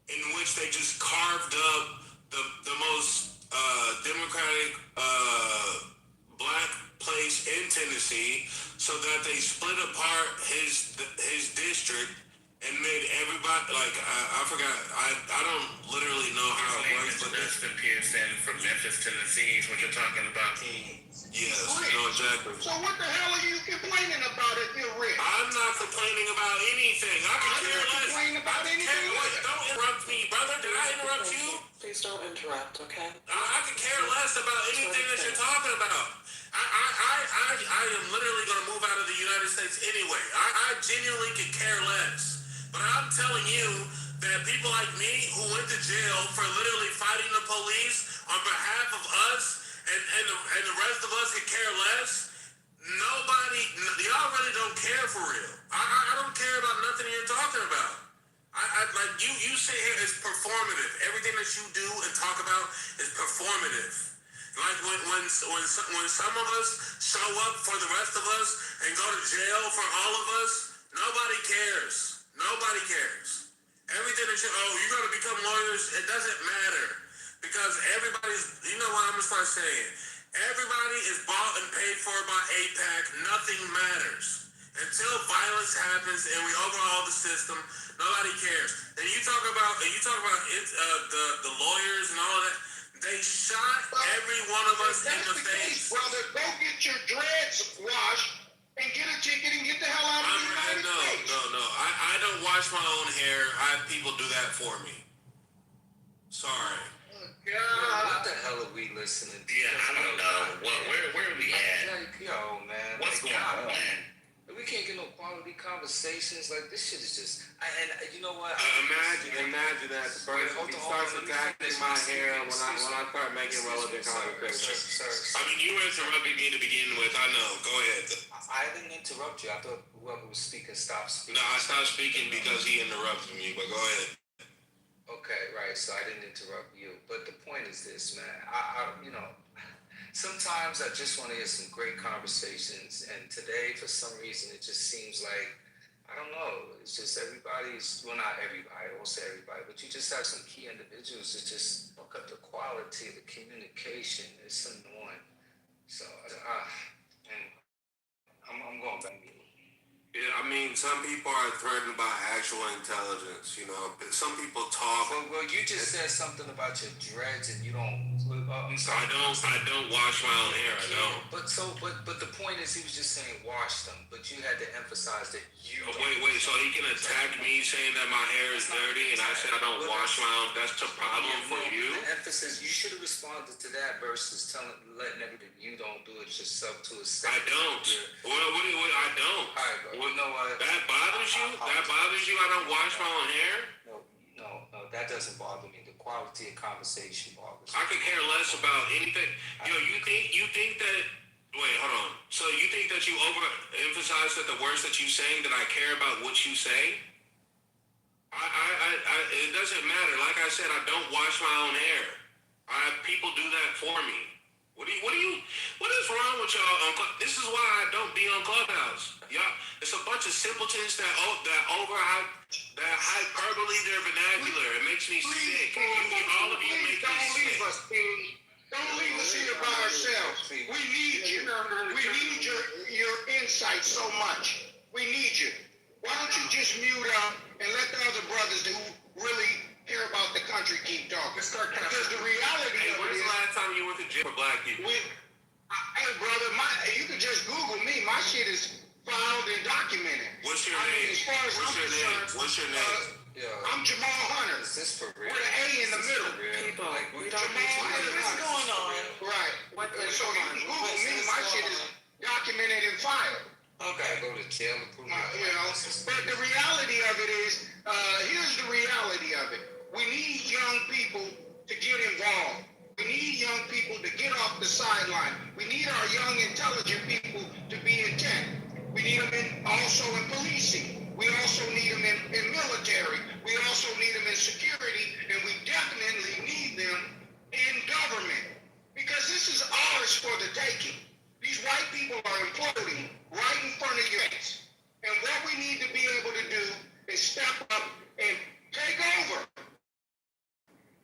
Speaker 17: in which they just carved up the most democratic black place in Tennessee, so that they split apart his district and made everybody I forgot. I don't literally know how it works, but
Speaker 2: Dustin Pearson from Memphis, Tennessee is what you're talking about.
Speaker 17: Yes, no, exactly.
Speaker 9: So what the hell are you complaining about if you're rich?
Speaker 17: I'm not complaining about anything. I can care less.
Speaker 9: Complain about anything.
Speaker 17: Don't interrupt me, brother. Did I interrupt you?
Speaker 5: Please don't interrupt, okay?
Speaker 17: I could care less about anything that you're talking about. I am literally going to move out of the United States anyway. I genuinely could care less. But I'm telling you that people like me who went to jail for literally fighting the police on behalf of us and the rest of us could care less. Nobody, y'all really don't care for real. I don't care about nothing you're talking about. Like you sit here, it's performative. Everything that you do and talk about is performative. Like when some of us show up for the rest of us and go to jail for all of us, nobody cares. Nobody cares. Everything that you're going to become lawyers, it doesn't matter. Because everybody's, you know what I'm going to start saying? Everybody is bought and paid for by AIPAC. Nothing matters. Until violence happens and we overhaul the system, nobody cares. And you talk about the lawyers and all of that. They shot every one of us in the face.
Speaker 9: Brother, go get your dreads washed and get a ticket and get the hell out of the United States.
Speaker 17: No. I don't wash my own hair. I have people do that for me. Sorry.
Speaker 15: God. What the hell are we listening to?
Speaker 2: Yeah, I don't know. Where are we at?
Speaker 15: Like, yo, man.
Speaker 2: What's going on?
Speaker 15: We can't get no quality conversations. Like, this shit is just... And you know what?
Speaker 17: Imagine that the person starts attacking my hair when I start making relevant conversations. I mean, you interrupted me to begin with. I know. Go ahead.
Speaker 15: I didn't interrupt you. I thought whoever was speaking stopped speaking.
Speaker 17: No, I stopped speaking because he interrupted me, but go ahead.
Speaker 15: Okay, right. So I didn't interrupt you. But the point is this, man. Sometimes I just want to hear some great conversations. And today, for some reason, it just seems like, I don't know, it's just everybody's, well, not everybody, I won't say everybody, but you just have some key individuals that just look at the quality of the communication. It's annoying. So, I'm going back.
Speaker 17: Yeah, I mean, some people are threatened by actual intelligence. You know, some people talk.
Speaker 15: Well, you just said something about your dreads, and you don't. I'm sorry.
Speaker 17: I don't wash my own hair. I don't.
Speaker 15: But the point is, he was just saying wash them. But you had to emphasize that you.
Speaker 17: Wait. So he can attack me saying that my hair is dirty, and I said I don't wash my own. That's the problem for you.
Speaker 15: The emphasis. You should have responded to that versus letting everybody you don't do it yourself to a
Speaker 17: I don't. I don't.
Speaker 15: All right, bro. You know what?
Speaker 17: That bothers you? That bothers you? I don't wash my own hair?
Speaker 15: No, that doesn't bother me. The quality of conversation bothers me.
Speaker 17: I could care less about anything. You think that. Wait, hold on. So you think that you overemphasize that the words that you saying that I care about what you say? It doesn't matter. Like I said, I don't wash my own hair. People do that for me. What is wrong with y'all? This is why I don't be on Clubhouse. Y'all, it's a bunch of simpletons that hyperbole their vernacular. It makes me sick. All of you make me sick.
Speaker 9: Don't leave us here by ourselves. We need you. We need your insight so much. We need you. Why don't you just mute up and let the other brothers who really care about the country keep talking? Because the reality of it is...
Speaker 17: When's the last time you went to jail for black people?
Speaker 9: Hey, brother, you can just Google me. My shit is filed and documented.
Speaker 17: What's your name?
Speaker 9: As far as
Speaker 17: What's your name?
Speaker 9: I'm Jamal Hunter.
Speaker 15: Is this for real?
Speaker 9: With an A in the middle.
Speaker 5: People, we don't
Speaker 9: Jamal Hunter.
Speaker 7: What's going on?
Speaker 9: Right. So you can Google me. My shit is documented and filed.
Speaker 15: Okay. Go to jail to prove
Speaker 9: but the reality of it is, here's the reality of it. We need young people to get involved. We need young people to get off the sideline. We need our young, intelligent people to be intent. We need them also in policing. We also need them in military. We also need them in security. And we definitely need them in government. Because this is ours for the taking. These white people are imploding right in front of your face. And what we need to be able to do is step up and take over.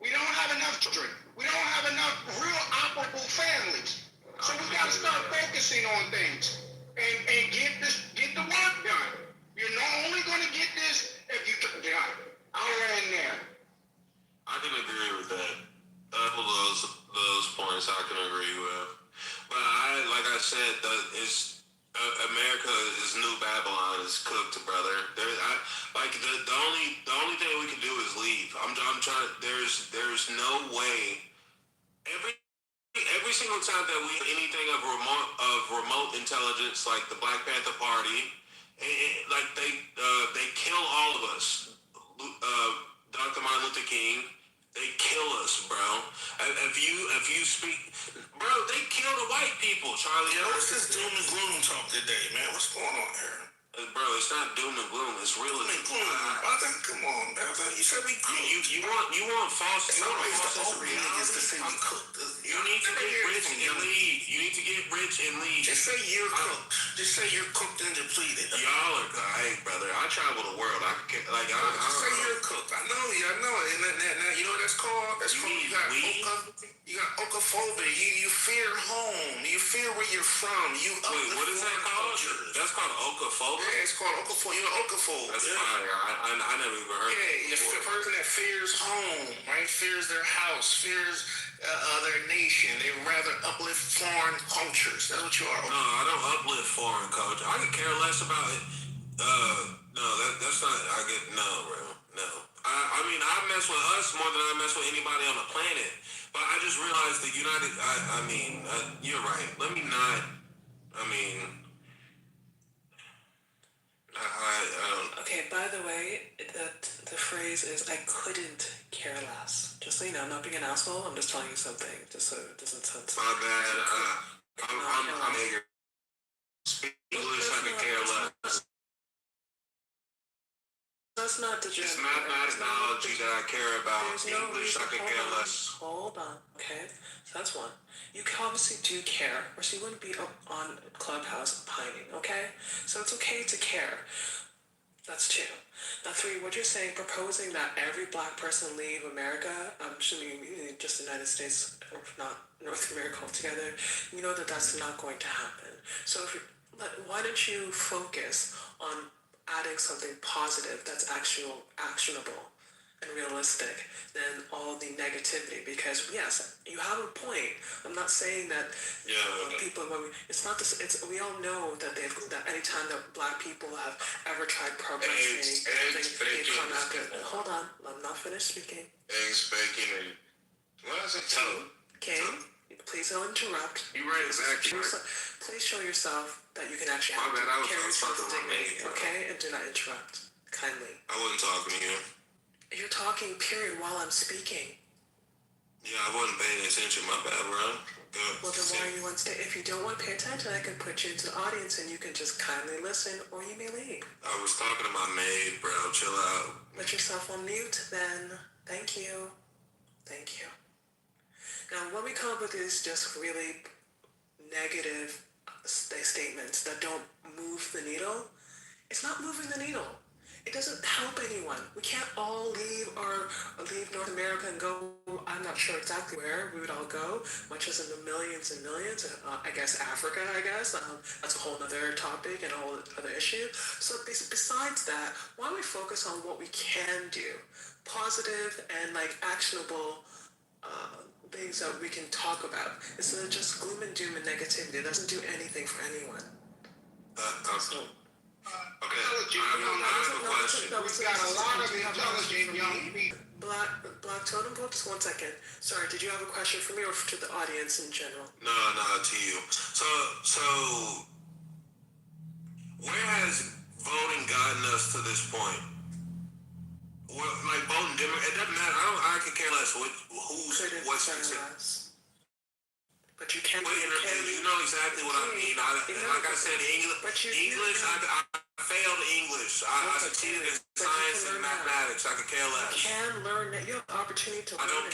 Speaker 9: We don't have enough children. We don't have enough real operable families. So we got to start focusing on things and get the work done. You're not only going to get this if you get it done. I'll end there.
Speaker 17: I can agree with that. Those points I can agree with. But like I said, America is new Babylon. It's cooked, brother. The only thing we can do is leave. I'm trying. There's no way. Every single time that we anything of remote intelligence, like the Black Panther Party, like they kill all of us. Dr. Martin Luther King. They kill us, bro. If you speak, bro, they kill the white people, Charlie.
Speaker 3: Yeah, what's this doom and gloom talk today, man? What's going on here?
Speaker 17: Bro, it's not doom and gloom. It's real.
Speaker 3: Brother, come on, brother. You said we cooked.
Speaker 17: You want false.
Speaker 3: It's always the old niggas to say we cooked.
Speaker 17: You need to get rich and leave. You need to get rich and leave.
Speaker 3: Just say you're cooked. Just say you're cooked and depleted.
Speaker 17: Y'all are, hey, brother. I travel the world.
Speaker 3: Just say you're cooked. I know it. And you know what that's called? That's called you got okaphobia. You fear home. You fear where you're from.
Speaker 17: Wait, what is that called? That's called okaphobia.
Speaker 3: Yeah, it's called okaphobia. You're an okaphobe.
Speaker 17: That's fire. I never even heard.
Speaker 3: Yeah, it's the person that fears home, right? Fears their house. Fears their nation. They rather uplift foreign cultures. That's what you are.
Speaker 17: No, I don't uplift foreign culture. I could care less about it. No, that's not. Bro. No. I mean, I mess with us more than I mess with anybody on the planet. But I just realized the United. You're right. Let me not. I mean. I don't.
Speaker 5: Okay, by the way, the phrase is "I couldn't care less." Just so you know, I'm not being an asshole. I'm just telling you something, just so it doesn't sound.
Speaker 17: My bad. I'm eager. Speak English. I could care less.
Speaker 5: That's not the
Speaker 17: It's mathematics that I care about. English, I could care less.
Speaker 5: Hold on, okay? So that's one. You obviously do care, or so you wouldn't be on Clubhouse pining, okay? So it's okay to care. That's two. Now three, what you're saying, proposing that every black person leave America, I'm assuming just the United States, or not North America altogether, you know that that's not going to happen. So why don't you focus on adding something positive that's actionable and realistic than all the negativity. Because yes, you have a point. I'm not saying that people. It's not this. It's we all know that that anytime that Black people have ever tried program training, they've come after. Hold on, I'm not finished speaking.
Speaker 17: Eggs, bacon, and what is it?
Speaker 5: King, please don't interrupt.
Speaker 17: You right, exactly.
Speaker 5: Please show yourself that you can actually carry yourself with dignity, okay? And do not interrupt, kindly.
Speaker 17: I wasn't talking to you.
Speaker 5: You're talking, period, while I'm speaking.
Speaker 17: Yeah, I wasn't paying attention. My bad, bro.
Speaker 5: Well, then why are you on stage? If you don't want to pay attention, I can put you into the audience and you can just kindly listen, or you may leave.
Speaker 17: I was talking to my maid, bro. Chill out.
Speaker 5: Put yourself on mute, then. Thank you. Thank you. Now, what we come up with is just really negative statements that don't move the needle. It's not moving the needle. It doesn't help anyone. We can't all leave North America and go, I'm not sure exactly where we would all go, much as in the millions and millions. I guess Africa, that's a whole other topic and a whole other issue. So besides that, why don't we focus on what we can do? Positive and actionable things that we can talk about instead of just gloom and doom and negativity. It doesn't do anything for anyone.
Speaker 12: Okay, I have a question. We've got a lot of intelligent young people.
Speaker 5: Black Totem Pole, just 1 second. Sorry, did you have a question for me or to the audience in general?
Speaker 17: No, to you. So, where has voting gotten us to this point? Well, voting Democrat, it doesn't matter. I could care less what's considered.
Speaker 5: But you can't.
Speaker 17: You know exactly what I mean. Like I said, English. I failed English. I succeeded in science and mathematics. I could care less.
Speaker 5: You can learn that. You have the opportunity to learn.
Speaker 17: I don't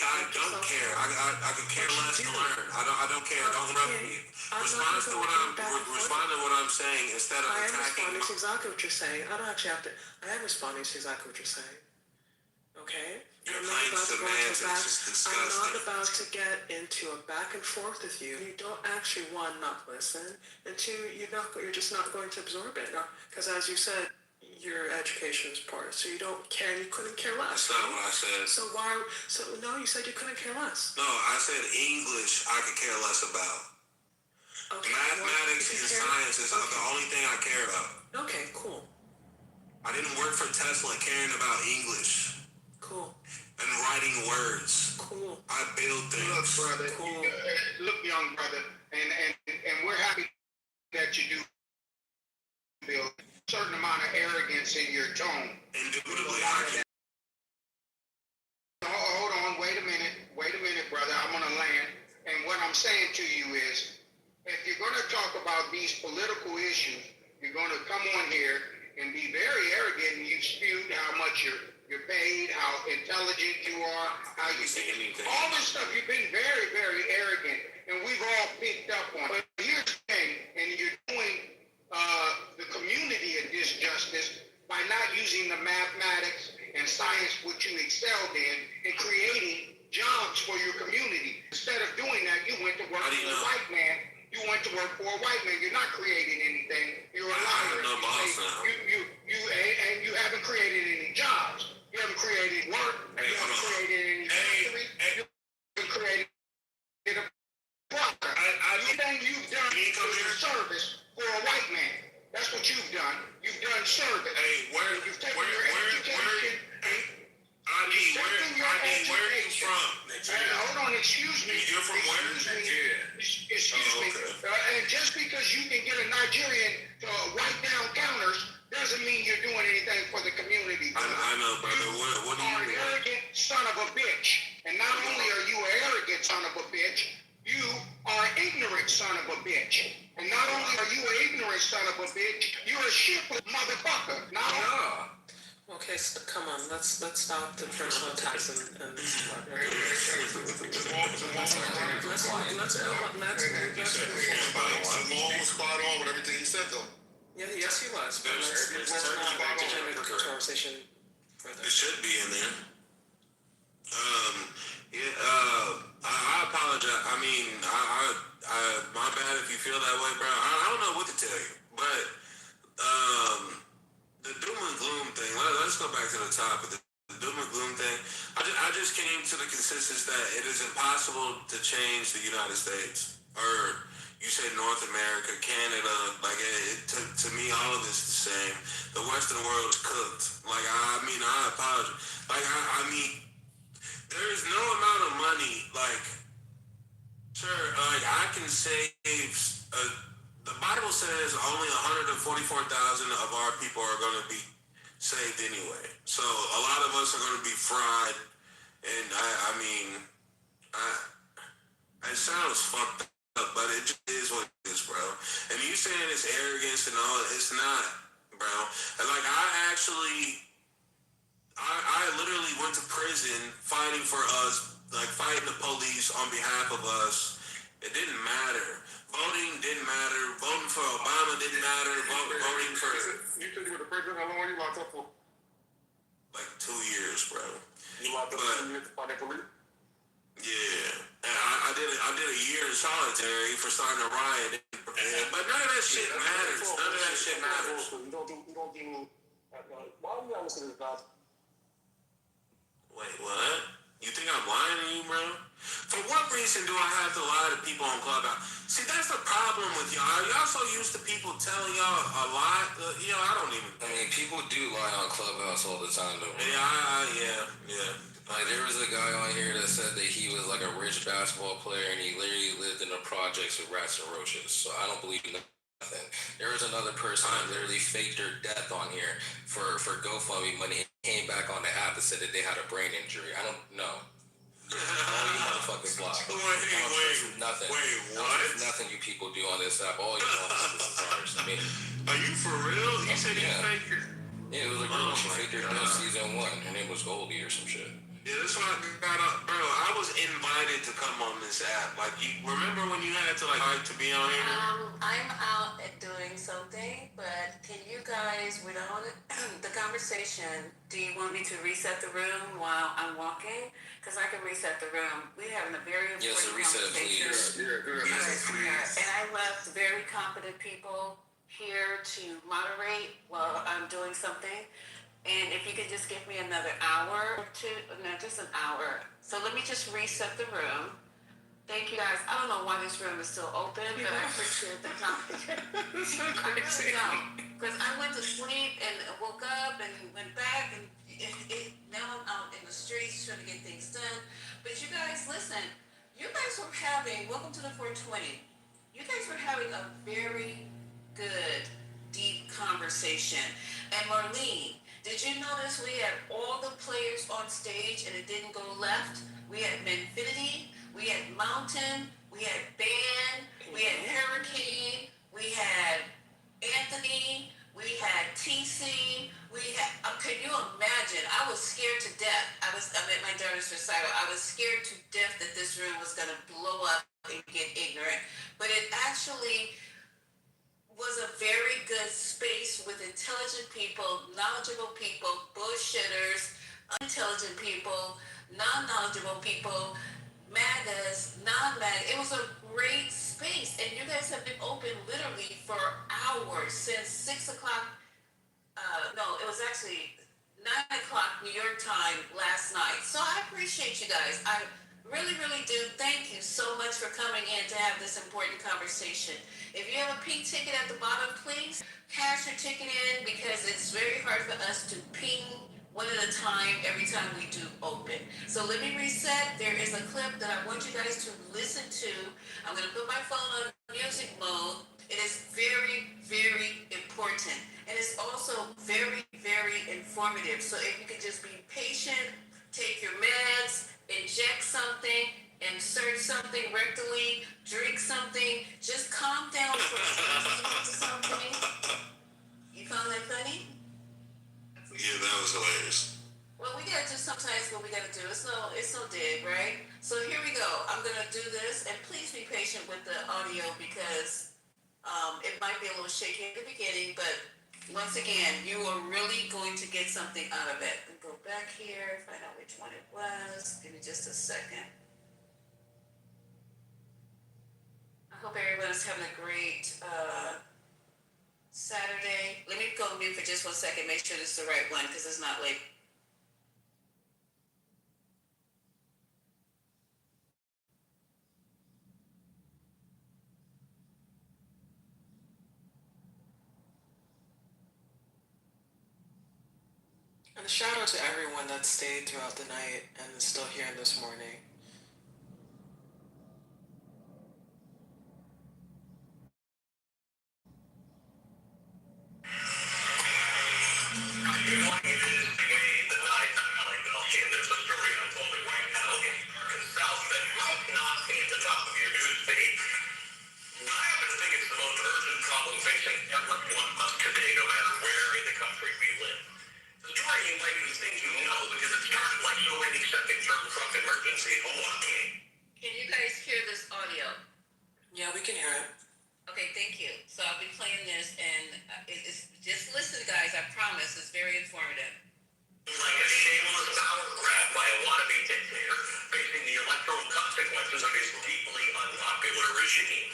Speaker 17: care. I could care less to learn. I don't care. Don't interrupt me. Respond to what I'm saying instead of attacking.
Speaker 5: I am responding to exactly what you're saying. I don't actually have to. I am responding to exactly what you're saying. Okay?
Speaker 17: You're playing semantics. It's disgusting.
Speaker 5: I'm not about to get into a back and forth with you. You don't actually, one, not listen, and two, you're just not going to absorb it. Because as you said, your education is poor, so you don't care. You couldn't care less.
Speaker 17: That's not what I said.
Speaker 5: No, you said you couldn't care less.
Speaker 17: No, I said English I could care less about. Okay, mathematics and science is the only thing I care about.
Speaker 5: Okay, cool.
Speaker 17: I didn't work for Tesla caring about English.
Speaker 5: Cool.
Speaker 17: And writing words.
Speaker 5: Cool.
Speaker 17: I build things.
Speaker 12: Look, brother.
Speaker 5: Cool.
Speaker 12: Look, young brother, and we're happy that you do build a certain amount of arrogance in your tone.
Speaker 17: Indubitably.
Speaker 12: Hold on. Wait a minute, brother. I'm gonna land. And what I'm saying to you is, if you're gonna talk about these political issues, you're gonna come on here and be very arrogant, and you spewed how much you're paid, how intelligent you are, how you say anything. All this stuff, you've been very, very arrogant, and we've all picked up on it. But here's the thing, and you're doing the community a disjustice by not using the mathematics and science which you excelled in and creating jobs for your community. Instead of doing that, you went to work for a white man. You went to work for a white man. You're not creating anything. You're a liar. And you haven't created any jobs. You haven't created work. You haven't created any factory. You haven't created a product. Everything you've done is a service for a white man. That's what you've done. You've done service. You've taken your education.
Speaker 17: Where are you from?
Speaker 12: Hold on, excuse me.
Speaker 17: You're from where?
Speaker 12: Excuse me. And just because you can get a Nigerian to wipe down counters doesn't mean you're doing anything for the community.
Speaker 17: I know, brother. What do you
Speaker 12: are an arrogant son of a bitch. And not only are you an arrogant son of a bitch, you are an ignorant son of a bitch. And not only are you an ignorant son of a bitch, you're a shiftless motherfucker.
Speaker 5: Okay, come on. Let's stop the personal attacks and
Speaker 4: Jamal was spot on with everything he said, though.
Speaker 5: Yeah, yes, he was. But let's not degenerate the conversation further.
Speaker 17: It should be in there. I apologize. I mean, I my bad if you feel that way, bro. I don't know what to tell you, but the topic, the doom and gloom thing, I just came to the consensus that it is impossible to change the United States. Or you say North America, Canada, like to me, all of this is the same. The Western world is cooked. Like, I mean, I apologize. Like, I mean, there is no amount of money, like, sure, like, I can save, the Bible says only 144,000 of our people are going to be saved anyway. So a lot of us are going to be fried, and I mean, it sounds fucked up, but it just is what it is, bro. And you saying it's arrogance and all, it's not, bro. And like, I literally went to prison fighting for us, like fighting the police on behalf of us. It didn't matter. Voting didn't matter. Voting for Obama didn't matter. Voting for...
Speaker 4: You said you were the president. How long were you locked up for?
Speaker 17: Like 2 years, bro.
Speaker 4: You locked up for 2 years to fight that police?
Speaker 17: Yeah. And I did a year in solitary for starting a riot. But none of that shit matters. None of that shit matters.
Speaker 9: You don't do. Why are you honest with this, guys?
Speaker 17: Wait, what? You think I'm lying to you, bro? For what reason do I have to lie to people on Clubhouse? See, that's the problem with y'all. Y'all so used to people telling y'all a lot. I don't even...
Speaker 15: I mean, people do lie on Clubhouse all the time, though.
Speaker 17: Yeah.
Speaker 15: Like, there was a guy on here that said that he was like a rich basketball player and he literally lived in the projects with rats and roaches. So I don't believe nothing. There was another person that literally faked their death on here for GoFundMe money and came back on the app and said that they had a brain injury. I don't know. All you motherfuckers lie. Nothing.
Speaker 17: Wait, what?
Speaker 15: Nothing you people do on this app. All you motherfuckers are ours. I mean,
Speaker 17: are you for real? You said you faked your...
Speaker 15: Yeah, it was a girl. She faked her death season 1. Her name was Goldie or some shit.
Speaker 17: Yeah, that's why I got up, bro. I was invited to come on this app. Like, you remember when you had to like to be on here?
Speaker 6: I'm out at doing something, but can you guys, without the conversation, do you want me to reset the room while I'm walking? Because I can reset the room. We're having a very important conversation. And I left very competent people here to moderate while I'm doing something. And if you could just give me another hour or two, no, just an hour. So let me just reset the room. Thank you guys. I don't know why this room is still open, but I appreciate the time. I really don't. Because I went to sleep and woke up and went back and now I'm out in the streets trying to get things done. But you guys, listen, you guys were having, welcome to the 420. You guys were having a very good, deep conversation. And Marlene, did you notice we had all the players on stage and it didn't go left? We had Manfinity, we had Mountain, we had Band, we had Hurricane, we had Anthony, we had TC, we had, can you imagine? I was scared to death. I'm at my daughter's recital. I was scared to death that this room was gonna blow up and get ignorant. But it actually was a very good space with intelligent people, knowledgeable people, bullshitters, unintelligent people, non-knowledgeable people, MAGAs, non-MAGA. It was a great space, and you guys have been open literally for hours since 6 o'clock. No, it was actually 9 o'clock New York time last night. So I appreciate you guys. I really, really do. Thank you so much for coming in to have this important conversation. If you have a pink ticket at the bottom, please cash your ticket in because it's very hard for us to ping one at a time every time we do open. So let me reset. There is a clip that I want you guys to listen to. I'm going to put my phone on music mode. It is very, very important. And it's also very, very informative. So if you could just be patient, take your meds, inject something, insert something rectally, drink something, just calm down for a second. Something. You found that funny?
Speaker 17: Yeah, that was hilarious.
Speaker 6: Well, we gotta do sometimes what we gotta do. It's no dig, right? So here we go. I'm gonna do this, and please be patient with the audio because it might be a little shaky at the beginning, but once again, you are really going to get something out of it. Go back here, find out which one it was. Give me just a second. I hope everyone's having a great Saturday. Let me go mute for just 1 second. Make sure this is the right one because it's not like
Speaker 5: And a shout out to everyone that stayed throughout the night and is still here this morning.
Speaker 6: Can you guys hear this audio?
Speaker 5: Yeah, we can hear it.
Speaker 6: Okay, thank you. So I'll be playing this, and it's just listen, guys. I promise, it's very informative.
Speaker 1: Like a shameless power grab by a wannabe dictator facing the electoral consequences of his deeply unpopular regime.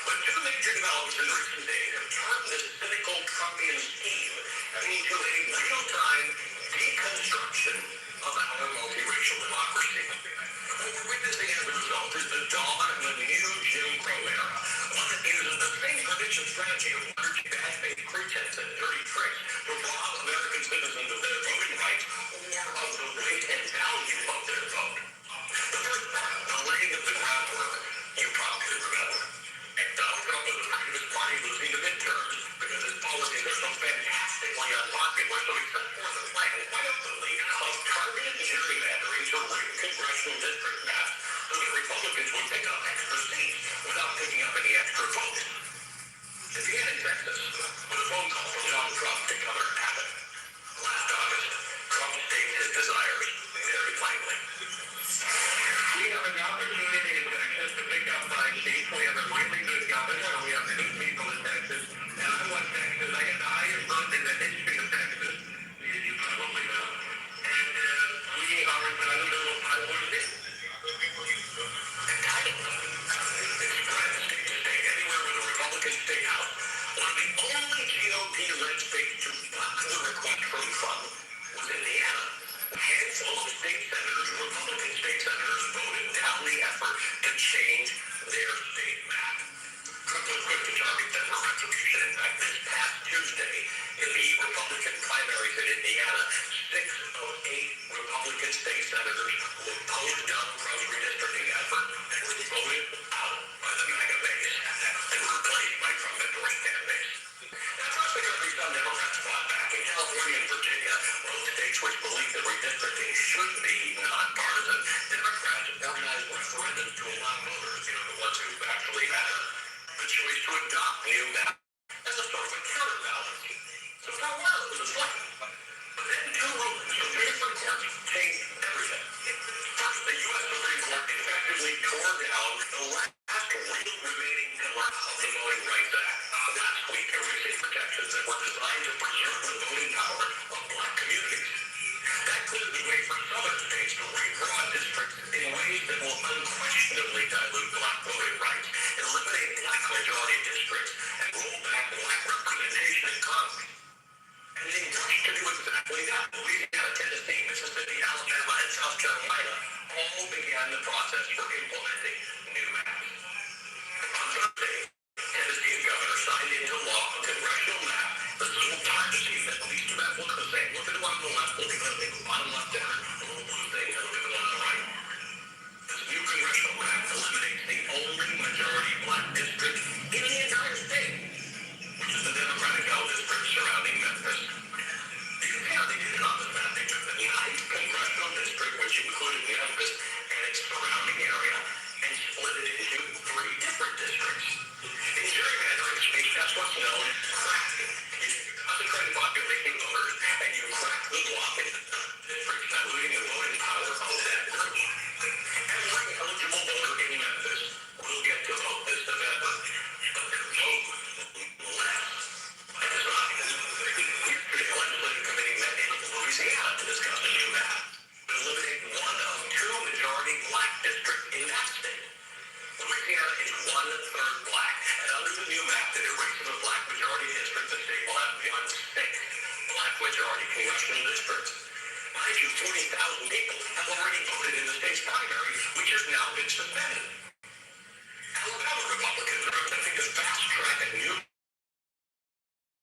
Speaker 1: But two major developments in recent days have turned this cynical Trumpian scheme into a real-time deconstruction of our multiracial democracy. What we're witnessing as a result is the dawn of a new Jim Crow era, one that uses the same tradition strategy of leveraging bad-faith pretense and dirty tricks to rob American citizens of their voting rights or of the weight and value of their vote. The first part, the laying of the groundwork, you probably remember. And Donald Trump was afraid of his party losing the midterms because his policies are so fantastically unpopular, so he set forth a plan, quite openly, of targeted gerrymandering to rig congressional district maps so that Republicans would pick up extra seats without picking up any extra votes. It began in Texas with a phone call from Donald Trump to Governor Abbott. Last August, Trump stated his desires very plainly. We have an opportunity in Texas to pick up 5 seats. We have a really good governor, and we have good people in Texas. And I want Texas. I get the highest vote in the history of Texas. You probably know. And we are entitled to I want it. Entitled. Express state to state, anywhere with a Republican state house. One of the only GOP-led states to block the request from Trump was Indiana. A handful of state senators, Republican state senators, voted down the effort to change their state map. Trump was quick to target them for retribution. In fact, this past Tuesday, in the Republican primaries in Indiana, 6 of 8 Republican state senators who opposed Donald Trump's redistricting effort were voted out by the MAGA base and replaced by Trump endorsed candidates. Now, across the country, some Democrats fought back. In California and Virginia, both states which believe that redistricting should be nonpartisan, Democrats organized referendums to allow voters, the ones who actually matter, the choice to adopt new maps as a sort of a counterbalance. So for a while, it was a fight. But then 2 rulings from different courts changed everything. First, the U.S. Supreme Court effectively tore down the last real remaining pillar of the Voting Rights Act last week, erasing protections that were designed to preserve the voting power of black communities. That cleared the way for southern states to redraw districts in ways that will unquestionably dilute black voting rights, eliminate black majority districts, and roll back black representation in Congress. And they rushed to do exactly that. Louisiana, Tennessee, Mississippi, Alabama, and South Carolina all began the process for implementing new maps. On Thursday, Tennessee's governor signed into law a congressional map that will privacy that these two maps look the same. Look at the one on the left, look at the bottom left there, the little blue thing, and look at the one on the right. This new congressional map eliminates the only majority black district in the entire state, which is the Democratic Held district surrounding Memphis. You can see how they did it on this map. They took the 9th congressional district, which included Memphis and its surrounding area, and split it into 3 different districts. In gerrymandering speech, that's what's known as cracking. You concentrate population voters, and you crack the block into districts, diluting the voting power of that group. Every eligible voter in Memphis will get to vote this November, but their vote less by design. Yesterday, the legislative committee met in Louisiana to discuss a new map to eliminate one of 2 majority black districts in that state. Louisiana is 1/3 black, and under the new map that erases a black majority district, the state will have 1/6 black majority congressional districts. Mind you, 40,000 people have already voted in the state's primary, which has now been suspended. Alabama Republicans are attempting to fast-track a new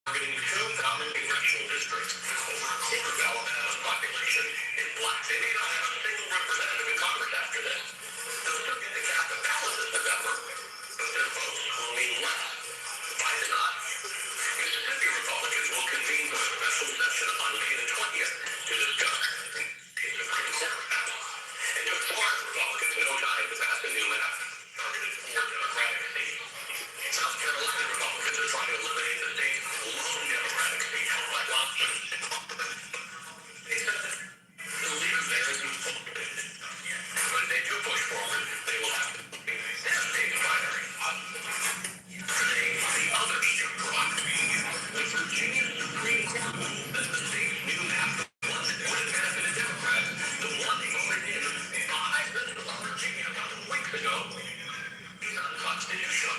Speaker 1: targeting 2 common congressional districts. Over a quarter of Alabama's effort, but their votes will mean less. By design, Mississippi Republicans will convene for a special session on May the 20th to discuss the Supreme Court battle. And took Florida Republicans no time to pass a new map targeted for Democratic states. South Carolina Republicans are trying to eliminate the state's lone Democratic seat held by Johnson. They said that the leader there is but if they do push forward, they will have to be their state's primary. Today, the other issue brought the Virginia Supreme Court ruled that the state's new map, the one that would have benefited Democrats, the one they voted in 5 minutes of Virginia a couple of weeks ago, is unconstitutional.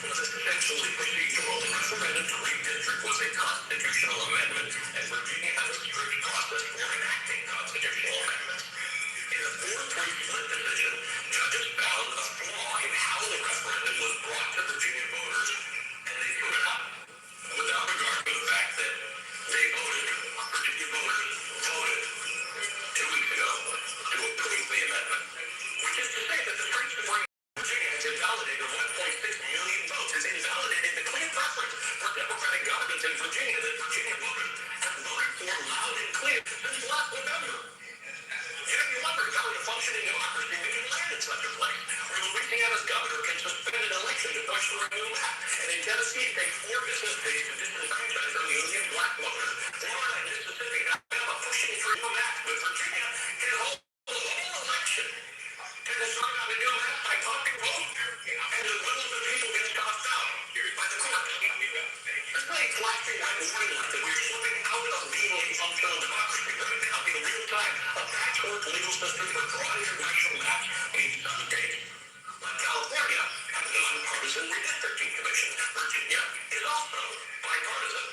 Speaker 1: Was essentially procedural. The referendum to redistrict was a constitutional amendment, and Virginia has a strict process for enacting constitutional amendments. In a 4-3 split decision, judges found a flaw in how the referendum was brought to Virginia voters, and they threw it out, without regard to the fact that Virginia voters voted 2 weeks ago to approve the amendment, which is to say that the Supreme Court Virginia has invalidated 1.6 million votes. It's invalidated the clear preference for Democratic governments in Virginia that Virginia voters have voted for loud and clear since last November. You wonder how in a functioning democracy we can land in such a place where Louisiana's governor can suspend an election to push for a new map. And in Tennessee, it takes 4 business days to disenfranchise Armenian black voters. Florida and Mississippi and Alabama pushing for a new map, but Virginia can hold the whole election to decide on a new map by talking vote, and the will of the people gets tossed out by the courts. It's like flashing white warning lights that we're slipping out of being a functional democracy right now in real time. A patchwork legal system for drawing congressional maps in some states, like California, has a nonpartisan redistricting commission. Virginia is also bipartisan.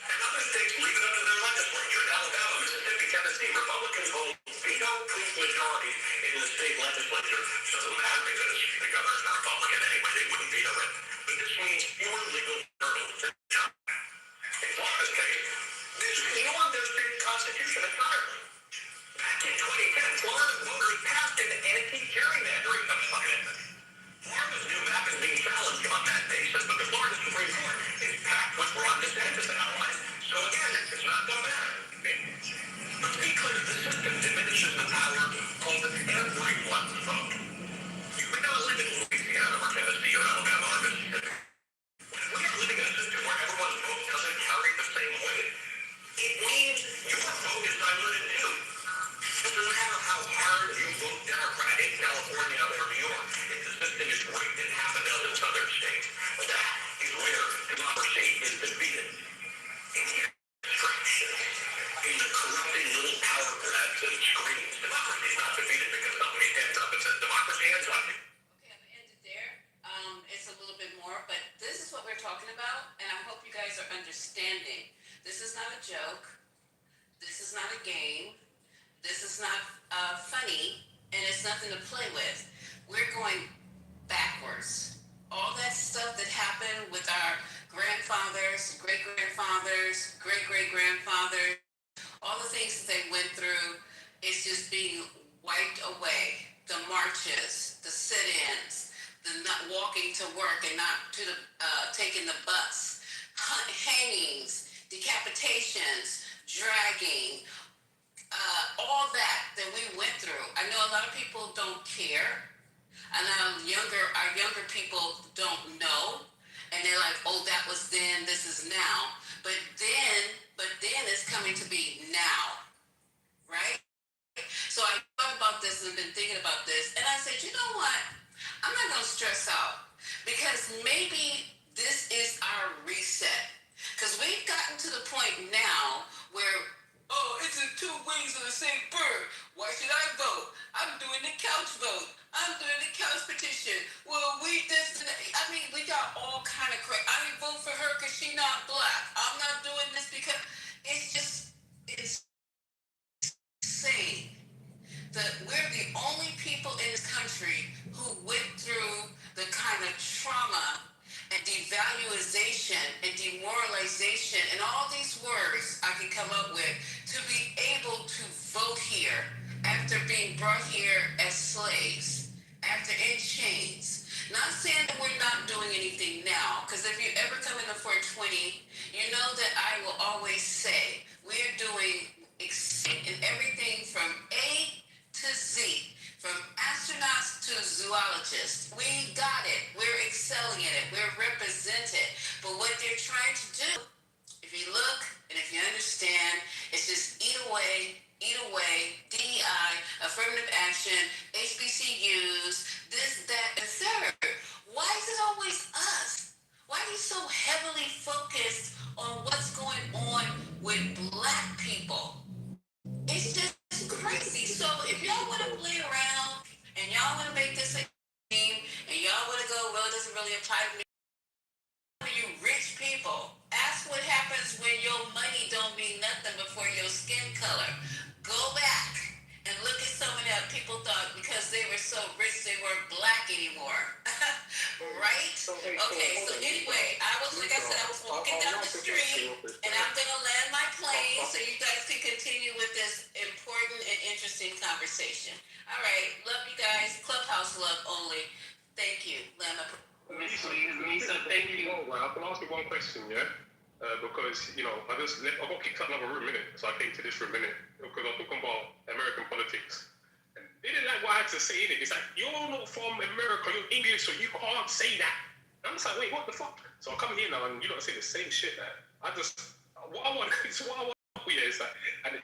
Speaker 1: And other states leave it up to their legislature. In Alabama, Mississippi, Tennessee, Republicans hold veto-proof majorities in the state legislature. Doesn't matter because the governor's not Republican anyway. They wouldn't veto it. But this means fewer legal hurdles. In Florida's case, this ignored their state constitution entirely. Back in 2010, Florida voters passed an anti-gerrymandering amendment. Florida's new map is being challenged on that basis, but the Florida Supreme Court is packed with Ron DeSantis allies. So again, it's not going to matter. Let's be clear, the system diminishes the power of everyone's vote. You may not live in Louisiana or Tennessee or Alabama or Mississippi. We are living in a system where everyone's vote doesn't carry the same weight. It means your vote is diluted too. It doesn't matter how hard you vote Democrat in California or New York. If the system is rigged in half a dozen southern states, that is where democracy is defeated. In the abstraction, in the corrupting little power grabs and screams, democracy is not defeated because somebody stands up and says democracy ends up.
Speaker 6: Okay, I'm gonna end it there. It's a little bit more, but this is what we're talking about, and I hope you guys are understanding. This is not a joke. This is not a game. This is not funny, and it's nothing to play with. We're going backwards. All that stuff that happened with our grandfathers, great-grandfathers, great-great-grandfathers, all the things that they went through is just being wiped away. The marches, the sit-ins, the not walking to work and not to the taking the bus, hangings, decapitations, dragging, all that we went through. I know a lot of people don't care. I know our younger people don't know, and they're like, "Oh, that was then. This is now." But then it's coming to be now, right? So I thought about this and been thinking about this, and I said, you know what? I'm not gonna stress out because maybe this is our reset. Because we've gotten to the point now where, oh, it's the 2 wings of the same bird. Why should I vote? I'm doing the couch vote. I'm doing the couch petition. Well, we got all kind of crazy. I didn't vote for her because she's not black. I'm not doing this because it's insane that we're the only people in this country who went through the kind of trauma and devaluation and demoralization and all these words I can come up with to be able to vote here after being brought here as slaves, after in chains. 2020, you know that I will always say we're doing in everything from A to Z, from astronauts to zoologists. We got it. We're excelling in it. We're represented. But what they're trying to do, if you look and if you understand, it's just eat away, DEI, affirmative action, HBCUs, this, that, and third. Why is it always us? Why are you so heavily focused on what's going on with Black people? It's just crazy. So if y'all want to play around and y'all want to make this a game and y'all want to go, well, it doesn't really apply to me. You rich people, ask what happens when your money don't mean nothing before your skin color. Go back and look at some of that. People thought because they were so rich they weren't Black anymore. Right? Okay, so anyway, like I said, I was walking down the street and I'm gonna land my plane so you guys can continue with this important and interesting conversation. All right, love you guys. Clubhouse love only. Thank you. Land my
Speaker 18: Misa, thank you. I can ask you one question, yeah? Because, you know, I got kicked out of another room, innit? So I came to this room, innit? Because I was talking about American politics. And they didn't like what I had to say, innit? It's like, you're not from America, you're English, so you can't say that. And I'm just like, wait, what the fuck? So I come here now and you don't say the same shit, like, what I want, it's like, and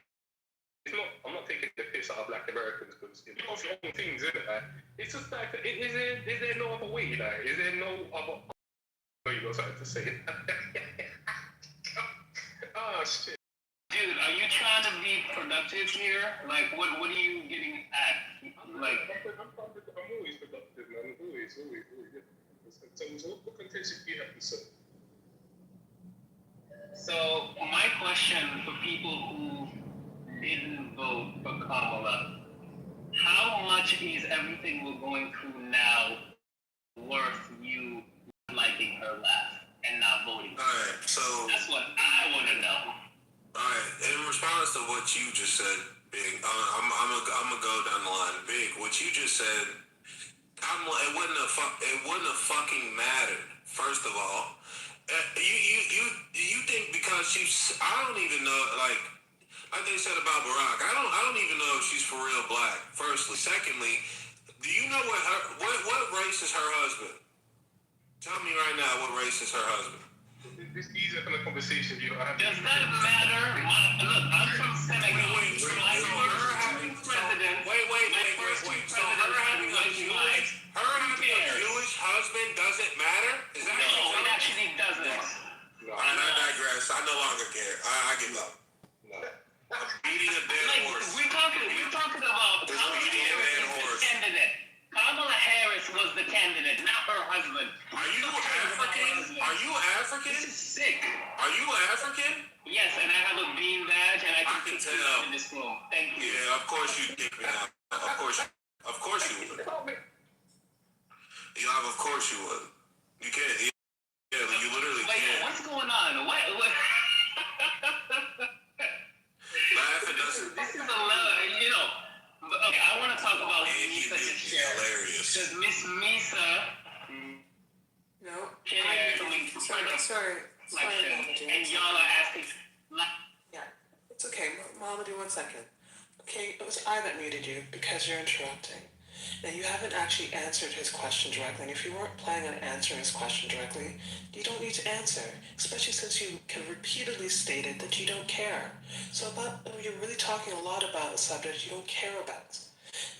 Speaker 18: it's not, I'm not taking the piss out of Black Americans because you got your own things, isn't it? Like, it's just like, is there no other way? Like, is there no other? You got something to say? Oh shit.
Speaker 13: Dude, are you trying to be productive here? Like, what are you getting at? Like,
Speaker 18: I'm always productive, man. Always. So what contention do you have to say?
Speaker 13: So my question for people who didn't vote for Kamala, how much is everything we're going through now worth you liking her laugh and not voting?
Speaker 17: Alright, so
Speaker 13: that's what I want to know.
Speaker 17: Alright, in response to what you just said, Big, I'm gonna go down the line. Big, what you just said, it wouldn't have fucking mattered. First of all, you think because I don't even know, like they said about Barack, I don't even know if she's for real Black. Firstly, secondly, do you know what race is her husband? Tell me right now what race is her husband.
Speaker 18: This easier kind of conversation, you know.
Speaker 13: Does that matter? Look, I'm from Senegal.
Speaker 17: Wait. So her having a Jewish husband doesn't matter? Is that
Speaker 13: no, it actually doesn't.
Speaker 17: No. I digress. I no longer care. I give up. No. I'm beating a dead horse.
Speaker 13: We're talking about candidate. Kamala Harris was the candidate, not her husband.
Speaker 17: Are you African? Are you African?
Speaker 13: This is sick.
Speaker 17: Are you African?
Speaker 13: Yes, and I have a bean badge, and I can
Speaker 17: tell
Speaker 13: in this room. Thank you.
Speaker 17: Yeah, of course you kick me out. Of course you would. Yeah, of course you would. You can't. Yeah, you literally can't.
Speaker 13: What's going on? What?
Speaker 17: Laughing doesn't.
Speaker 13: This is you know. Okay, I want to talk about Misa
Speaker 17: hilarious.
Speaker 13: Because Miss Misa.
Speaker 5: No.
Speaker 13: Sorry. And y'all are asking.
Speaker 5: Yeah, it's okay. Mama, do 1 second. Okay, it was I that muted you because you're interrupting. Now, you haven't actually answered his question directly, and if you weren't planning on answering his question directly, you don't need to answer, especially since you can repeatedly stated that you don't care. So you're really talking a lot about a subject you don't care about.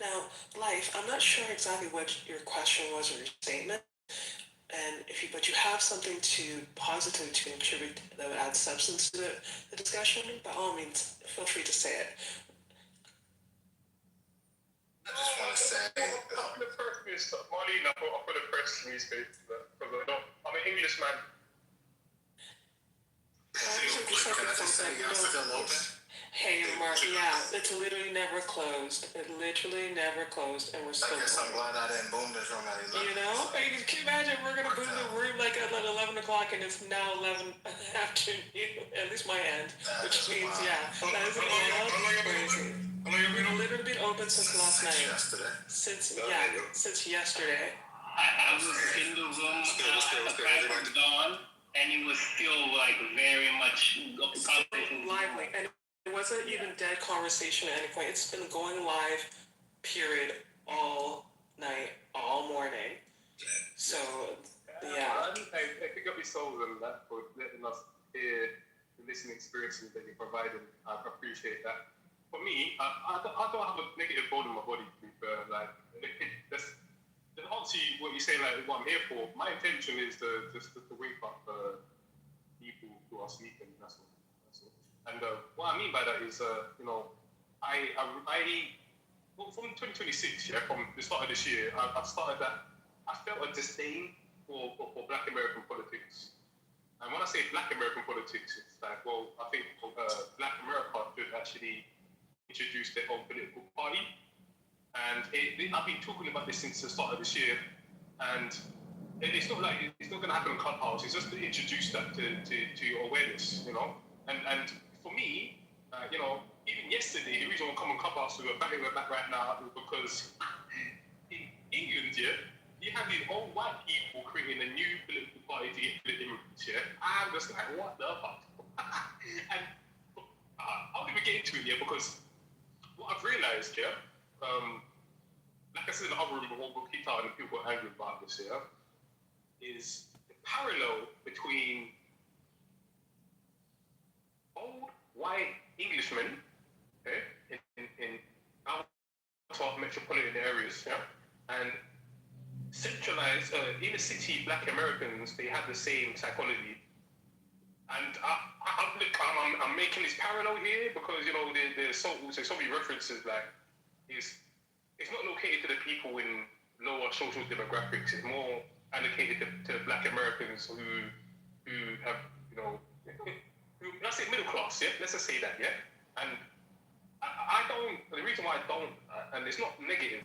Speaker 5: Now, Life, I'm not sure exactly what your question was or your statement, but you have something positive to contribute that would add substance to the discussion, by all means, feel free to say it.
Speaker 3: I just want to say.
Speaker 18: I'm the first minister, Marlene, for the press newspaper, because I'm an Englishman.
Speaker 3: Can I just say, y'all still open?
Speaker 5: Hey, Mark, yeah, it's literally never closed. It literally never closed, and we're still
Speaker 3: I guess I'm
Speaker 5: going.
Speaker 3: glad I didn't boom this room at 11.
Speaker 5: You know? Can you imagine we're going to boom the room like at 11 o'clock, and it's now 11 in the afternoon, at least my end, which means, yeah, that is crazy. We've literally been open since last night. Since yesterday.
Speaker 13: I was in the room at the crack of dawn,
Speaker 18: and it was still like very much
Speaker 5: lively, and it wasn't even dead conversation at any point. It's been going live, period, all night, all morning. So, yeah.
Speaker 18: I pick up your souls and that for letting us hear the listening experiences that you're providing. I appreciate that. For me, I don't have a negative bone in my body, to be fair. Like, that's answer what you're saying, like what I'm here for. My intention is to wake up people who are sleeping. That's all. And what I mean by that is, well, from 2026, yeah, from the start of this year, I've started that. I felt a disdain for Black American politics. And when I say Black American politics, it's like, well, I think Black America should actually introduce their own political party. And I've been talking about this since the start of this year. And it's not like it's not going to happen in Clubhouse. It's just to introduce that to your awareness, you know. And for me, even yesterday, the reason why I come on Clubhouse, we're back right now, is because in England, yeah, you have these old white people creating a new political party to get rid of immigrants, yeah. I'm just like, what the fuck? And I'll even get into it, yeah, because what I've realized, yeah, like I said in the other room, but we'll keep telling the people angry about this, yeah, is the parallel between old white Englishmen, okay, in our top metropolitan areas, yeah, and centralized inner city Black Americans. They have the same psychology, and I'm making this parallel here because there's so many references. Like, it's not located to the people in lower social demographics. It's more allocated to Black Americans who have who, let's say middle class. Yeah, let's just say that. Yeah, and I don't. The reason why I don't, and it's not negative.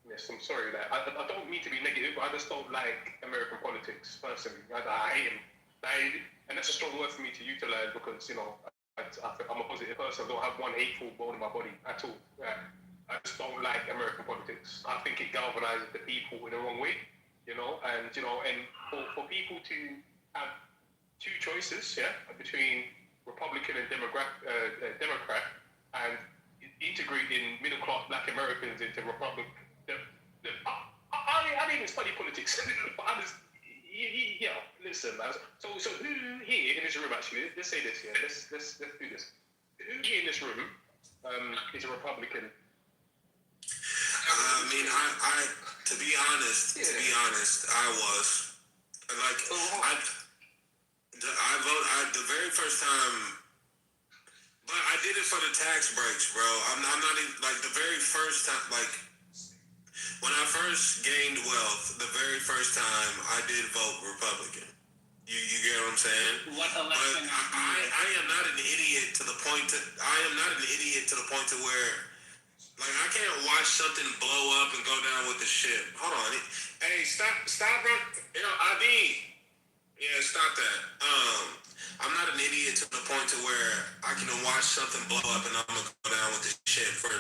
Speaker 18: Yes, I'm sorry that I don't mean to be negative, but I just don't like American politics personally. I hate them. And that's a strong word for me to utilize because I'm a positive person. I don't have one hateful bone in my body at all. I just don't like American politics. I think it galvanizes the people in the wrong way, and for people to have two choices, yeah, between Republican and Democrat, and integrating middle class Black Americans into Republican. I didn't even study politics, but I just, listen, man. So who here in this room actually? Let's say this, yeah. Let's do this. Who here in this room is a Republican?
Speaker 17: I mean, to be honest, I was like, I vote the very first time, but I did it for the tax breaks, bro. I'm not even like the very first time, like. When I first gained wealth, the very first time I did vote Republican. You get what I'm saying?
Speaker 18: What election?
Speaker 17: But I am not an idiot to the point to where, like, I can't watch something blow up and go down with the ship. Hold on. Hey, stop, bro. ID. Yeah, stop that. I'm not an idiot to the point to where I can watch something blow up and I'm gonna go down with the shit for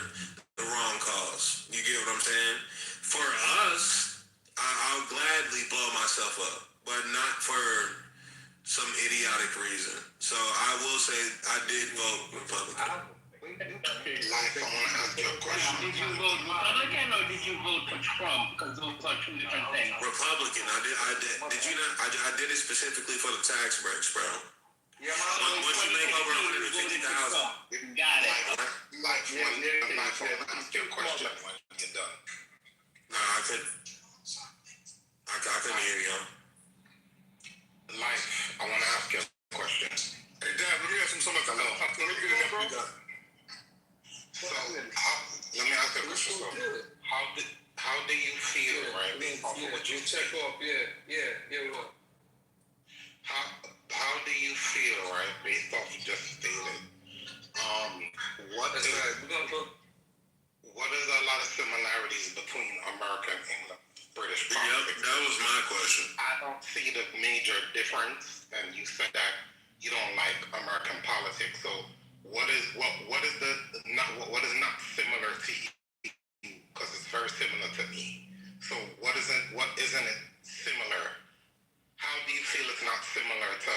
Speaker 17: the wrong cause. You get what I'm saying? For us, I'll gladly blow myself up, but not for some idiotic reason. So I will say I did vote Republican.
Speaker 3: Life, I want to ask you a question.
Speaker 18: Did you vote Republican or did you vote for Trump? Because those are two different things.
Speaker 17: Republican. I did. Did you not? I did it specifically for the tax breaks, bro.
Speaker 18: Yeah,
Speaker 17: once you make over 150,000,
Speaker 18: got it.
Speaker 3: Life, I want to ask you a question when you're done.
Speaker 17: Nah, I couldn't hear you.
Speaker 3: Life, I want to ask you a question. Hey, Dad, let me ask him something. Let me get it up, bro. So, let me ask you a question. So, how do you feel, right?
Speaker 15: You check off, what?
Speaker 3: How do you feel, right, based off you just stated? What is a lot of similarities between America and England, British politics?
Speaker 17: Yep, that was my question.
Speaker 3: I don't see the major difference, and you said that you don't like American politics. So what is not similar to you? Because it's very similar to me. So what isn't it similar? How do you feel it's not similar to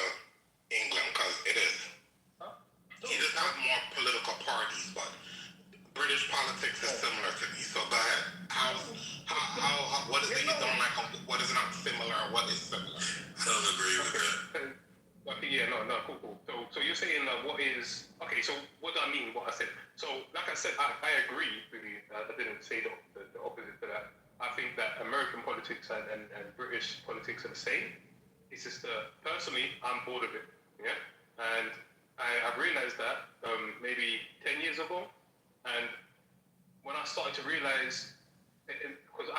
Speaker 4: what is it you don't like? What is not similar? Or what is similar?
Speaker 17: I don't agree with that.
Speaker 18: Okay, yeah, no, cool. So you're saying what is okay? So what do I mean? What I said? So like I said, I agree with you. I didn't say the opposite to that. I think that American politics and British politics are the same. It's just personally, I'm bored of it. Yeah, and I've realized that maybe 10 years ago, and when I started to realize, because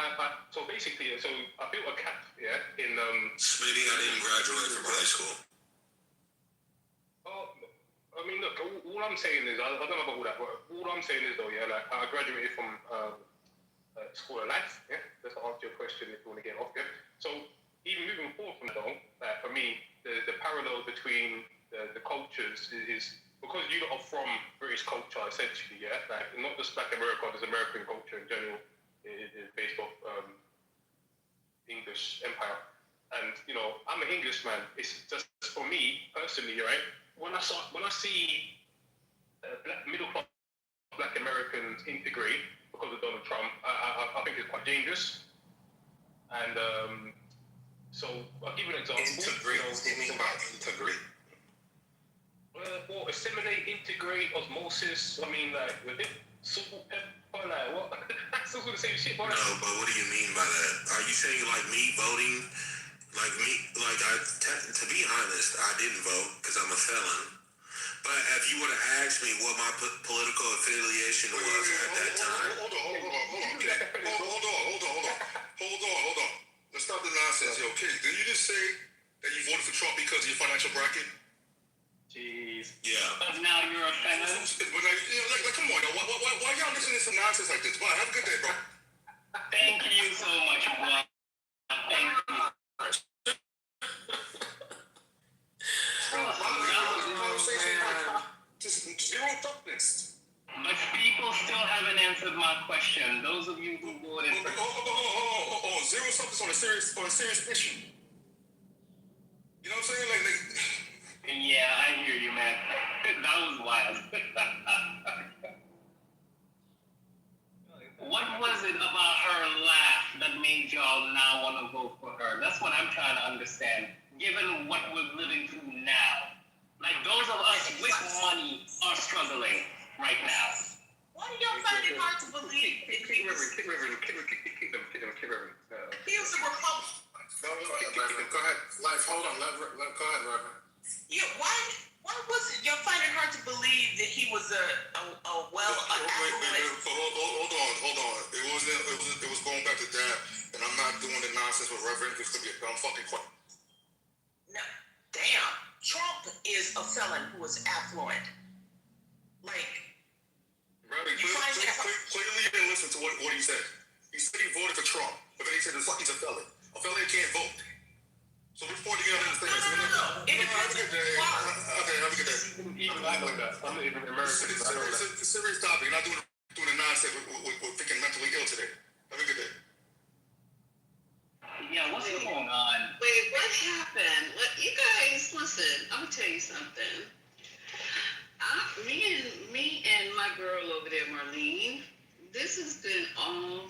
Speaker 18: so basically, so I built a cap, yeah, in
Speaker 17: Smitty, I didn't graduate from high school.
Speaker 18: Oh, I mean, look, all I'm saying is, I don't know about all that, but all I'm saying is, though, yeah, like, I graduated from School of Life, yeah, just to answer your question if you want to get off, yeah. So, even moving forward from that, though, for me, the parallel between the cultures is because you lot are from British culture, essentially, yeah, like, not just Black America, there's American culture in general, is based off English empire. And, you know, I'm an Englishman. It's just, for me, personally, right, when I see middle class Black Americans integrate because of Donald Trump, I think it's quite dangerous. And so I'll give you an example.
Speaker 4: Integrate. What do you mean by integrate?
Speaker 18: Well, assimilate, integrate, osmosis. I mean, like, with it, salt, pepper, like, what? That's also the same shit, boy.
Speaker 17: No, but what do you mean by that? Are you saying like me voting? Like me, like to be honest, I didn't vote because I'm a felon. But if you would have asked me what my political affiliation was at that time.
Speaker 4: Hold on. Let's stop the nonsense, yo. Kid, did you just say that you voted for Trump because of your financial bracket?
Speaker 18: Jeez.
Speaker 17: Yeah.
Speaker 10: But now you're a felon.
Speaker 4: But like, come on, yo. Why y'all listening to some nonsense like this? Bye. Have a good day, bro.
Speaker 10: Thank you so much, boy. Thank you.
Speaker 4: Just zero toughness.
Speaker 10: But people still haven't answered my question. Those of you who voted for
Speaker 4: zero toughness on a serious issue. You know what I'm saying? Like
Speaker 10: yeah, I hear you, man. That was wild. What was it about her laugh that made y'all now want to vote for her? That's what I'm trying to understand, given what we're living through now. Like, those of us with money are struggling right now.
Speaker 7: Why do y'all find it hard to believe that he was a Republican?
Speaker 4: Go ahead. Life, hold on. Go ahead, Reverend.
Speaker 7: Yeah, why was it y'all find it hard to believe that he was
Speaker 4: Hold on. It was going back to that, and I'm not doing the nonsense with Reverend. It's gonna be a dumb fucking question.
Speaker 7: No, damn. Trump is a felon who is affluent. Like,
Speaker 4: Reverend, clearly you didn't listen to what he said. He said he voted for Trump, but then he said he's a felon. A felon can't vote. So which point do you understand?
Speaker 7: No. It depends.
Speaker 4: Have a good day. Okay, have a good day.
Speaker 18: I know that. I'm not even American.
Speaker 4: It's a serious topic. You're not doing the nonsense with thinking mentally ill today. Have a good day.
Speaker 10: Yeah, what's going on?
Speaker 6: Wait, what happened? You guys, listen, I'm gonna tell you something. Me and my girl over there, Marlene, this has been all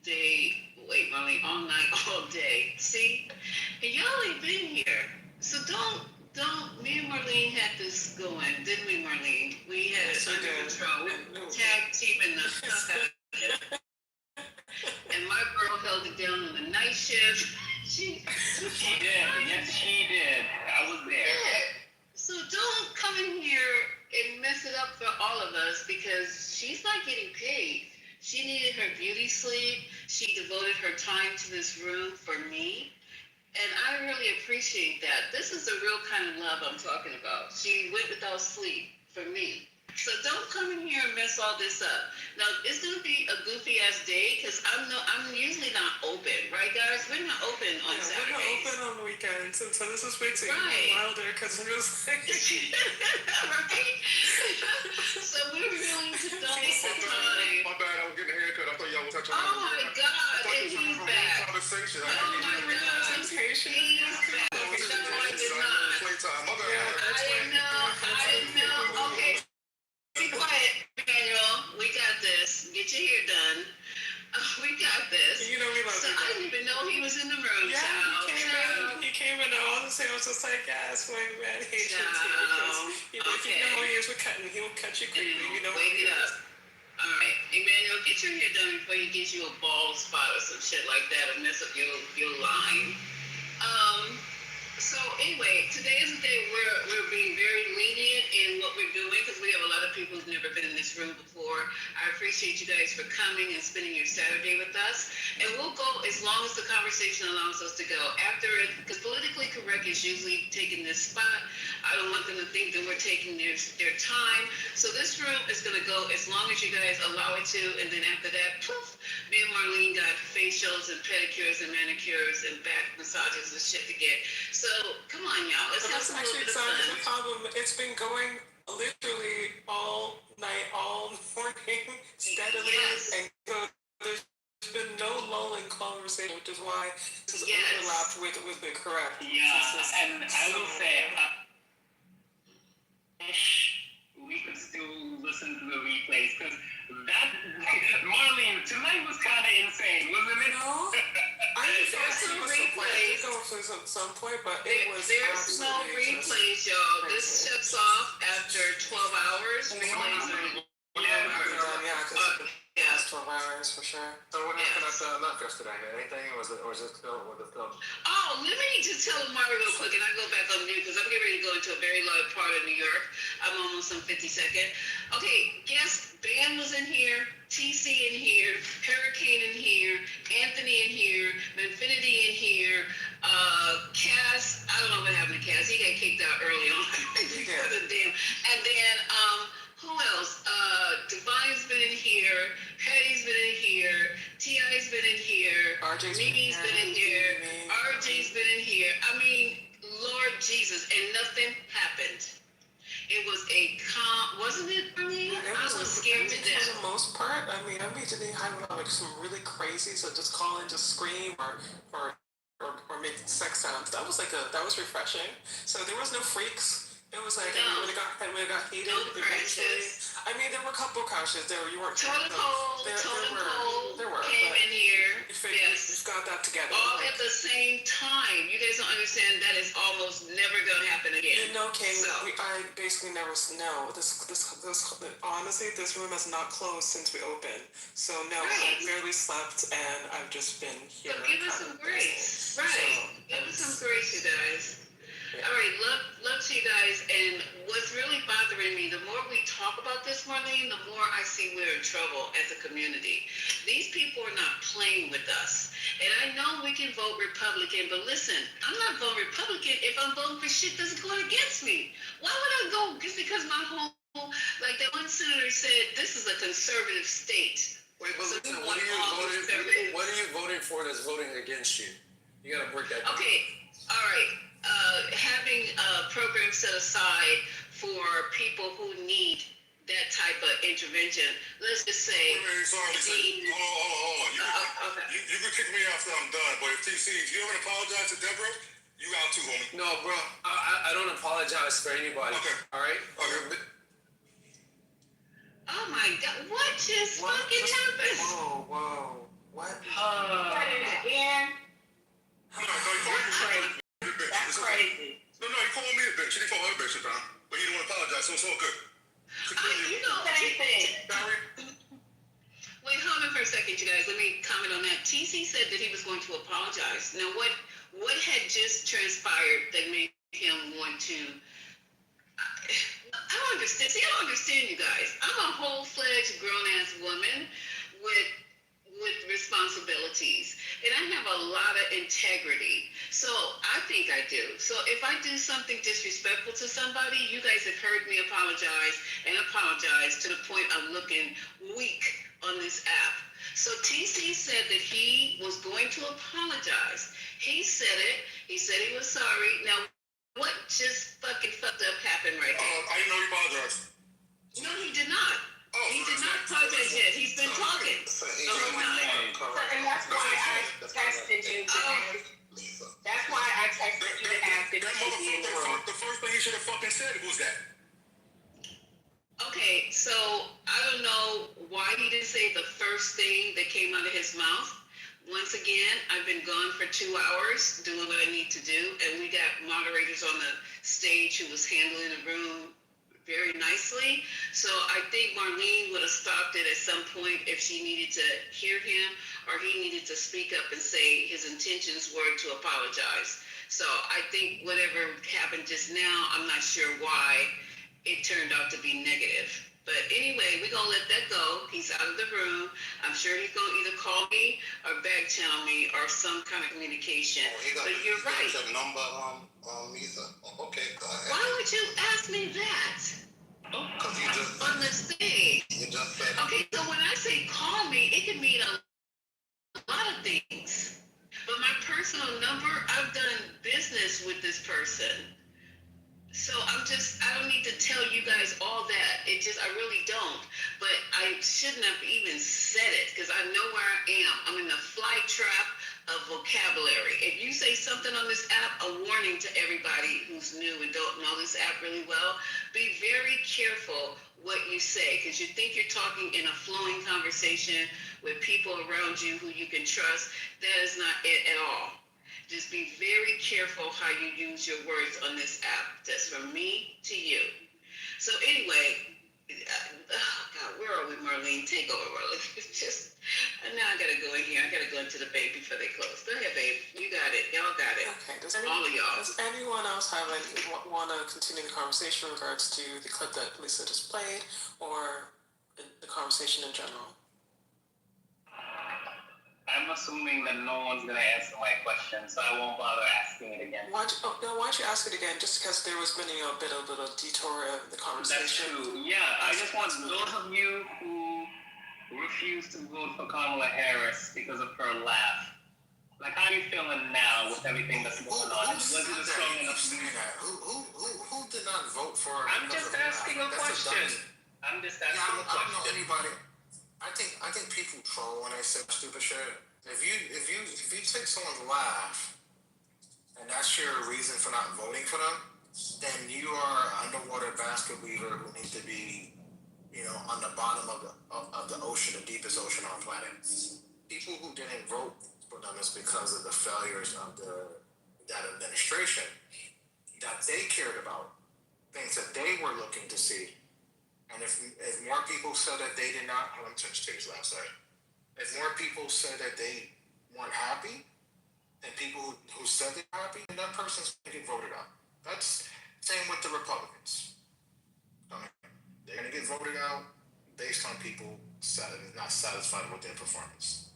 Speaker 6: day. Wait, Marlene, all night, all day. See? And y'all ain't been here. So don't, me and Marlene had this going, didn't we, Marlene? We had it under control. Tag teaming the stuff out of it. And my girl held it down on the night shift. She
Speaker 10: did. Yes, she did. I was there.
Speaker 6: Yeah. So don't come in here and mess it up for all of us because she's not getting paid. She needed her beauty sleep. She devoted her time to this room for me. And I really appreciate that. This is the real kind of love I'm talking about. She went without sleep for me. So don't come in here and mess all this up. Now, it's going to be a goofy-ass day because I'm usually not open. Right, guys? We're not open on Saturdays.
Speaker 5: We're not open on the weekends. And so this is way too wilder because we're just like...
Speaker 6: right? So we're willing to donate the time.
Speaker 4: My bad. I was getting a haircut. I thought y'all was touching on
Speaker 6: Oh, my God. And he's back.
Speaker 4: Conversation.
Speaker 6: Oh, my God. He's back. No, I did not. I didn't know. Okay. Be quiet, Daniel. We got this. Get your hair done. We got this.
Speaker 5: You know we love
Speaker 6: so
Speaker 5: you.
Speaker 6: I didn't even
Speaker 5: honestly, I was just like, yes, my man Haitians here. Because, you know, if you know years with cutting, he'll cut you quickly. You know,
Speaker 6: wake it up. All right, Emmanuel, get your hair done before he gets you a bald spot or some shit like that and mess up your line. So anyway, today is the day we're being very lenient in what we're doing because we have a lot of people who've never been in this room before. I appreciate you guys for coming and spending your Saturday with us. And we'll go as long as the conversation allows us to go. After it, because politically correct is usually taking this spot. I don't want them to think that we're taking their time. So this room is going to go as long as you guys allow it to. And then after that, poof, me and Marlene got facials and pedicures and manicures and back massages and shit to get. So come on, y'all. Let's have some
Speaker 5: actually exactly the problem. It's been going literally all night, all morning, steadily, and so there's been no lulling conversation, which is why this is overlapped with the correct.
Speaker 19: Yeah, and I will say, we could still listen to the replays because that Marlene tonight was kind of insane, wasn't it?
Speaker 5: No, there's some replays. At some point, but
Speaker 6: there's no replays, y'all. This shuts off after 12 hours. Replays are
Speaker 5: yeah, 12 hours for sure.
Speaker 13: So what happened at lunch yesterday? Anything, or was it still?
Speaker 6: Oh, let me just tell Mario real quick, and I go back on mute because I'm getting ready to go into a very loud part of New York. I'm almost on 52nd. Okay, guess Bam was in here, TC in here, Hurricane in here, Anthony in here, Infinity in here, Cass. I don't know what happened to Cass. He got kicked out early on. And then who else? Divine's been in here. Patty's been in here. T.I.'s been in here. Mimi's been in here. RJ's been in here. I mean, Lord Jesus, and nothing happened. It was a wasn't it for me? I was scared to death.
Speaker 5: For the most part, I mean, I usually have like some really crazy, so just call and just scream or make sex sounds. That was refreshing. So there was no freaks. It was like when it got heated. I mean, there were a couple crashes. You weren't.
Speaker 6: Totem Pole came in here.
Speaker 5: You've got that together.
Speaker 6: All at the same time. You guys don't understand. That is almost never gonna happen again.
Speaker 5: You know, King. I basically never know this. Honestly, this room has not closed since we opened. So no, I barely slept, and I've just been here.
Speaker 6: So give us some grace, right? Give us some grace, you guys. All right, love to you guys. And what's really bothering me, the more we talk about this, Marlene, the more I see we're in trouble as a community. These people are not playing with us. And I know we can vote Republican, but listen, I'm not voting Republican if I'm voting for shit that's going against me. Why would I go just because my whole, like that one senator said, this is a conservative state.
Speaker 13: Wait, but listen, what are you voting for that's voting against you? You gotta break that down.
Speaker 6: Okay, all right. Having a program set aside for people who need that type of intervention. Let's just say.
Speaker 4: Sorry, hold on. You can kick me after I'm done, but if TC, if you ever apologize to Deborah, you out too, homie.
Speaker 13: No, bro, I don't apologize for anybody.
Speaker 4: Okay.
Speaker 13: All right.
Speaker 4: Okay.
Speaker 6: Oh my God! What just fucking happened?
Speaker 5: Whoa! What?
Speaker 6: Again?
Speaker 4: No, that's crazy. No, he called me a bitch. He didn't call her a bitch at the time. But he didn't want to apologize, so it's all good.
Speaker 6: You know anything. Wait, hold on for a second, you guys. Let me comment on that. TC said that he was going to apologize. Now, what had just transpired that made him want to... I don't understand. See, I don't understand you guys. I'm a whole-fledged grown-ass woman with responsibilities, and I have a lot of integrity. So I think I do. So if I do something disrespectful to somebody, you guys have heard me apologize to the point I'm looking weak on this app. So TC said that he was going to apologize. He said it. He said he was sorry. Now, what just fucking fucked up happened right there?
Speaker 4: I didn't know he apologized.
Speaker 6: No, he did not. He did not apologize yet. He's been talking the whole time.
Speaker 10: And that's why I texted you to ask. That's why I texted you to ask if you could be in the room.
Speaker 4: The first thing he should have fucking said was that.
Speaker 6: Okay, so I don't know why he didn't say the first thing that came out of his mouth. Once again, I've been gone for 2 hours doing what I need to do, and we got moderators on the stage who was handling the room very nicely. So I think Marlene would have stopped it at some point if she needed to hear him or he needed to speak up and say his intentions were to apologize. So I think whatever happened just now, I'm not sure why it turned out to be negative. But anyway, we're going to let that go. He's out of the room. I'm sure he's going to either call me or back channel me or some kind of communication. But you're right.
Speaker 3: Your number, Lisa. Okay, go ahead.
Speaker 6: Why would you ask me that?
Speaker 3: Because you just
Speaker 6: on the stage.
Speaker 3: You just said.
Speaker 6: Okay, so when I say call me, it can mean a lot of things. But my personal number, I've done business with this person. So I don't need to tell you guys all that. I really don't. But I shouldn't have even said it because I know where I am. I'm in the fly trap of vocabulary. If you say something on this app, a warning to everybody who's new and don't know this app really well, be very careful what you say because you think you're talking in a flowing conversation with people around you who you can trust. That is not it at all. Just be very careful how you use your words on this app. That's from me to you. So anyway, oh God, where are we, Marlene? Take over, Marlene. Now I gotta go in here. I gotta go into the babe before they close. Go ahead, babe. You got it. Y'all got it.
Speaker 5: Okay.
Speaker 6: All of y'all.
Speaker 5: Does anyone else have want to continue the conversation in regards to the clip that Lisa just played, or the conversation in general?
Speaker 19: I'm assuming that no one's going to answer my question, so I won't bother asking it again.
Speaker 5: Why don't you ask it again? Just because there was been a bit of a detour in the conversation.
Speaker 19: That's true. Yeah, I just want those of you who refuse to vote for Kamala Harris because of her laugh. Like, how are you feeling now with everything that's going on? Was it a strong enough?
Speaker 3: Who did not vote for her?
Speaker 19: I'm just asking a question. I'm just asking a question.
Speaker 3: I don't know anybody. I think people troll when they say stupid shit. If you take someone's laugh and that's your reason for not voting for them, then you are an underwater basket weaver who needs to be, on the bottom of the ocean, the deepest ocean on planet. People who didn't vote for them is because of the failures of that administration that they cared about, things that they were looking to see. And if more people said that they did not, let me touch Titty's last side. If more people said that they weren't happy, than people who said they're happy, then that person's going to get voted out. That's same with the Republicans. They're going to get voted out based on people not satisfied with their performance.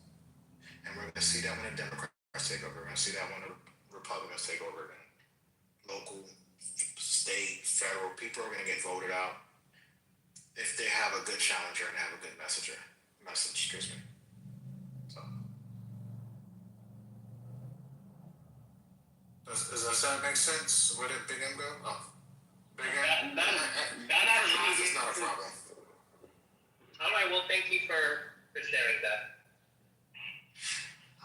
Speaker 3: And we're going to see that when the Democrats take over. We're going to see that when the Republicans take over. Again. Local, state, federal, people are going to get voted out if they have a good challenger and have a good message, excuse me. So. Does that make sense? Where did Big M go? Oh. Big M?
Speaker 19: That actually
Speaker 3: is not a problem.
Speaker 19: All right, well, thank you for sharing that.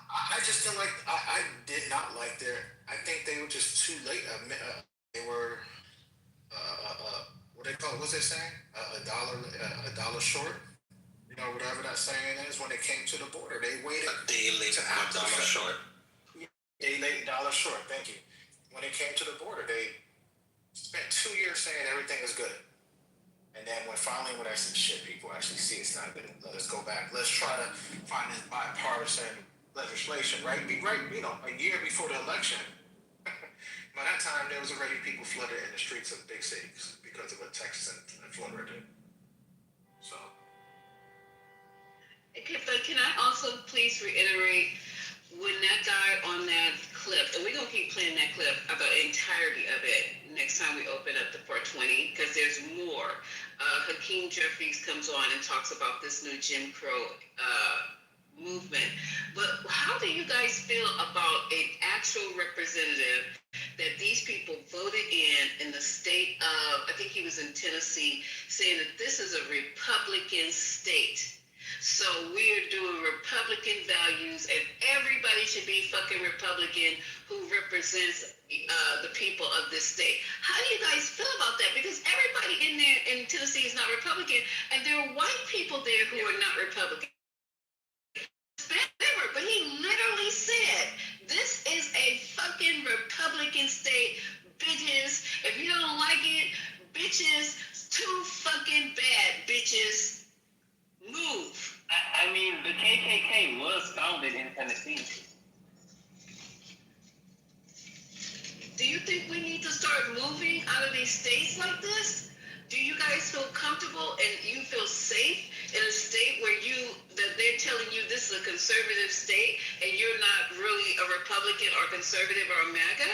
Speaker 3: I just didn't like, I did not like I think they were just too late. They were, what they call it? What's they saying? $1 short. Whatever that saying is. When it came to the border, they waited
Speaker 17: a day late,
Speaker 3: to
Speaker 17: $1 short.
Speaker 3: Day late, $1 short. Thank you. When it came to the border, they spent 2 years saying everything is good, and then when I said, "Shit, people actually see it's not good. Let us go back. Let's try to find this bipartisan legislation." Right? A year before the election. By that time, there was already people flooded in the streets of big cities because of what Texas and Florida did. So.
Speaker 6: But can I also please reiterate when that guy on that clip, and we're going to keep playing that clip about the entirety of it next time we open up the 420, because there's more. Hakeem Jeffries comes on and talks about this new Jim Crow movement. But how do you guys feel about an actual representative that these people voted in the state of, I think he was in Tennessee, saying that this is a Republican state? So we're doing Republican values, and everybody should be fucking Republican who represents the people of this state. How do you guys feel about that? Because everybody in there in Tennessee is not Republican, and there are white people there who are not Republican. But he literally you think we need to start moving out of these states like this? Do you guys feel comfortable and you feel safe in a state where that they're telling you this is a conservative state and you're not really a Republican or conservative or a MAGA?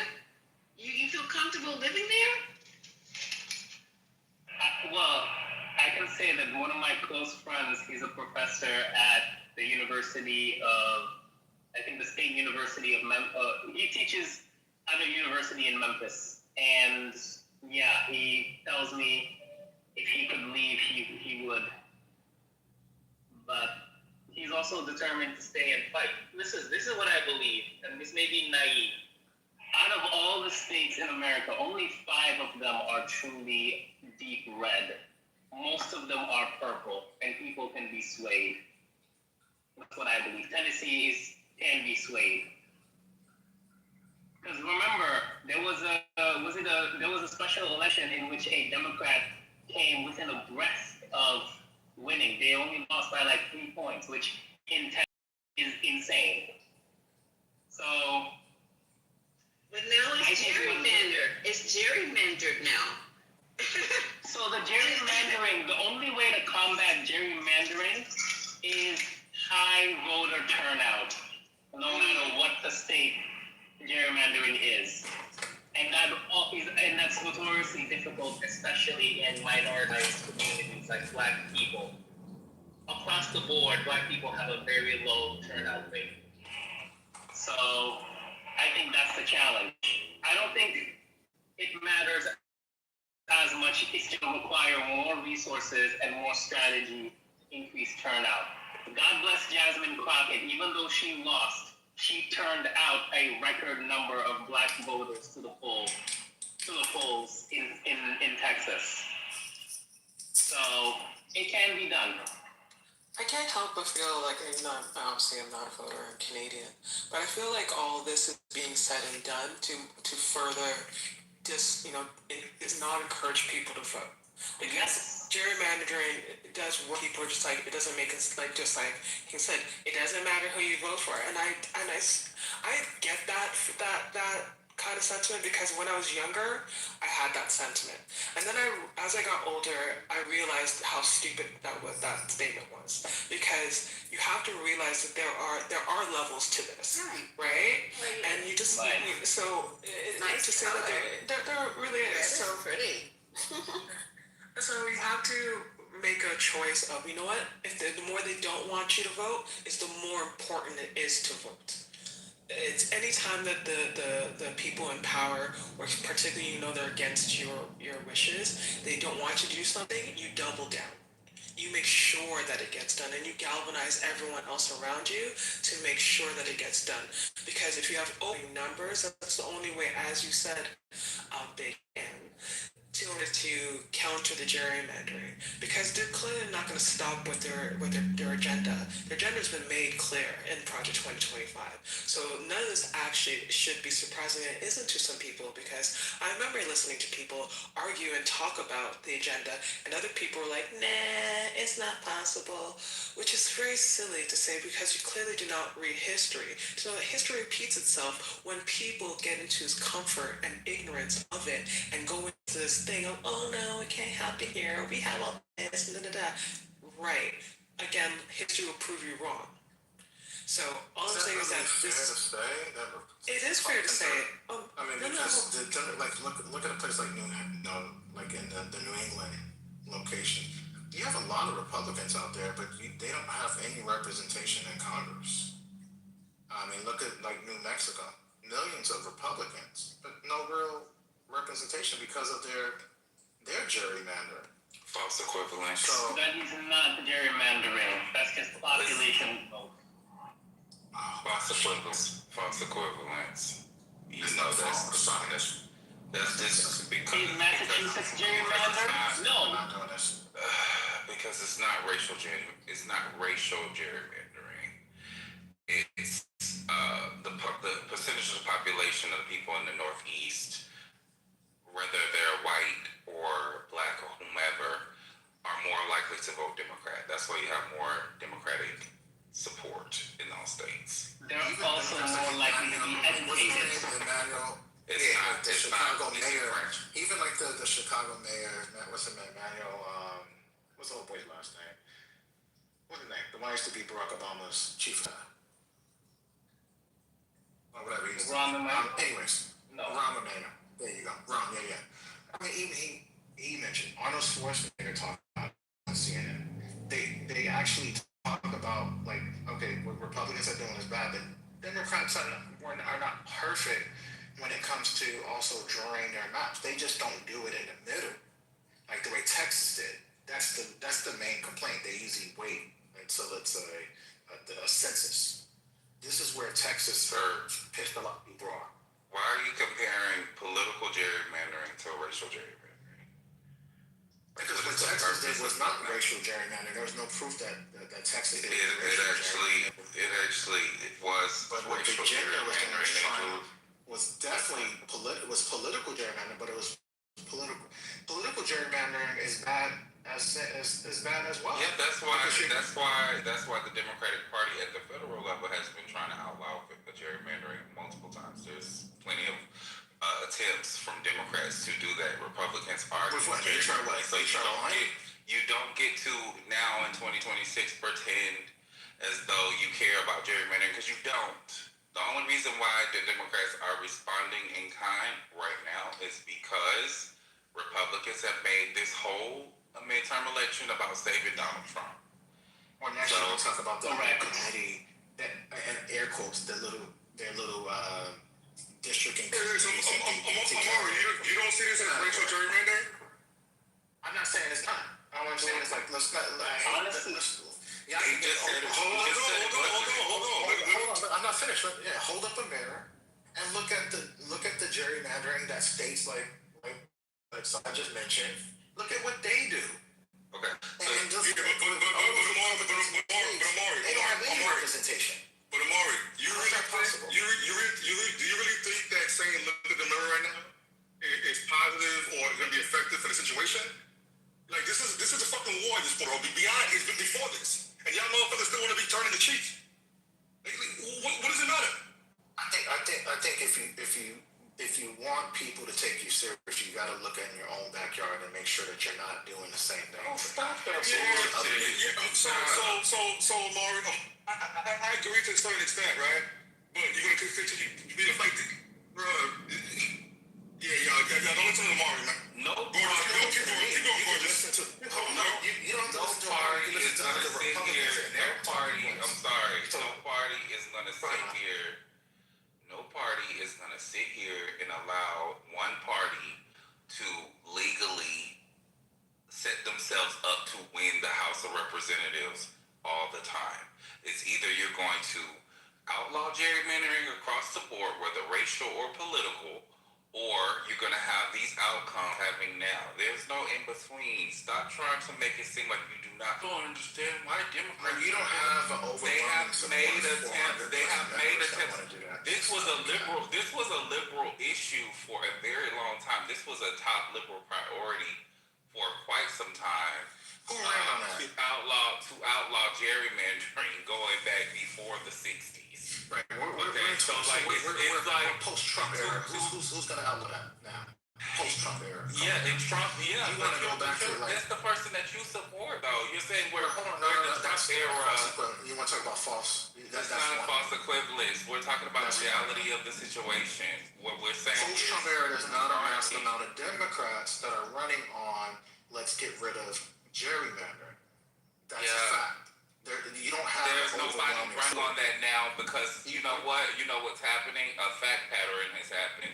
Speaker 6: You feel comfortable living there?
Speaker 19: Well, I can say that one of my close friends, he's a professor at the University of, I think the State University of Memphis. He teaches at a university in Memphis. And yeah, he tells me if he could leave, he would. But he's also determined to stay and fight. This is what I believe, and this may be naive. Out of all the states in America, only 5 of them are truly deep red. Most of them are purple, and people can be swayed. That's what I believe. Tennessee can be swayed. Because remember, there was a special election in which a Democrat came within a breath of winning. They only lost by like 3 points, which in Tennessee is insane. So.
Speaker 6: But now it's gerrymandered. It's gerrymandered now.
Speaker 19: So the gerrymandering, the only way to combat gerrymandering is high voter turnout, no matter what the state gerrymandering is. And that's notoriously difficult, especially in minoritized communities like Black people. Across the board, Black people have a very low turnout rate. So I think that's the challenge. I don't think it matters as much. It's going to require more resources and more strategy to increase turnout. God bless Jasmine Crockett. Even though she lost, she turned out a record number of Black voters to the polls in Texas. So it can be done.
Speaker 20: I can't help but feel like, obviously I'm not a voter, I'm Canadian, but I feel like all this is being said and done to further just, it does not encourage people to vote. Because gerrymandering does what people are just like, it doesn't make us like, just like he said, it doesn't matter who you vote for. And I get that kind of sentiment because when I was younger, I had that sentiment. And then as I got older, I realized how stupid that statement was. Because you have to realize that there are levels to this, right? And you just, so nice to say that there really is. So pretty. So you have to make a choice of, you know what, if the more they don't want you to vote, is the more important it is to vote. It's any time that the people in power, or particularly they're against your wishes, they don't want you to do something, you double down. You make sure that it gets done, and you galvanize everyone else around you to make sure that it gets done. Because if you have open numbers, that's the only way, as you said, Big N, in order to counter the gerrymandering, because they're clearly not going to stop with their agenda. Their agenda has been made clear in Project 2025. So none of this actually should be surprising, and it isn't to some people, because I remember listening to people argue and talk about the agenda, and other people were like, nah, it's not possible, which is very silly to say, because you clearly do not read history. So history repeats itself when people get into comfort and ignorance of it and go into this thing of, oh no, it can't happen here, we have all this, Right. Again, history will prove you wrong. So all I'm saying is that it is fair to say.
Speaker 3: Because look at a place like like in the New England location. You have a lot of Republicans out there, but they don't have any representation in Congress. I mean, look at like New Mexico, millions of Republicans, but no real representation because of their gerrymandering.
Speaker 2: False equivalence.
Speaker 19: So that is not gerrymandering. That's just population vote.
Speaker 2: False equivalence. You know that's just because.
Speaker 19: Is Massachusetts gerrymander? No.
Speaker 2: Because it's not racial gerrymandering. It's the percentage of the population of the people in the Northeast, whether they're white or Black or whomever, are more likely to vote Democrat. That's why you have more Democratic support in those states.
Speaker 19: They're also more likely to be educated.
Speaker 2: It's not
Speaker 21: Chicago mayor, what's his name, Manuel, what's the old boy's last name? What's his name? The one who used to be Barack Obama's chief of staff. Or whatever he used to be.
Speaker 13: Rahm Emanuel?
Speaker 21: Anyways,
Speaker 13: No.
Speaker 21: Rahm Emanuel. There you go. Rahm, yeah. I mean, even he mentioned Arnold Schwarzenegger talking about on CNN. They actually talk about, like, okay, what Republicans are doing is bad, but Democrats are not perfect when it comes to also drawing their maps. They just don't do it in the middle, like the way Texas did. That's the main complaint. They usually wait until it's a census. This is where Texas pissed a lot of people off.
Speaker 2: Why are you comparing political gerrymandering to racial gerrymandering?
Speaker 21: Because what Texas did was not racial gerrymandering. There was no proof that Texas did
Speaker 2: It actually was
Speaker 21: but what
Speaker 2: racial
Speaker 21: Virginia was doing
Speaker 2: gerrymandering.
Speaker 21: was definitely political gerrymandering, but it was political gerrymandering is bad as bad as well.
Speaker 2: Yeah, that's why the Democratic Party at the federal level has been trying to outlaw gerrymandering multiple times. There's plenty of attempts from Democrats to do that. Republicans are
Speaker 21: With what? They try what?
Speaker 2: So you don't get to now in 2026 pretend as though you care about gerrymandering, because you don't. The only reason why the Democrats are responding in kind right now is because Republicans have made this whole midterm election about saving Donald Trump.
Speaker 21: Or next year we'll talk about the committee that, and air quotes, their little district and
Speaker 4: Amari, you don't see this as racial gerrymandering?
Speaker 21: I'm not saying it's not. All I'm saying is, like, let's not.
Speaker 13: Honestly,
Speaker 21: Yeah, he just said it. Hold on. I'm not finished. Yeah, hold up a mirror and look at the gerrymandering that states like I just mentioned. Look at what they do.
Speaker 2: Okay.
Speaker 21: And just they don't have any representation.
Speaker 4: But Amari, do you really think that saying look at the mirror right now is positive or going to be effective for the situation? Like, this is a fucking war at this point, bro. It's been before this. And y'all motherfuckers still want to be turning the cheek. Like, what does it matter?
Speaker 21: I think if you want people to take you serious, you got to look at your own backyard and make sure that you're not doing the same thing.
Speaker 4: Oh, stop that. So, Amari, I agree to a certain extent, right? But you're going to continue to be affected. Bro, yeah, y'all don't listen to Amari, man.
Speaker 2: No party is gonna sit here and allow one party to legally set themselves up to win the House of Representatives all the time. It's either you're going to outlaw gerrymandering across the board, whether racial or political, or you're going to have these outcomes happening now. There's no in between. Stop trying to make it seem like you do not understand why Democrats.
Speaker 21: You don't have an overwhelming.
Speaker 2: They have made attempts. This was a liberal issue for a very long time. This was a top liberal priority for quite some time.
Speaker 21: Who ran on that?
Speaker 2: To outlaw gerrymandering going back before the 60s.
Speaker 21: Right. We're post-Trump era. Who's going to outlaw that now? Post-Trump era.
Speaker 2: Yeah, in Trump. Yeah,
Speaker 21: you want to go back to
Speaker 2: that's the person that you support, though. You're saying we're in the Trump era.
Speaker 21: You want to talk about false?
Speaker 2: That's not a false equivalence. We're talking about the reality of the situation. What we're saying
Speaker 21: post-Trump era, there's not a massive amount of Democrats that are running on let's get rid of gerrymandering. That's a fact. You don't have.
Speaker 2: There's nobody running on that now because you know what? You know what's happening? A fact pattern has happened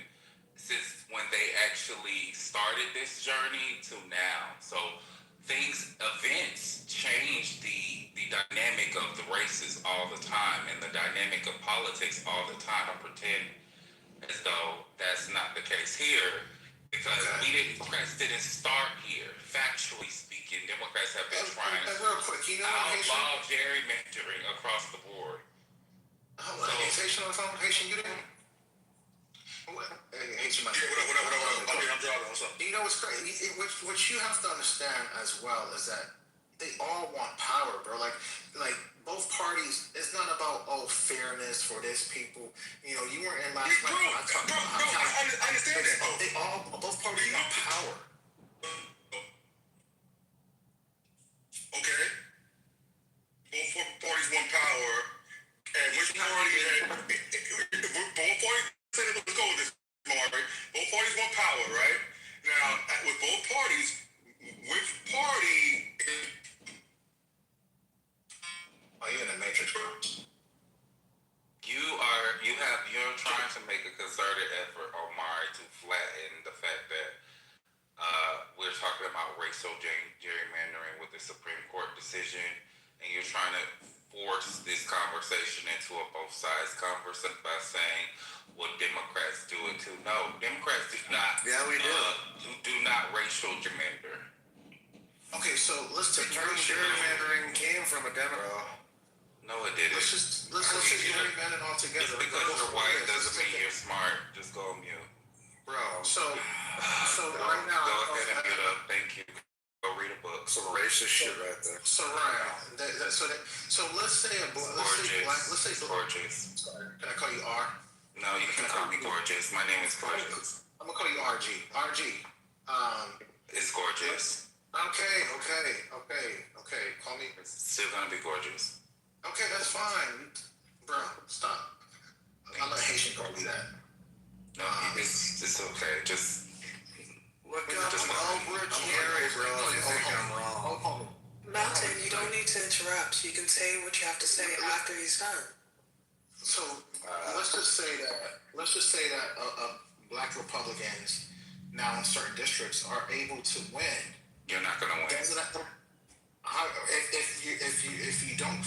Speaker 2: since when they actually started this journey to now. So events change the dynamic of the races all the time and the dynamic of politics all the time. I pretend as though that's not the case here because Democrats didn't start here. Factually speaking, Democrats have been trying to outlaw gerrymandering across the board.
Speaker 21: Haitian on the phone? Haitian, you didn't? Haitian,
Speaker 4: what I'm driving. What's up?
Speaker 21: You know what's crazy? What you have to understand as well is that they all want power, bro. Like both parties. It's not about fairness for this people. You know, you weren't in last night. I understand that. Both parties want power.
Speaker 16: both parties want power, right? Now, with both parties, which party?
Speaker 21: Oh, you're in the matrix, bro.
Speaker 2: You're trying to make a concerted effort, Omari, to flatten the fact that we're talking about racial gerrymandering with the Supreme Court decision, and you're trying to force this conversation into a both sides conversation by saying, well, Democrats do it too. No, Democrats do not.
Speaker 3: Yeah, we do.
Speaker 2: Do not racial gerrymander.
Speaker 21: Okay, so let's take
Speaker 3: gerrymandering came from a Democrat.
Speaker 2: No, it didn't.
Speaker 21: Let's just gerrymander it all together.
Speaker 2: Just because you're white doesn't mean you're smart. Just go on mute.
Speaker 21: Bro, so right now,
Speaker 2: go ahead and mute up. Thank you. Go read a book.
Speaker 3: Some racist shit right there.
Speaker 21: So right, so let's say
Speaker 2: Gorgeous.
Speaker 21: Sorry, can I call you R?
Speaker 2: No, you can call me Gorgeous. My name is Gorgeous.
Speaker 21: I'm gonna call you RG.
Speaker 2: It's Gorgeous.
Speaker 21: Okay. Call me.
Speaker 2: It's still gonna be Gorgeous.
Speaker 21: Okay, that's fine. Bro, stop. I'm not Haitian, call me that.
Speaker 2: No, it's okay. Just
Speaker 3: look up Albert Jerry, bro. If you think I'm wrong.
Speaker 20: Mountain, you don't need to interrupt. You can say what you have to say after he's done.
Speaker 21: So let's just say that black Republicans now in certain districts are able to win.
Speaker 2: You're not gonna win.
Speaker 21: If you don't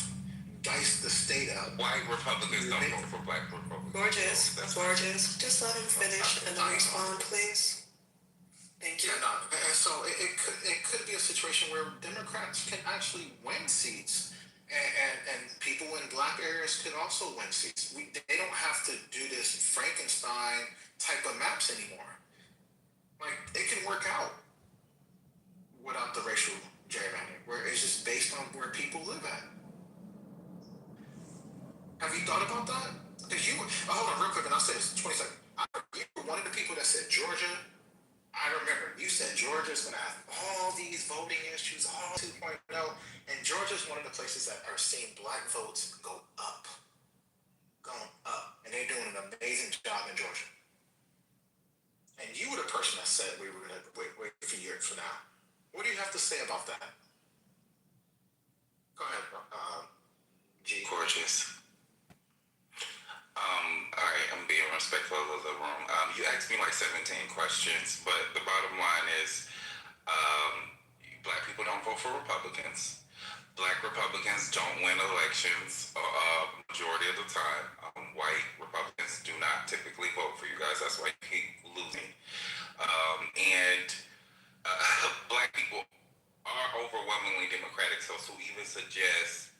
Speaker 21: dice the state out,
Speaker 2: white Republicans don't vote for black Republicans.
Speaker 20: Gorgeous. Just let him finish and then respond, please. Thank you.
Speaker 21: And so it could be a situation where Democrats can actually win seats, and people in black areas could also win seats. They don't have to do this Frankenstein type of maps anymore. Like, it can work out without the racial gerrymandering, where it's just based on where people live at. Have you thought about that? Because hold on real quick, and I'll say this 20 seconds. You were one of the people that said Georgia. I remember you said Georgia's going to have all these voting issues, all 2.0, and Georgia's one of the places that are seeing black votes going up, and they're doing an amazing job in Georgia. And you were the person that said we were going to wait a few years from now. What do you have to say about that? Go ahead, G.
Speaker 2: Gorgeous. All right, I'm being respectful of the room. You asked me like 17 questions, but the bottom line is black people don't vote for Republicans. Black Republicans don't win elections majority of the time. White Republicans do not typically vote for you guys. That's why you keep losing. Black people are overwhelmingly Democratic, so to even suggest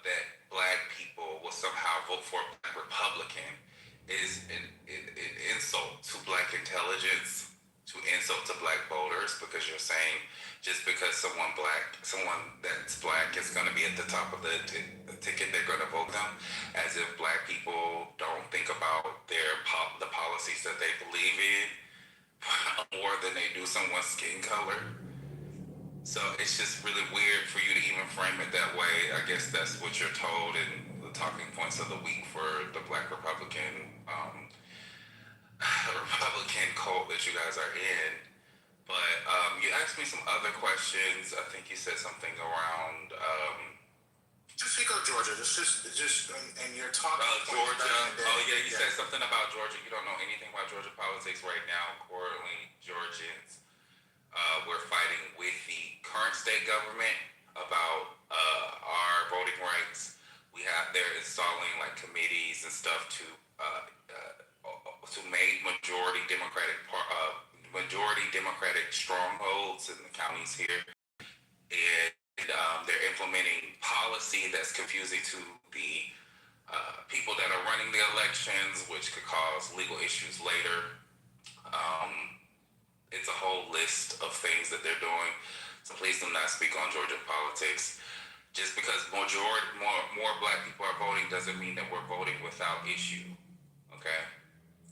Speaker 2: that black people will somehow vote for a black Republican is an insult to black intelligence, to insult to black voters, because you're saying just because someone that's black is going to be at the top of the ticket, they're going to vote them, as if black people don't think about the policies that they believe in more than they do someone's skin color. So it's just really weird for you to even frame it that way. I guess that's what you're told in the talking points of the week for the black Republican cult that you guys are in. But you asked me some other questions. I think you said something around
Speaker 21: just speak of Georgia. Just and you're talking
Speaker 2: about Georgia. Oh yeah, you said something about Georgia. You don't know anything about Georgia politics right now. Currently, Georgians, we're fighting with the current state government about our voting rights. They're installing like committees and stuff to make majority Democratic strongholds in the counties here, and they're implementing policy that's confusing to the people that are running the elections, which could cause legal issues later. It's a whole list of things that they're doing. So please do not speak on Georgia politics. Just because more black people are voting doesn't mean that we're voting without issue. Okay?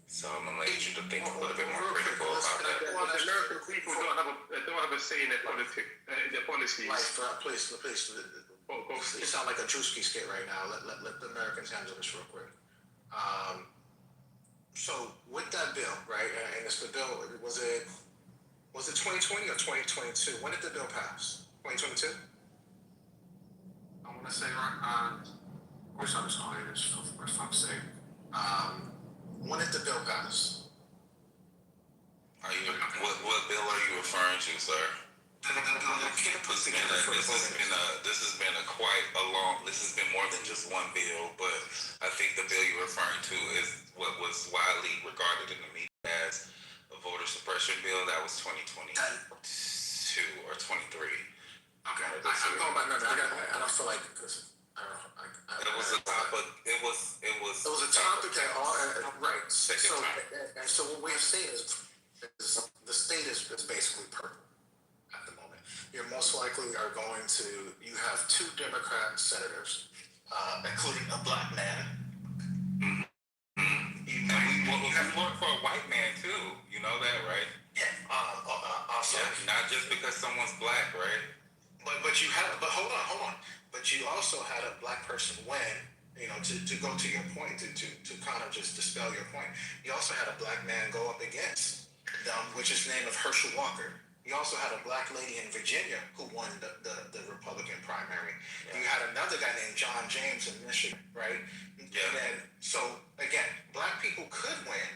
Speaker 2: So I'm gonna let you to think a little bit more critical about that.
Speaker 18: The American people don't have a say in their policies.
Speaker 21: Please. You sound like a Drewski skit right now. Let the Americans handle this real quick. So with that bill, right, and it's the bill, was it 2020 or 2022? When did the bill pass? 2022? I want to say, right, wish I was on it, for fuck's sake. When did the bill pass?
Speaker 2: What bill are you referring to, sir? This has been more than just one bill, but I think the bill you're referring to is what was widely regarded in the media as a voter suppression bill. That was 2022 or 23.
Speaker 21: Okay, I'm going back. I don't feel like because
Speaker 2: it was a topic. It was
Speaker 21: a topic that all right. So what we have seen is the state is basically purple at the moment. You're most likely are going to, you have 2 Democrat senators, including a black man.
Speaker 2: We voted for a white man too. You know that, right?
Speaker 21: Yeah. Also,
Speaker 2: not just because someone's black, right?
Speaker 21: But you had, but hold on. But you also had a black person win. You know, to go to your point, to kind of just dispel your point. You also had a black man go up against them, which is the name of Herschel Walker. You also had a black lady in Virginia who won the Republican primary. Yeah. You had another guy named John James in Michigan, right? Yeah. And then, so again, black people could win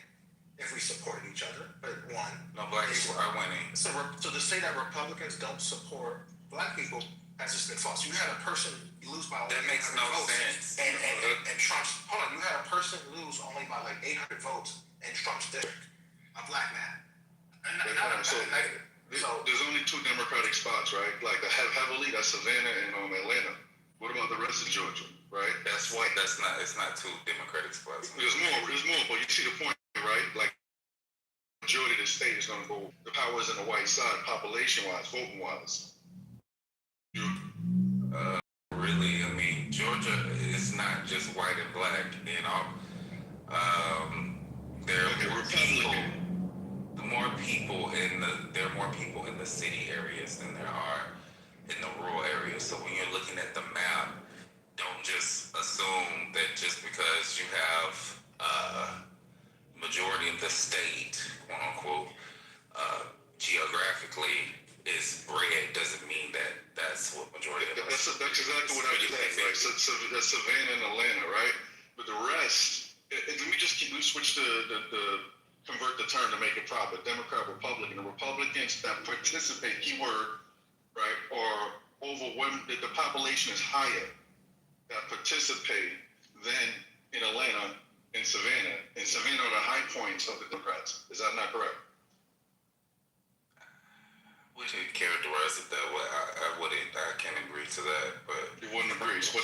Speaker 21: if we supported each other, but one.
Speaker 2: No, black people are winning.
Speaker 21: So to say that Republicans don't support black people has just been false. You had a person lose by only
Speaker 2: that makes no
Speaker 21: votes,
Speaker 2: sense.
Speaker 21: And Trump's, hold on, you had a person lose only by like 800 votes in Trump's district, a black man.
Speaker 4: There's only 2 Democratic spots, right? Like heavily, that's Savannah and Atlanta. What about the rest of Georgia, right?
Speaker 2: That's white. It's not 2 Democratic spots.
Speaker 4: There's more, but you see the point, right? Like majority of the state is going to go. The power is on the white side, population-wise, voting-wise.
Speaker 2: Really, I mean, Georgia is not just white and black. You know, there are more people. There are more people in the city areas than there are in the rural areas. So when you're looking at the map, don't just assume that just because you have majority of the state, quote unquote, geographically is red doesn't mean that that's what majority of
Speaker 4: that's exactly what I just said, right? So that's Savannah and Atlanta, right? But the rest, let me switch the convert the term to make it proper. Democrat, Republican. The Republicans that participate, keyword, right, or overwhelming, the population is higher that participate than in Atlanta and Savannah. And Savannah are the high points of the Democrats. Is that not correct?
Speaker 2: We didn't characterize it that way. I can't agree to that, but
Speaker 4: you wouldn't agree. But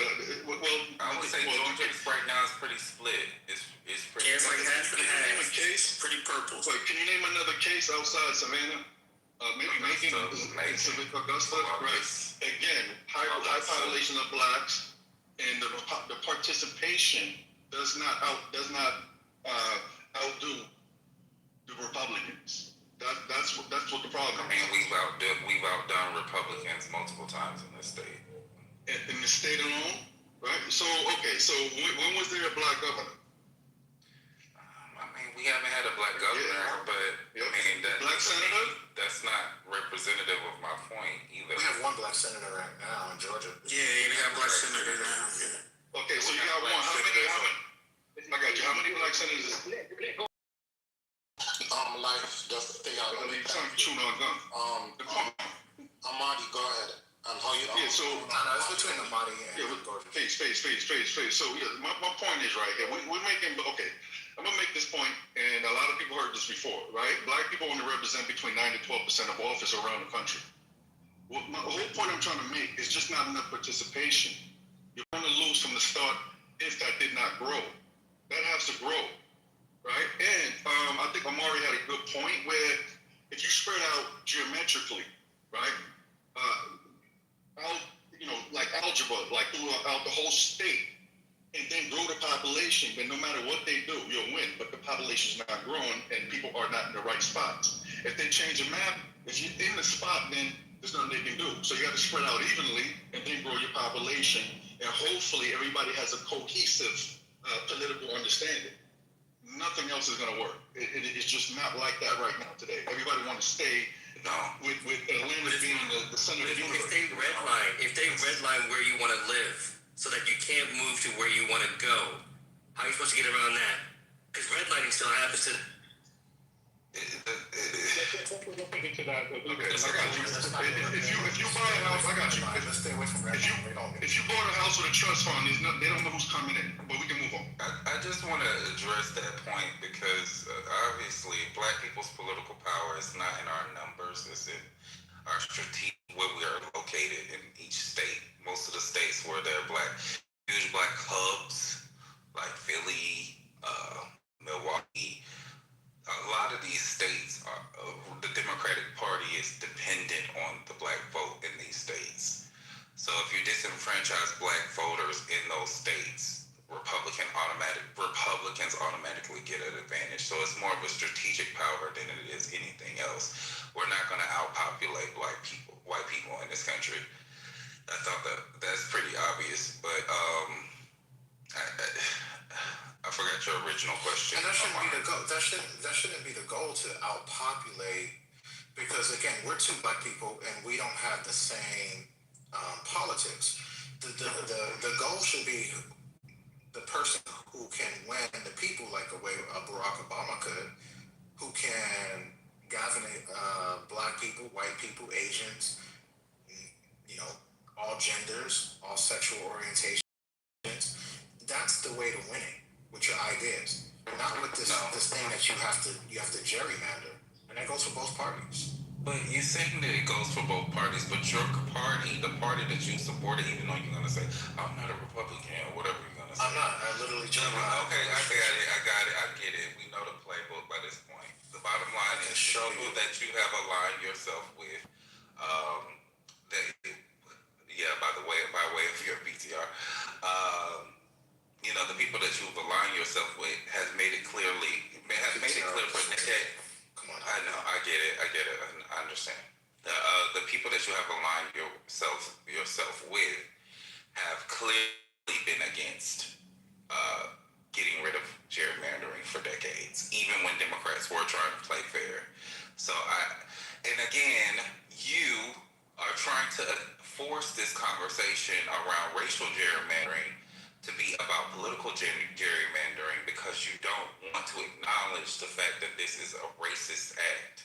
Speaker 2: I would say Georgia right now is pretty split. It's pretty.
Speaker 21: It's like half and half.
Speaker 4: Name a case,
Speaker 21: pretty purple.
Speaker 4: Wait, can you name another case outside Savannah? Maybe Macon, Augusta, right? Again, high population of blacks, and the participation does not outdo the Republicans. That's what the problem is.
Speaker 2: I mean, we've outdone Republicans multiple times in this state.
Speaker 4: In the state alone, right? So when was there a black governor?
Speaker 2: I mean, we haven't had a black governor, but I mean,
Speaker 4: black senator?
Speaker 2: That's not representative of my point either.
Speaker 21: We have 1 black senator right now in Georgia. Yeah, we have black senator now. Yeah.
Speaker 4: Okay, so you got one. How many? I got you. How many black senators?
Speaker 21: Like just stay out.
Speaker 4: Chewing on gum.
Speaker 21: Amadi, go ahead.
Speaker 4: So
Speaker 21: it's between Amadi and Gordon.
Speaker 4: Face. So my point is right here. We're making I'm gonna make this point, and a lot of people heard this before, right? Black people only represent between 9 to 12% of office around the country. My whole point I'm trying to make is just not enough participation. You're going to lose from the start if that did not grow. That has to grow. Right, and I think Amari had a good point where if you spread out geometrically, right, like algebra, like throughout the whole state, and then grow the population, then no matter what they do, you'll win. But the population's not growing, and people are not in the right spots. If they change the map, if you're in the spot, then there's nothing they can do. So you got to spread out evenly, and then grow your population, and hopefully everybody has a cohesive political understanding.
Speaker 11: nothing else is going to work. It's just not like that right now today. Everybody want to stay with Atlanta being the center of the universe.
Speaker 22: If they redline where you want to live so that you can't move to where you want to go, how are you supposed to get around that? Because redlining still happens to.
Speaker 11: Okay, I got you. If you buy a house, I got you.
Speaker 21: Let's stay away from redlining.
Speaker 11: If you bought a house with a trust fund, they don't know who's coming in. But we can move on.
Speaker 23: I just want to address that point because obviously black people's political power is not in our numbers, it's in our strategic, where we are located in each state. Most of the states where there are huge black hubs like Philly, Milwaukee. A lot of these states, the Democratic Party is dependent on the black vote in these states. So if you disenfranchise black voters in those states, Republicans automatically get an advantage. So it's more of a strategic power than it is anything else. We're not going to outpopulate white people in this country. I thought that's pretty obvious, but I forgot your original question.
Speaker 21: And that shouldn't be the goal. That shouldn't be the goal to outpopulate, because again, we're two black people and we don't have the same politics. The goal should be the person who can win the people, like the way Barack Obama could, who can galvanize black people, white people, Asians, all genders, all sexual orientations. That's the way to winning, with your ideas, not with this thing that you have to gerrymander, and that goes for both parties.
Speaker 23: But you're saying that it goes for both parties, but your party, the party that you supported, even though you're gonna say I'm not a Republican or whatever you're gonna say.
Speaker 21: I'm not. I literally just.
Speaker 23: Okay, I get it. We know the playbook by this point. The bottom line is people that you have aligned yourself with. By way of your PTR. The people that you've aligned yourself with has made it clear for decades.
Speaker 21: Come on.
Speaker 23: I know, I get it, I understand. The people that you have aligned yourself with have clearly been against getting rid of gerrymandering for decades, even when Democrats were trying to play fair. So you are trying to force this conversation around racial gerrymandering to be about political gerrymandering because you don't want to acknowledge the fact that this is a racist act.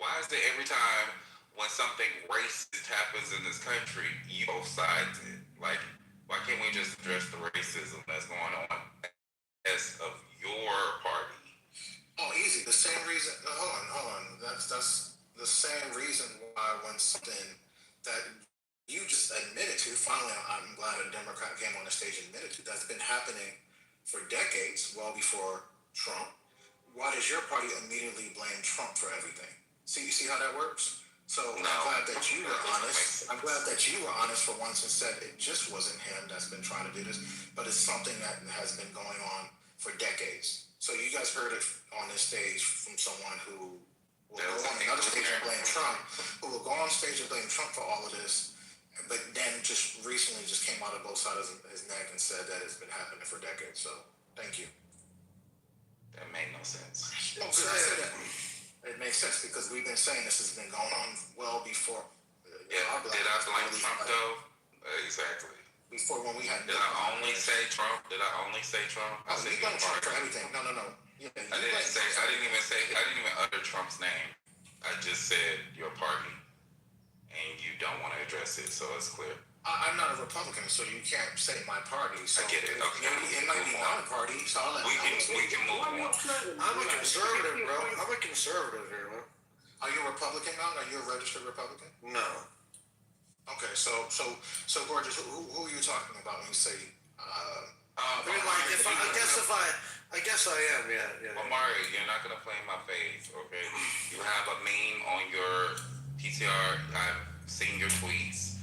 Speaker 23: Why is it every time when something racist happens in this country, you both sides it? Like, why can't we just address the racism that's going on as of your party?
Speaker 21: Oh, easy. The same reason. Hold on. That's the same reason why when something that you just admitted to, finally, I'm glad a Democrat came on the stage and admitted to, that's been happening for decades, well before Trump. Why does your party immediately blame Trump for everything? You see how that works? So I'm glad that you were honest. I'm glad that you were honest for once and said it just wasn't him that's been trying to do this, but it's something that has been going on for decades. So you guys heard it on this stage from someone who will go on another stage and blame Trump, who will go on stage and blame Trump for all of this, but then just recently just came out of both sides of his neck and said that it's been happening for decades. So thank you.
Speaker 23: That made no sense.
Speaker 21: No, because I said that. It makes sense because we've been saying this has been going on well before.
Speaker 23: Did I blame Trump though? Exactly.
Speaker 21: Before when we had.
Speaker 23: Did I only say Trump? I said
Speaker 21: you blame Trump for everything. No. Yeah,
Speaker 23: I didn't even utter Trump's name. I just said your party, and you don't want to address it, so it's clear.
Speaker 21: I'm not a Republican, so you can't say my party. So
Speaker 23: I get it. Okay.
Speaker 21: It might be not a party, so I'll let
Speaker 23: we can move on.
Speaker 9: I'm a conservative, bro. I'm a conservative here, man.
Speaker 21: Are you a Republican now? Are you a registered Republican?
Speaker 9: No.
Speaker 21: Okay, so gorgeous. Who are you talking about when you say?
Speaker 9: I guess I am. Yeah.
Speaker 23: Omari, you're not gonna play in my face, okay? You have a meme on your PTR. I've seen your tweets.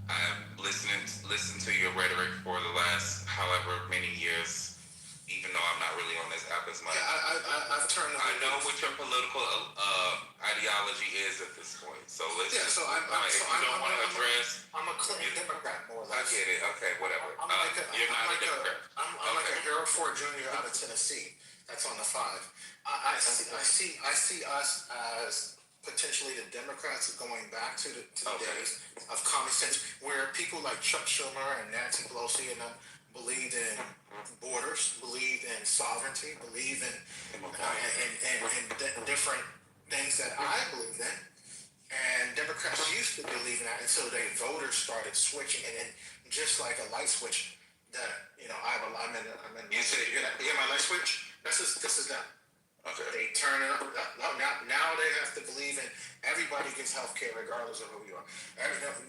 Speaker 23: I've listened to your rhetoric for the last however many years, even though I'm not really on this app as much.
Speaker 21: Yeah, I've turned.
Speaker 23: I know what your political ideology is at this point. So let's
Speaker 21: I'm a Clinton Democrat, more or less.
Speaker 23: I get it. Okay, whatever.
Speaker 21: I'm like a Harold Ford Jr. out of Tennessee. That's on the 5. I see us as potentially the Democrats going back to the days of common sense, where people like Chuck Schumer and Nancy Pelosi and them believed in borders, believed in sovereignty, believed in different things that I believe in. And Democrats used to believe in that until their voters started switching, and then just like a light switch, that I'm in. You say you hear my light switch? This is them. Okay. They turn it up. Now they have to believe in everybody gets health care regardless of who you are.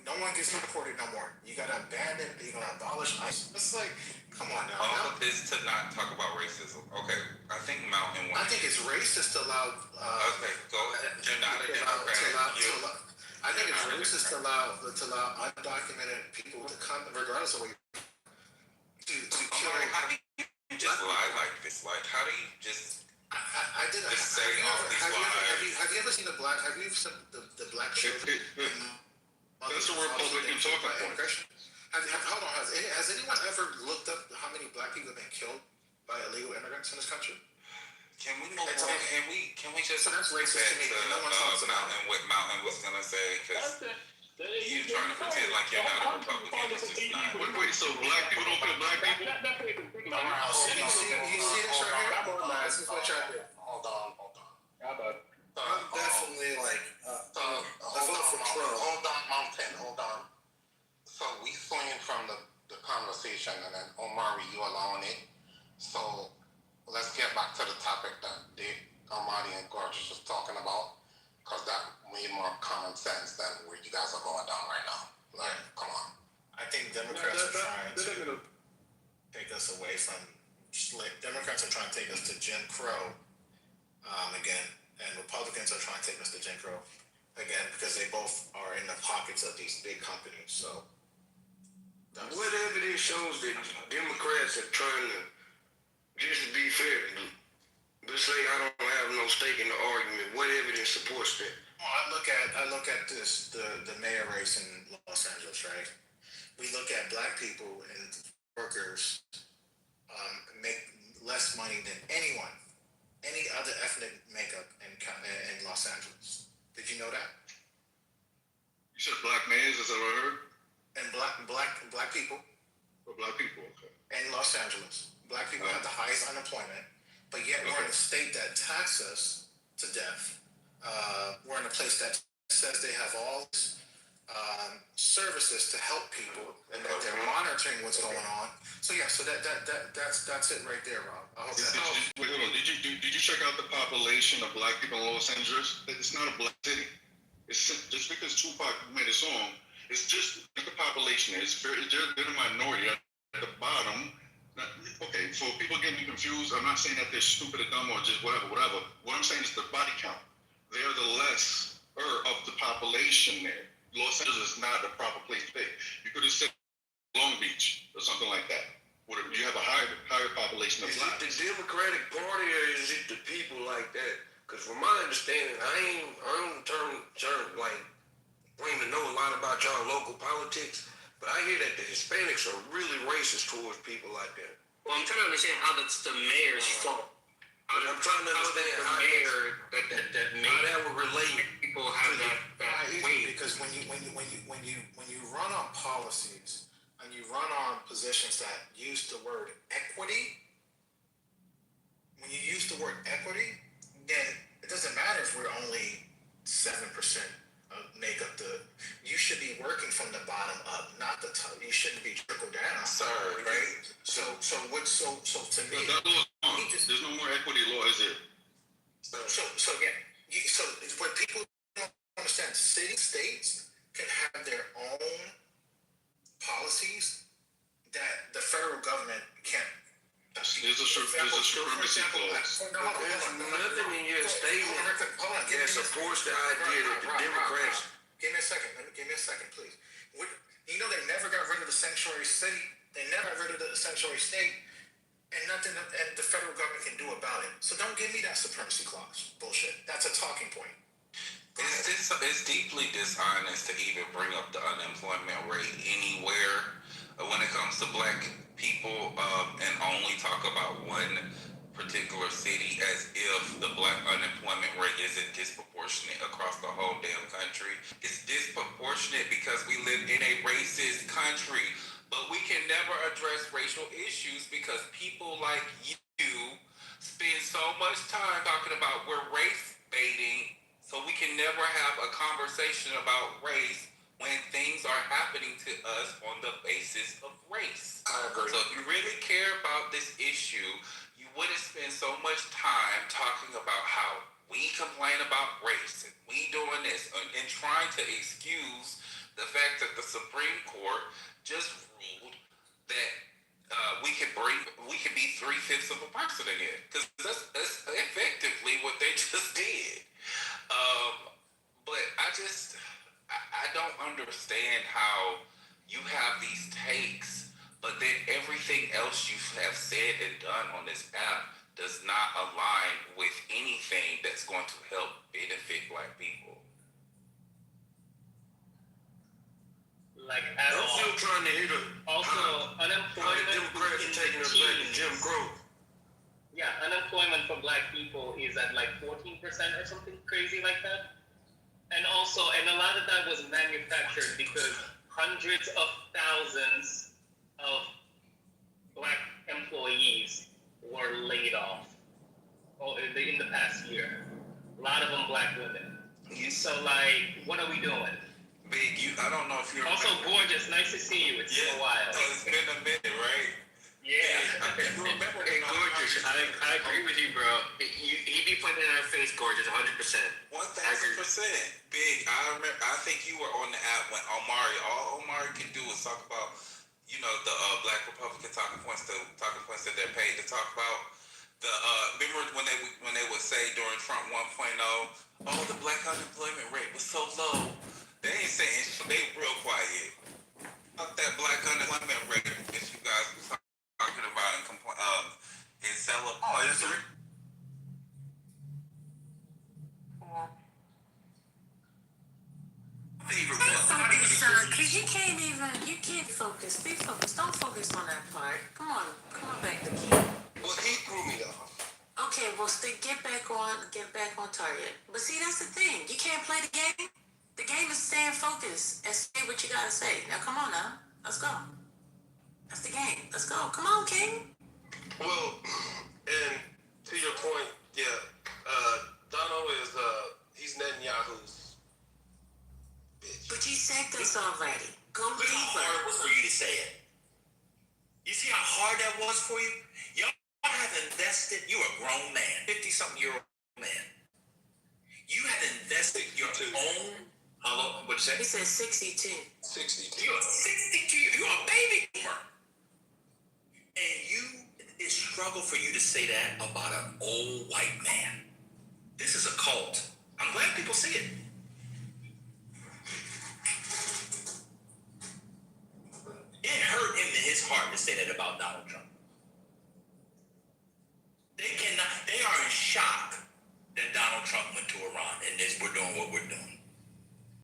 Speaker 21: No one gets deported no more. You got to abandon. You're gonna abolish ICE. It's like, come on now.
Speaker 23: All of this to not talk about racism. Okay, I think Mountain.
Speaker 21: I think it's racist to allow.
Speaker 23: Okay, go ahead. You're not a Democrat.
Speaker 21: I think it's racist to allow undocumented people to come regardless of where you. To kill.
Speaker 23: How do you just lie like this? Like, how do you just?
Speaker 21: I did.
Speaker 23: Just say all these lies.
Speaker 21: Have you ever seen the black? Have you ever seen the black children?
Speaker 4: That's what Republican talk about.
Speaker 21: Immigration. Hold on. Has anyone ever looked up how many black people have been killed by illegal immigrants in this country?
Speaker 23: Can we move on? Can we just?
Speaker 21: So that's racist to me. No one talks about
Speaker 23: Mountain. What Mountain was gonna say? Because you trying to pretend like you're not a Republican. It's just not.
Speaker 4: Wait, so black people don't kill black people?
Speaker 21: You see this right here? This is what y'all do.
Speaker 3: Hold on.
Speaker 21: I'm definitely like a vote for Trump.
Speaker 3: Hold on. So we swing from the conversation, and then Omari, you allowing it. So let's get back to the topic that Omari and Gorgeous was talking about, because that made more common sense than where you guys are going down right now. Like, come on.
Speaker 21: I think Democrats are trying to take us away from. Democrats are trying to take us to Jim Crow again, and Republicans are trying to take us to Jim Crow again because they both are in the pockets of these big companies. So,
Speaker 8: what evidence shows that Democrats are trying to just be fair? Let's say I don't have no stake in the argument. What evidence supports that?
Speaker 21: Well, I look at this the mayor race in Los Angeles, right? We look at black people and workers make less money than any other ethnic makeup in Los Angeles. Did you know that?
Speaker 4: You said black mayors, is that what I heard?
Speaker 21: And black people.
Speaker 4: For black people, okay.
Speaker 21: In Los Angeles, black people have the highest unemployment, but yet we're in a state that taxes us to death. We're in a place that says they have all these services to help people, and that they're monitoring what's going on. So that's it right there, Rob. I hope that helps.
Speaker 4: Wait, hold on. Did you check out the population of black people in Los Angeles? It's not a black city. It's just because Tupac made a song. It's just like the population is. They're the minority at the bottom. Okay, so people getting confused. I'm not saying that they're stupid or dumb or just whatever. What I'm saying is the body count. They're the lesser of the population there. Los Angeles is not the proper place to be. You could have said Long Beach or something like that. You have a higher population of blacks.
Speaker 8: Is it the Democratic Party or is it the people like that? Because from my understanding, I don't claim to know a lot about y'all local politics, but I hear that the Hispanics are really racist towards people like that.
Speaker 22: Well, I'm trying to understand how that's the mayor's fault.
Speaker 8: I'm trying to understand how that would relate.
Speaker 22: People have that weight.
Speaker 21: Because when you run on policies and you run on positions that use the word equity, when you use the word equity, then it doesn't matter if we're only 7% make up the. You should be working from the bottom up, not the top. You shouldn't be trickle down.
Speaker 23: Sorry,
Speaker 21: right? So to me,
Speaker 4: there's no more equity law, is there?
Speaker 21: So what people don't understand, states can have their own policies that the federal government can't.
Speaker 4: There's a supremacy clause.
Speaker 8: There's nothing in your statement that supports the idea that the Democrats.
Speaker 21: Give me a second, please. You know they never got rid of the sanctuary city. They never got rid of the sanctuary state, and nothing and the federal government can do about it. So don't give me that supremacy clause bullshit. That's a talking point.
Speaker 23: It's deeply dishonest to even bring up the unemployment rate anywhere when it comes to black people and only talk about one particular city as if the black unemployment rate isn't disproportionate across the whole damn country. It's disproportionate because we live in a racist country. But we can never address racial issues because people like you spend so much time talking about we're race baiting, so we can never have a conversation about race when things are happening to us on the basis of race.
Speaker 8: I agree.
Speaker 23: So if you really care about this issue, you wouldn't spend so much time talking about how we complain about race and we doing this and trying to excuse the fact that the Supreme Court just ruled that we can be 3/5 of a person again, because that's effectively what they just did. But I don't understand how you have these takes, but then everything else you have said and done on this app does not align with anything that's going to help benefit black people.
Speaker 19: Like at
Speaker 8: I'm
Speaker 19: all.
Speaker 8: still trying to hear
Speaker 19: Also, unemployment.
Speaker 8: the Democrats are taking us back to Jim Crow.
Speaker 19: Yeah, unemployment for black people is at like 14% or something crazy like that. And also, and a lot of that was manufactured because hundreds of thousands of black employees were laid off in the past year. A lot of them black women. So like, what are we doing?
Speaker 23: Big, I don't know if you're
Speaker 19: also gorgeous. Nice to see you. It's been a while.
Speaker 23: It's been a minute, right?
Speaker 19: Yeah.
Speaker 23: You remember
Speaker 22: Hey, gorgeous. I agree with you, bro. He be putting in our face, gorgeous, 100%.
Speaker 23: 1,000%. Big. I think you were on the app when all Omari can do is talk about, the Black Republican talking points that they're paid to talk about. Remember when they would say during Trump 1.0, oh, the black unemployment rate was so low. They ain't saying shit. They real quiet. Fuck that black unemployment rate that you guys were talking about and celebrate.
Speaker 8: Oh, yes, sir.
Speaker 7: Focus, son, cause you can't focus. Be focused. Don't focus on that part. Come on back to key.
Speaker 8: Well, he threw me off.
Speaker 7: Okay, well, get back on target. But see, that's the thing. You can't play the game. The game is staying focused and say what you gotta say. Now, come on now. Let's go. That's the game. Let's go. Come on, King.
Speaker 8: Well, and to your point, yeah, Donald is, he's Netanyahu's bitch.
Speaker 7: But you said this already. Go
Speaker 2: Look how
Speaker 7: deeper.
Speaker 2: hard it was for you to say it. You see how hard that was for you? Y'all have invested, you're a grown man, 50-something-year-old man. You have invested your own, hello, what'd you say?
Speaker 7: He said 62.
Speaker 8: 62.
Speaker 2: You're 62, you're a baby boomer. And it struggle for you to say that about an old white man. This is a cult. I'm glad people see it. It hurt him in his heart to say that about Donald Trump. They